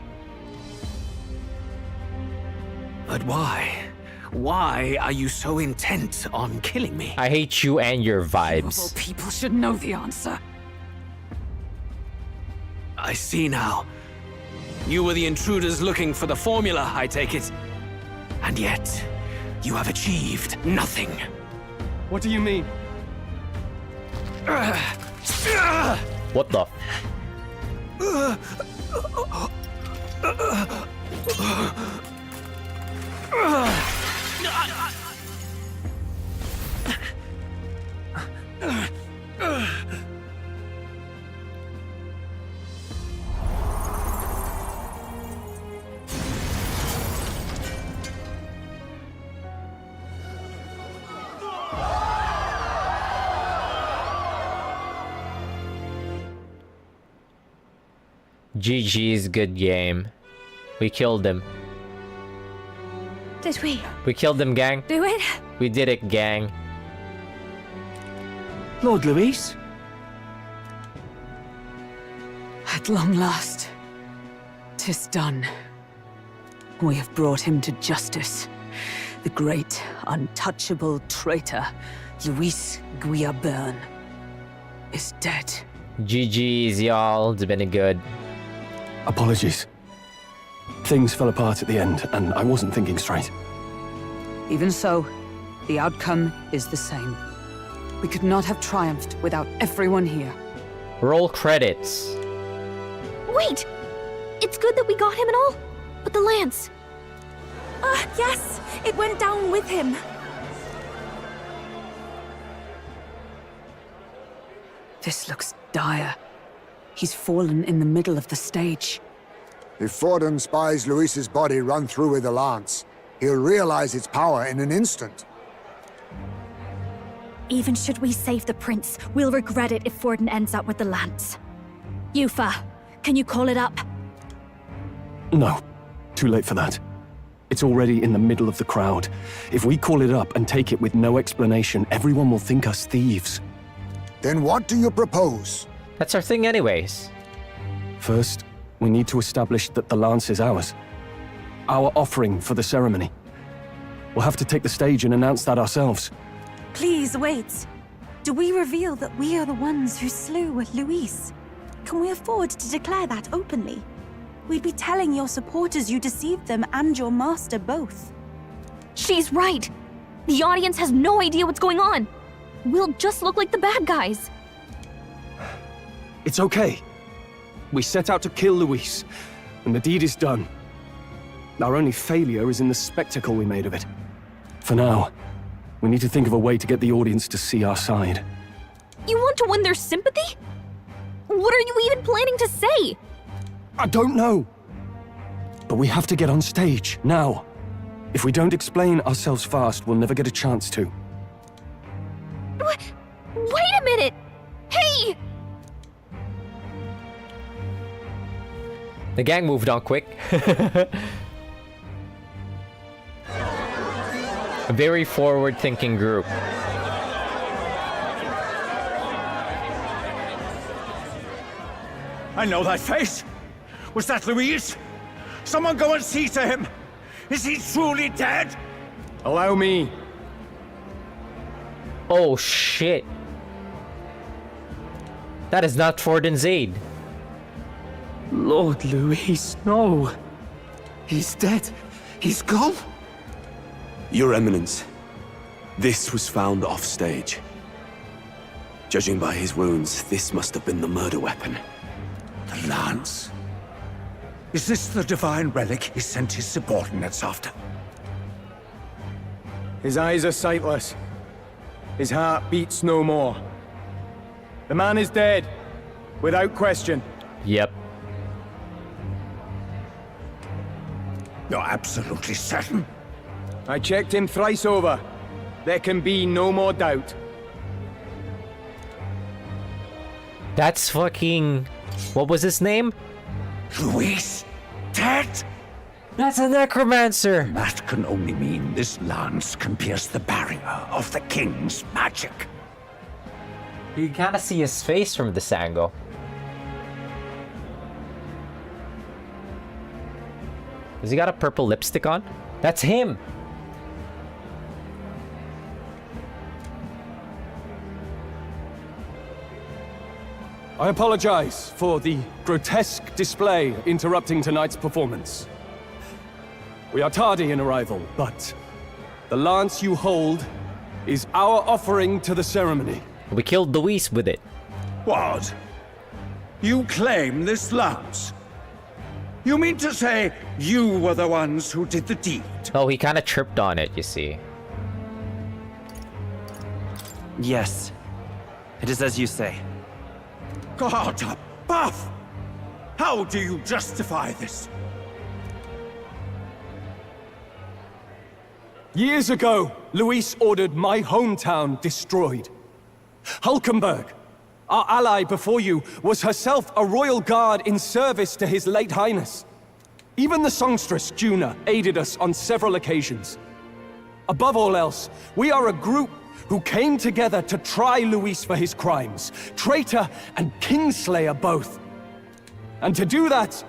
But why? Why are you so intent on killing me? I hate you and your vibes. People should know the answer. I see now. You were the intruders looking for the formula, I take it. And yet, you have achieved nothing. What do you mean? What the? GG's, good game. We killed him. Did we We killed him, gang. do it? We did it, gang. Lord Luis? At long last, 'tis done. We have brought him to justice. The great, untouchable traitor, Luis Guillaburn, is dead. GG's, y'all. It's been a good. Apologies. Things fell apart at the end, and I wasn't thinking straight. Even so, the outcome is the same. We could not have triumphed without everyone here. Roll credits. Wait! It's good that we got him and all, but the lance. Yes, it went down with him. This looks dire. He's fallen in the middle of the stage. If Forden spies Luis's body run through with a lance, he'll realize its power in an instant. Even should we save the prince, we'll regret it if Forden ends up with the lance. Yufa, can you call it up? No, too late for that. It's already in the middle of the crowd. If we call it up and take it with no explanation, everyone will think us thieves. Then what do you propose? That's our thing anyways. First, we need to establish that the lance is ours. Our offering for the ceremony. We'll have to take the stage and announce that ourselves. Please wait. Do we reveal that we are the ones who slew Luis? Can we afford to declare that openly? We'd be telling your supporters you deceived them and your master both. She's right. The audience has no idea what's going on. We'll just look like the bad guys. It's okay. We set out to kill Luis, and the deed is done. Our only failure is in the spectacle we made of it. For now, we need to think of a way to get the audience to see our side. You want to win their sympathy? What are you even planning to say? I don't know. But we have to get on stage, now. If we don't explain ourselves fast, we'll never get a chance to. Wait a minute! Hey! The gang moved on quick. A very forward-thinking group. I know that face. Was that Luis? Someone go and see to him. Is he truly dead? Allow me. Oh shit. That is not Forden's aid. Lord Luis, no. He's dead. He's gone. Your Eminence, this was found off-stage. Judging by his wounds, this must have been the murder weapon. The lance. Is this the divine relic he sent his subordinates after? His eyes are sightless. His heart beats no more. The man is dead, without question. Yep. You're absolutely certain? I checked him thrice over. There can be no more doubt. That's fucking... What was his name? Luis? Dead? That's a necromancer! That can only mean this lance can pierce the barrier of the king's magic. You can kind of see his face from this angle. Has he got a purple lipstick on? That's him! I apologize for the grotesque display interrupting tonight's performance. We are tardy in arrival, but the lance you hold is our offering to the ceremony. We killed Luis with it. What? You claim this lance? You mean to say you were the ones who did the deed? Oh, he kind of tripped on it, you see. Yes. It is as you say. God above! How do you justify this? Years ago, Luis ordered my hometown destroyed. Hulkenberg, our ally before you, was herself a royal guard in service to His late Highness. Even the songstress, Juna, aided us on several occasions. Above all else, we are a group who came together to try Luis for his crimes, traitor and kingslayer both. And to do that,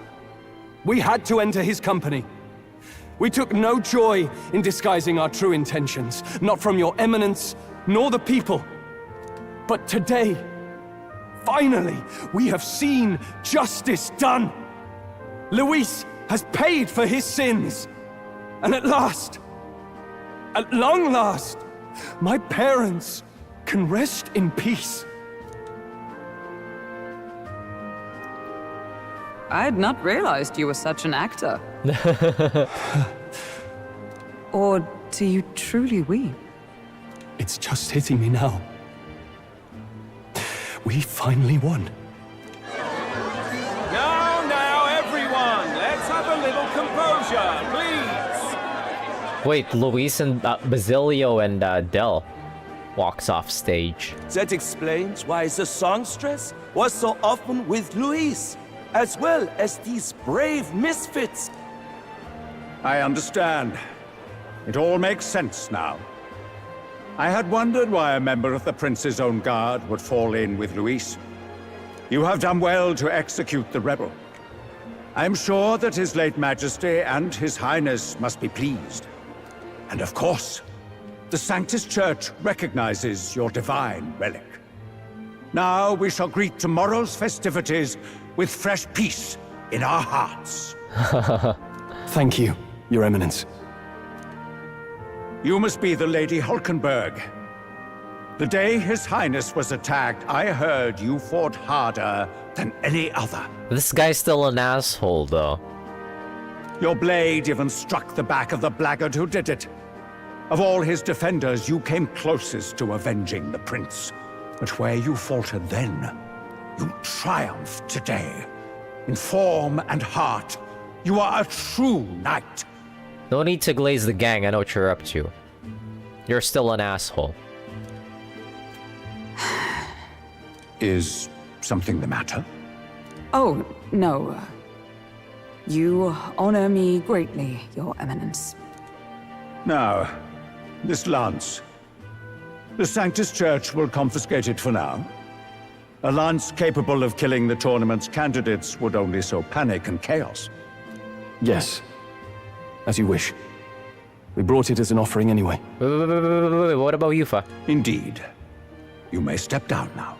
we had to enter his company. We took no joy in disguising our true intentions, not from your eminence, nor the people. But today, finally, we have seen justice done. Luis has paid for his sins. And at last, at long last, my parents can rest in peace. I had not realized you were such an actor. Or do you truly weep? It's just hitting me now. We finally won. Now, everyone, let's have a little composure, please. Wait, Luis and Basilio and Del walks off stage. That explains why the songstress was so often with Luis, as well as these brave misfits. I understand. It all makes sense now. I had wondered why a member of the Prince's own guard would fall in with Luis. You have done well to execute the rebel. I am sure that His late Majesty and His Highness must be pleased. And of course, the Sanctus Church recognizes your divine relic. Now we shall greet tomorrow's festivities with fresh peace in our hearts. Thank you, Your Eminence. You must be the Lady Hulkenberg. The day His Highness was attacked, I heard you fought harder than any other. This guy's still an asshole, though. Your blade even struck the back of the blackguard who did it. Of all his defenders, you came closest to avenging the prince. But where you faltered then, you triumphed today. In form and heart, you are a true knight. No need to glaze the gang, I know what you're up to. You're still an asshole. Is something the matter? Oh, no. You honor me greatly, Your Eminence. Now, this lance. The Sanctus Church will confiscate it for now. A lance capable of killing the tournament's candidates would only sow panic and chaos. Yes. As you wish. We brought it as an offering anyway. Wait, what about Yufa? Indeed. You may step down now.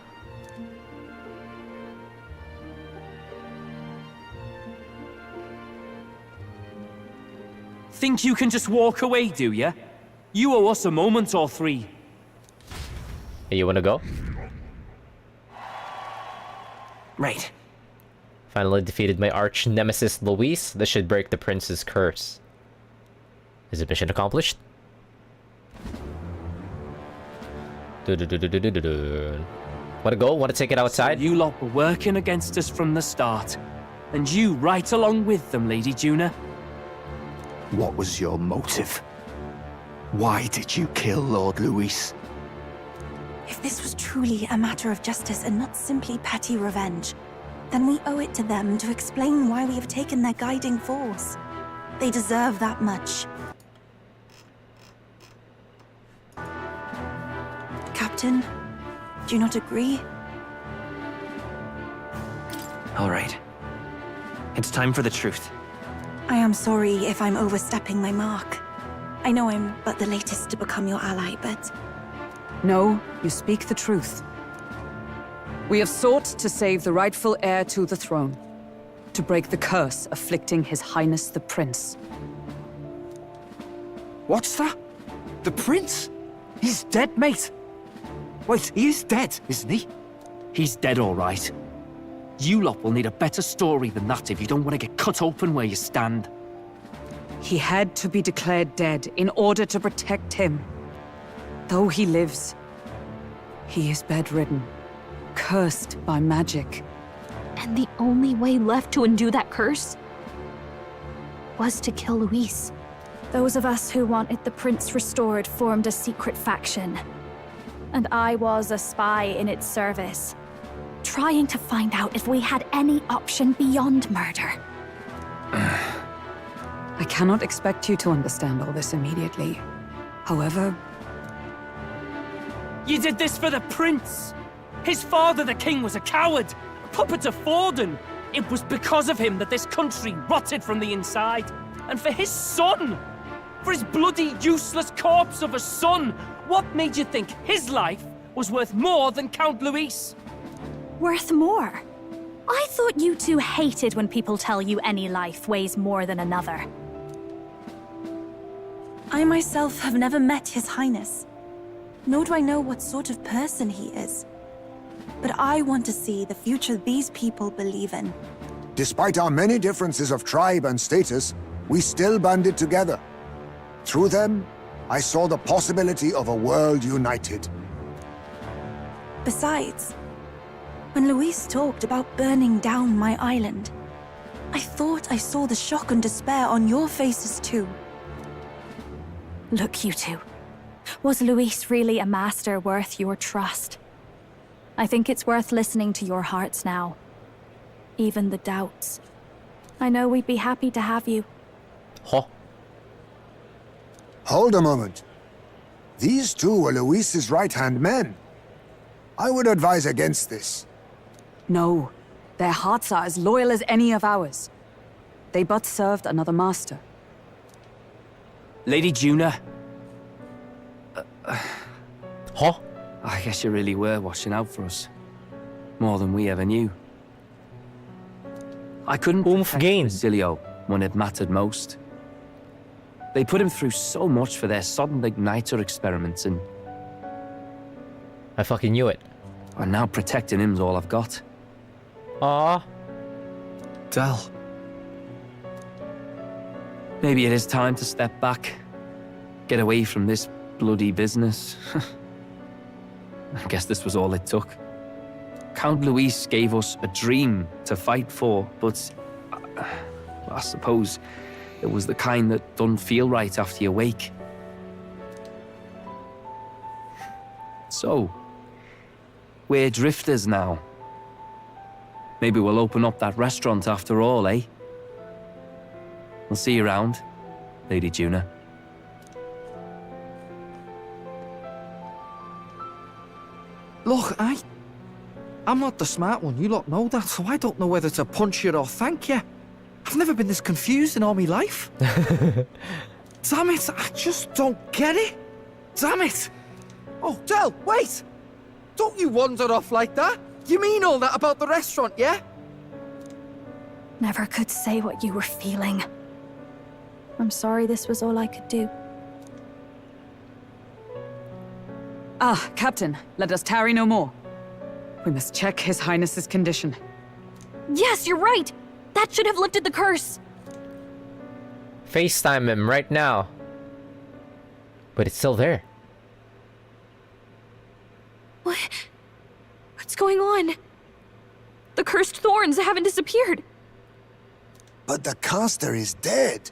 Think you can just walk away, do ya? You owe us a moment or three. Hey, you wanna go? Right. Finally defeated my arch nemesis Luis. This should break the prince's curse. Is it mission accomplished? Wanna go? Wanna take it outside? So you lot were working against us from the start. And you right along with them, Lady Juna. What was your motive? Why did you kill Lord Luis? If this was truly a matter of justice and not simply petty revenge, then we owe it to them to explain why we have taken their guiding force. They deserve that much. Captain, do you not agree? All right. It's time for the truth. I am sorry if I'm overstepping my mark. I know I'm but the latest to become your ally, but... No, you speak the truth. We have sought to save the rightful heir to the throne, to break the curse afflicting His Highness the Prince. What's that? The prince? He's dead, mate. Wait, he is dead, isn't he? He's dead, all right. You lot will need a better story than that if you don't want to get cut open where you stand. He had to be declared dead in order to protect him. Though he lives, he is bedridden, cursed by magic. And the only way left to undo that curse was to kill Luis. Those of us who wanted the prince restored formed a secret faction. And I was a spy in its service. trying to find out if we had any option beyond murder. I cannot expect you to understand all this immediately. However... You did this for the prince! His father, the king, was a coward! A puppet of Forden! It was because of him that this country rotted from the inside! And for his son! For his bloody, useless corpse of a son! What made you think his life was worth more than Count Luis? Worth more? I thought you two hated when people tell you any life weighs more than another. I myself have never met His Highness, nor do I know what sort of person he is. But I want to see the future these people believe in. Despite our many differences of tribe and status, we still banded together. Through them, I saw the possibility of a world united. Besides, when Luis talked about burning down my island, I thought I saw the shock and despair on your faces too. Look, you two. Was Luis really a master worth your trust? I think it's worth listening to your hearts now. Even the doubts. I know we'd be happy to have you. Huh? Hold a moment. These two were Luis's right-hand men. I would advise against this. No. Their hearts are as loyal as any of ours. They but served another master. Lady Juna. Huh? I guess you really were watching out for us. More than we ever knew. I couldn't protect Basilio when it mattered most. They put him through so much for their sudden igniter experiments and... I fucking knew it. And now protecting him's all I've got. Ah, Del. Maybe it is time to step back. Get away from this bloody business. I guess this was all it took. Count Luis gave us a dream to fight for, but I suppose it was the kind that doesn't feel right after you wake. So, we're drifters now. Maybe we'll open up that restaurant after all, eh? We'll see you around, Lady Juna. Look, I'm not the smart one, you lot know that, so I don't know whether to punch you or thank you. I've never been this confused in all my life. Damn it, I just don't get it. Damn it. Oh, Del, wait! Don't you wander off like that? You mean all that about the restaurant, yeah? Never could say what you were feeling. I'm sorry this was all I could do. Ah, Captain, let us tarry no more. We must check His Highness's condition. Yes, you're right! That should have lifted the curse! FaceTime him right now. But it's still there. What's going on? The cursed thorns haven't disappeared. But the caster is dead.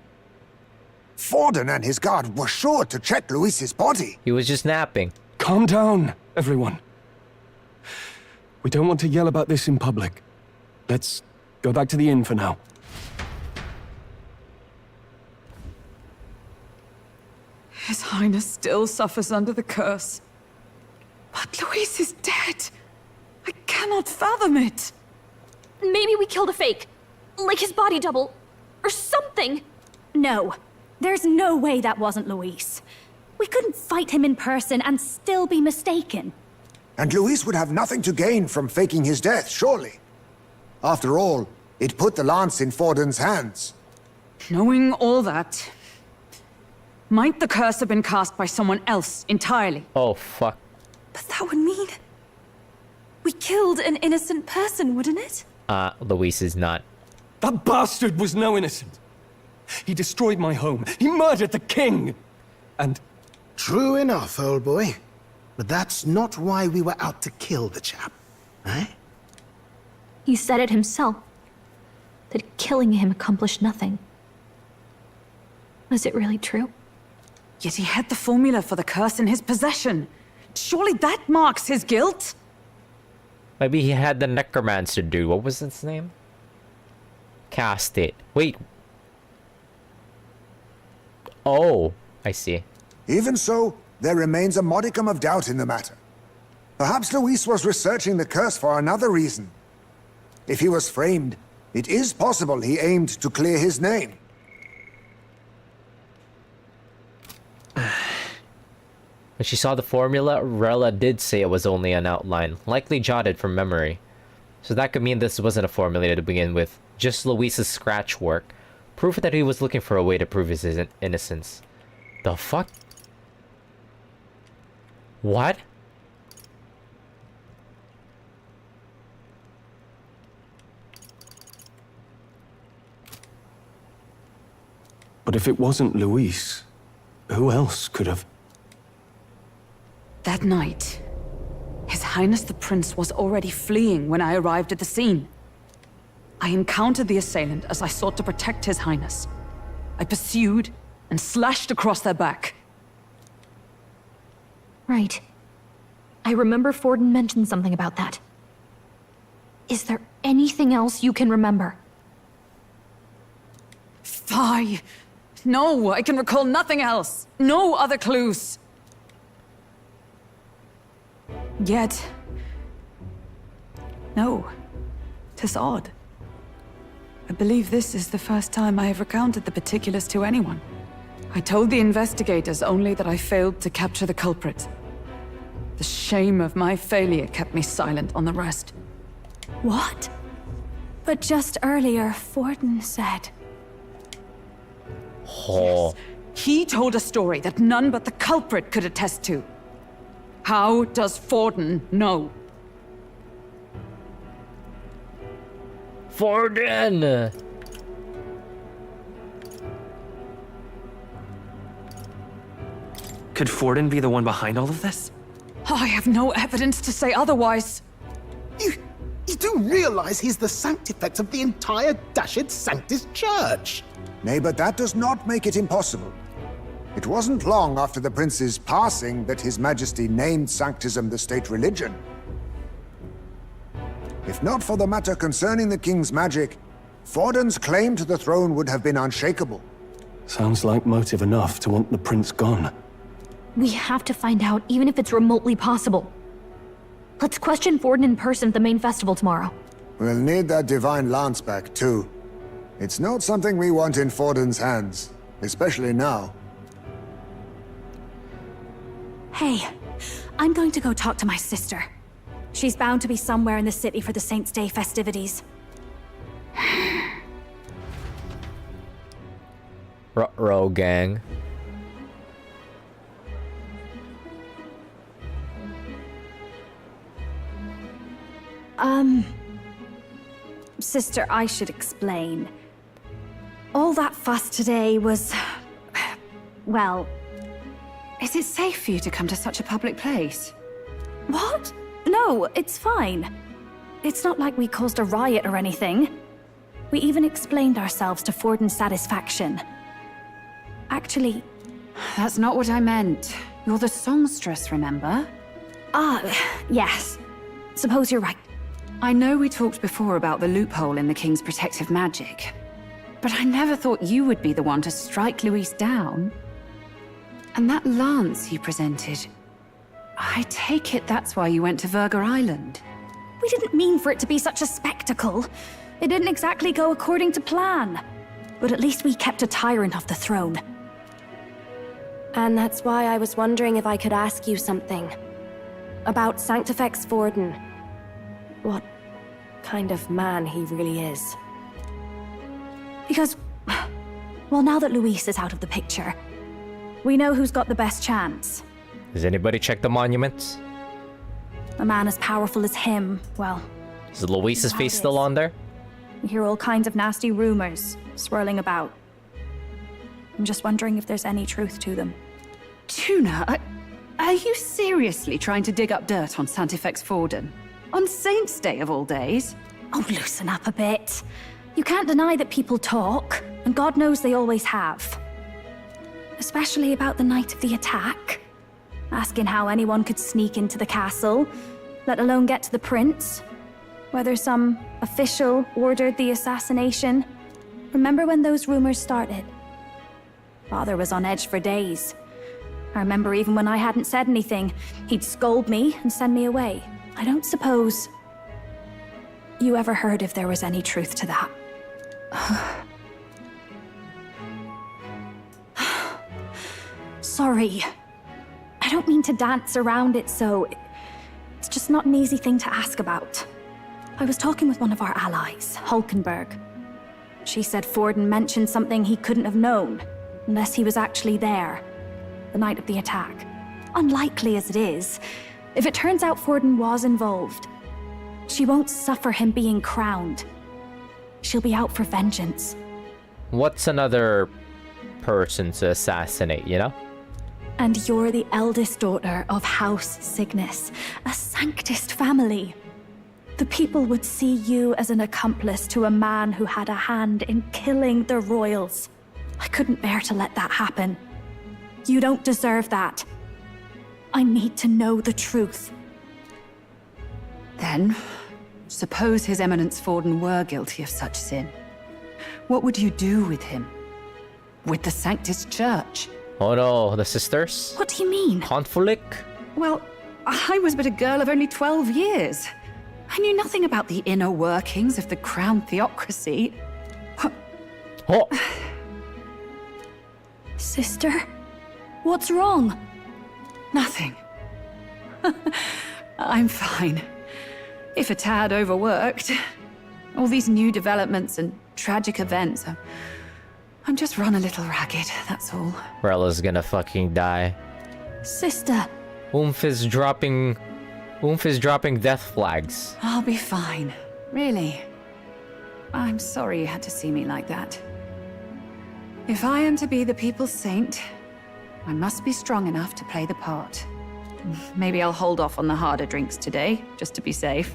Forden and his guard were sure to check Luis's body. He was just napping. Calm down, everyone. We don't want to yell about this in public. Let's go back to the inn for now. His Highness still suffers under the curse. But Luis is dead. I cannot fathom it. Maybe we killed a fake. Like his body double. Or something. No. There's no way that wasn't Luis. We couldn't fight him in person and still be mistaken. And Luis would have nothing to gain from faking his death, surely. After all, it put the lance in Forden's hands. Knowing all that, might the curse have been cast by someone else entirely? Oh, fuck. But that would mean... we killed an innocent person, wouldn't it? Luis is not. That bastard was no innocent. He destroyed my home. He murdered the king. And... True enough, old boy. But that's not why we were out to kill the chap, eh? He said it himself. That killing him accomplished nothing. Was it really true? Yet he had the formula for the curse in his possession. Surely that marks his guilt? Maybe he had the necromancer dude. What was his name? Cast it. Wait. Oh, I see. Even so, there remains a modicum of doubt in the matter. Perhaps Luis was researching the curse for another reason. If he was framed, it is possible he aimed to clear his name. When she saw the formula, Rella did say it was only an outline, likely jotted from memory. So that could mean this wasn't a formula to begin with, just Luis's scratch work. Proof that he was looking for a way to prove his innocence. The fuck? What? But if it wasn't Luis, who else could have... That night, His Highness the Prince was already fleeing when I arrived at the scene. I encountered the assailant as I sought to protect His Highness. I pursued and slashed across their back. Right. I remember Forden mentioned something about that. Is there anything else you can remember? Fie! No, I can recall nothing else. No other clues. Yet... no. 'Tis odd. I believe this is the first time I have recounted the particulars to anyone. I told the investigators only that I failed to capture the culprit. The shame of my failure kept me silent on the rest. What? But just earlier, Forden said... Oh. Yes. He told a story that none but the culprit could attest to. How does Forden know? Forden! Could Forden be the one behind all of this? I have no evidence to say otherwise. You do realize he's the sanctifex of the entire Dashed Sanctus Church? Nay, but that does not make it impossible. It wasn't long after the prince's passing that His Majesty named Sanctism the state religion. If not for the matter concerning the king's magic, Forden's claim to the throne would have been unshakable. Sounds like motive enough to want the prince gone. We have to find out, even if it's remotely possible. Let's question Forden in person at the main festival tomorrow. We'll need that divine lance back, too. It's not something we want in Forden's hands, especially now. Hey, I'm going to go talk to my sister. She's bound to be somewhere in the city for the Saints' Day festivities. Ruh-roh, gang. Sister, I should explain. All that fuss today was... well... Is it safe for you to come to such a public place? What? No, it's fine. It's not like we caused a riot or anything. We even explained ourselves to Forden's satisfaction. Actually... That's not what I meant. You're the songstress, remember? Yes. Suppose you're right. I know we talked before about the loophole in the king's protective magic, but I never thought you would be the one to strike Luis down. And that lance you presented, I take it that's why you went to Virga Island. We didn't mean for it to be such a spectacle. It didn't exactly go according to plan. But at least we kept a tyrant off the throne. And that's why I was wondering if I could ask you something. About Sanctifex Forden. What kind of man he really is. Because, well, now that Luis is out of the picture, we know who's got the best chance. Has anybody checked the monuments? A man as powerful as him, well... Is Luis's face still on there? We hear all kinds of nasty rumors swirling about. I'm just wondering if there's any truth to them. Tuna, are you seriously trying to dig up dirt on Sanctifex Forden? On Saints' Day of all days? Oh, loosen up a bit. You can't deny that people talk, and God knows they always have. Especially about the night of the attack. Asking how anyone could sneak into the castle. let alone get to the prince. Whether some official ordered the assassination. Remember when those rumors started? Father was on edge for days. I remember even when I hadn't said anything, he'd scold me and send me away. I don't suppose you ever heard if there was any truth to that. Sorry. I don't mean to dance around it so... It's just not an easy thing to ask about. I was talking with one of our allies, Hulkenberg. She said Forden mentioned something he couldn't have known, unless he was actually there, the night of the attack. Unlikely as it is, if it turns out Forden was involved, she won't suffer him being crowned. She'll be out for vengeance. What's another person to assassinate, you know? And you're the eldest daughter of House Cygnus, a Sanctist family. The people would see you as an accomplice to a man who had a hand in killing the royals. I couldn't bear to let that happen. You don't deserve that. I need to know the truth. Then, suppose His Eminence Forden were guilty of such sin. What would you do with him? With the Sanctus Church? Oh no, the sisters? What do you mean? Conflict? Well, I was but a girl of only 12 years. I knew nothing about the inner workings of the crown theocracy. Oh. Sister? What's wrong? Nothing. I'm fine. If a tad overworked. All these new developments and tragic events. I'm just run a little ragged, that's all. Rella's gonna fucking die. Sister. Oomph is dropping death flags. I'll be fine. Really. I'm sorry you had to see me like that. If I am to be the people's saint, I must be strong enough to play the part. Maybe I'll hold off on the harder drinks today, just to be safe.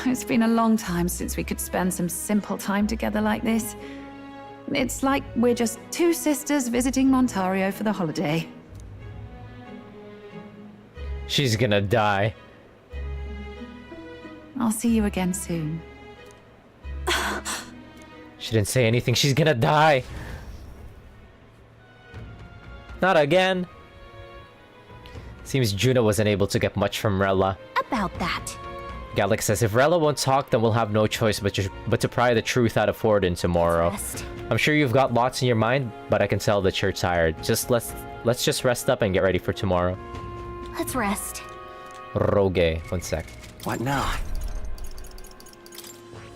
It's been a long time since we could spend some simple time together like this. It's like we're just two sisters visiting Montario for the holiday. She's gonna die. I'll see you again soon. She didn't say anything. She's gonna die. Not again. Seems Juna wasn't able to get much from Rella. About that. Gallic says, if Rella won't talk, then we'll have no choice but to pry the truth out of Forden tomorrow. I'm sure you've got lots in your mind, but I can tell that you're tired. Let's just rest up and get ready for tomorrow. Let's rest. Rogue, one sec. What now?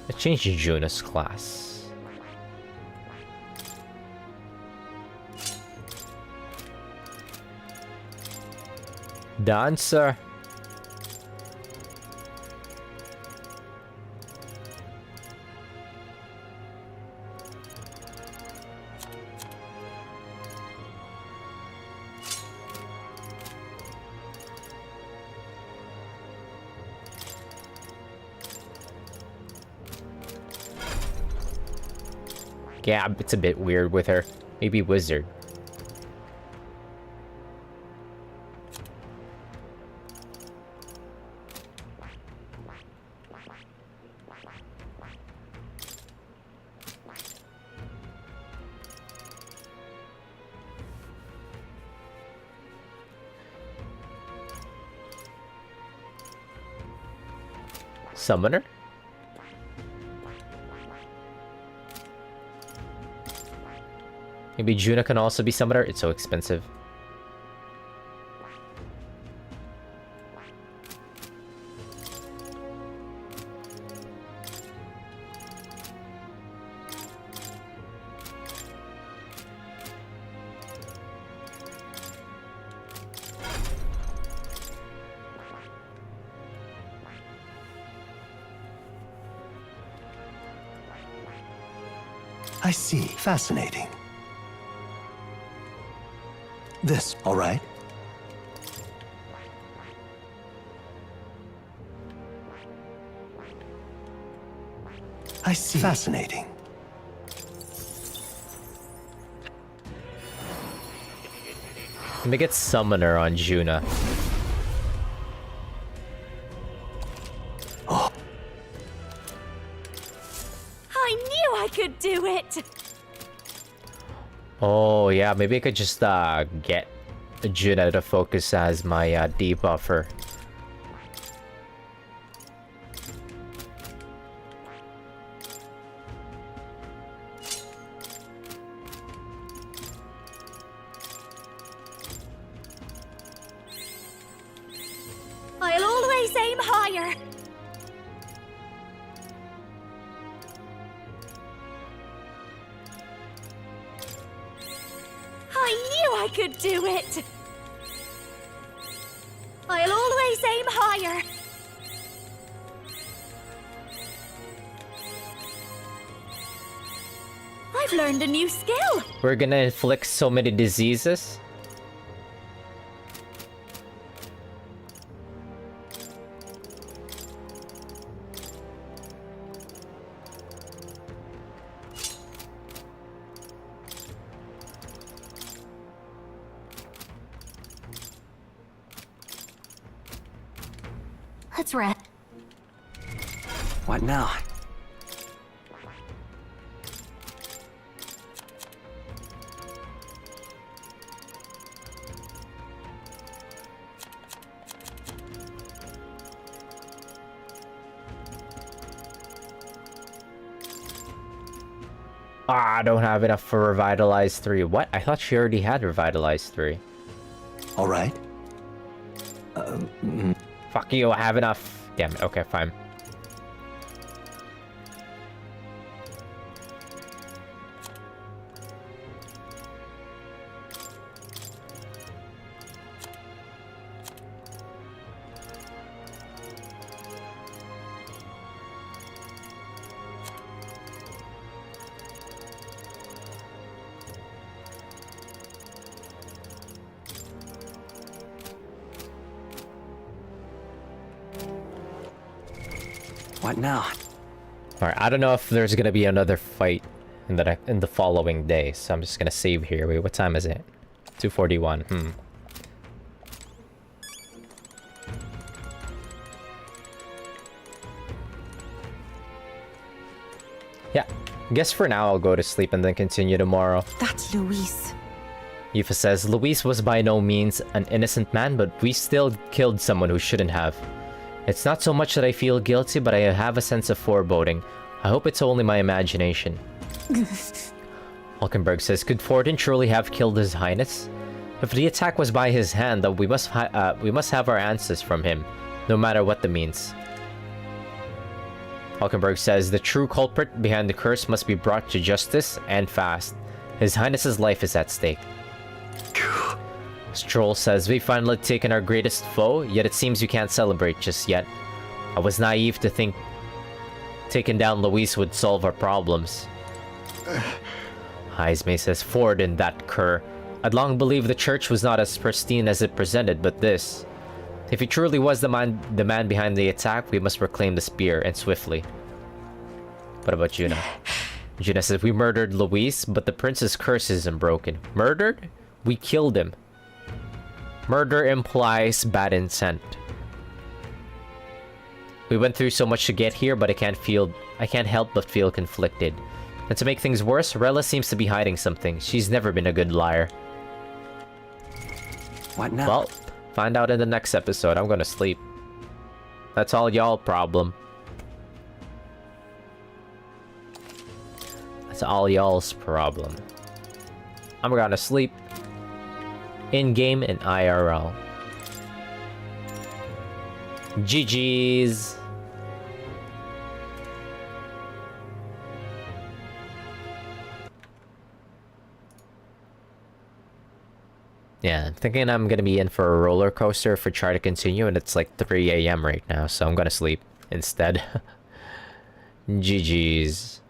I changed Juna's class. Dancer. Yeah, it's a bit weird with her. Maybe wizard. Summoner? Maybe Juna can also be summoner. It's so expensive. I see. Fascinating. This, all right? I see. Fascinating. Let me get summoner on Juna. could do it! Oh, yeah, maybe I could just get Juna to focus as my debuffer. I'll always aim higher! I knew I could do it! I'll always aim higher! I've learned a new skill! We're gonna inflict so many diseases. Let's rest. What now? Ah, I don't have enough for Revitalize 3. What? I thought she already had Revitalize 3. Alright. Fuck you, I have enough. Damn it, okay, fine. What now? Alright, I don't know if there's gonna be another fight in the following day, so I'm just gonna save here. Wait, what time is it? 2:41. Yeah, I guess for now I'll go to sleep and then continue tomorrow. That's Luis. Yufa says, Luis was by no means an innocent man, but we still killed someone who shouldn't have. It's not so much that I feel guilty, but I have a sense of foreboding. I hope it's only my imagination. Hulkenberg says, could Forden truly have killed His Highness? If the attack was by his hand, then we must have our answers from him, no matter what the means. Hulkenberg says, the true culprit behind the curse must be brought to justice, and fast. His Highness's life is at stake. Stroll says, we've finally taken our greatest foe, yet it seems you can't celebrate just yet. I was naive to think taking down Luis would solve our problems. Heismay says, Ford and that cur. I'd long believed the church was not as pristine as it presented, but this. If he truly was the man behind the attack, we must reclaim the spear, and swiftly. What about Juna? Juna says, we murdered Luis, but the prince's curse isn't broken. Murdered? We killed him. Murder implies bad intent. We went through so much to get here, but I can't help but feel conflicted. And to make things worse, Rella seems to be hiding something. She's never been a good liar. What now? Well, find out in the next episode. I'm gonna sleep. That's all y'all problem. That's all y'all's problem. I'm gonna sleep. In-game and IRL. GG's. Yeah, I'm thinking I'm gonna be in for a roller coaster if we try to continue, and it's like 3 AM right now, so I'm gonna sleep instead. GG's.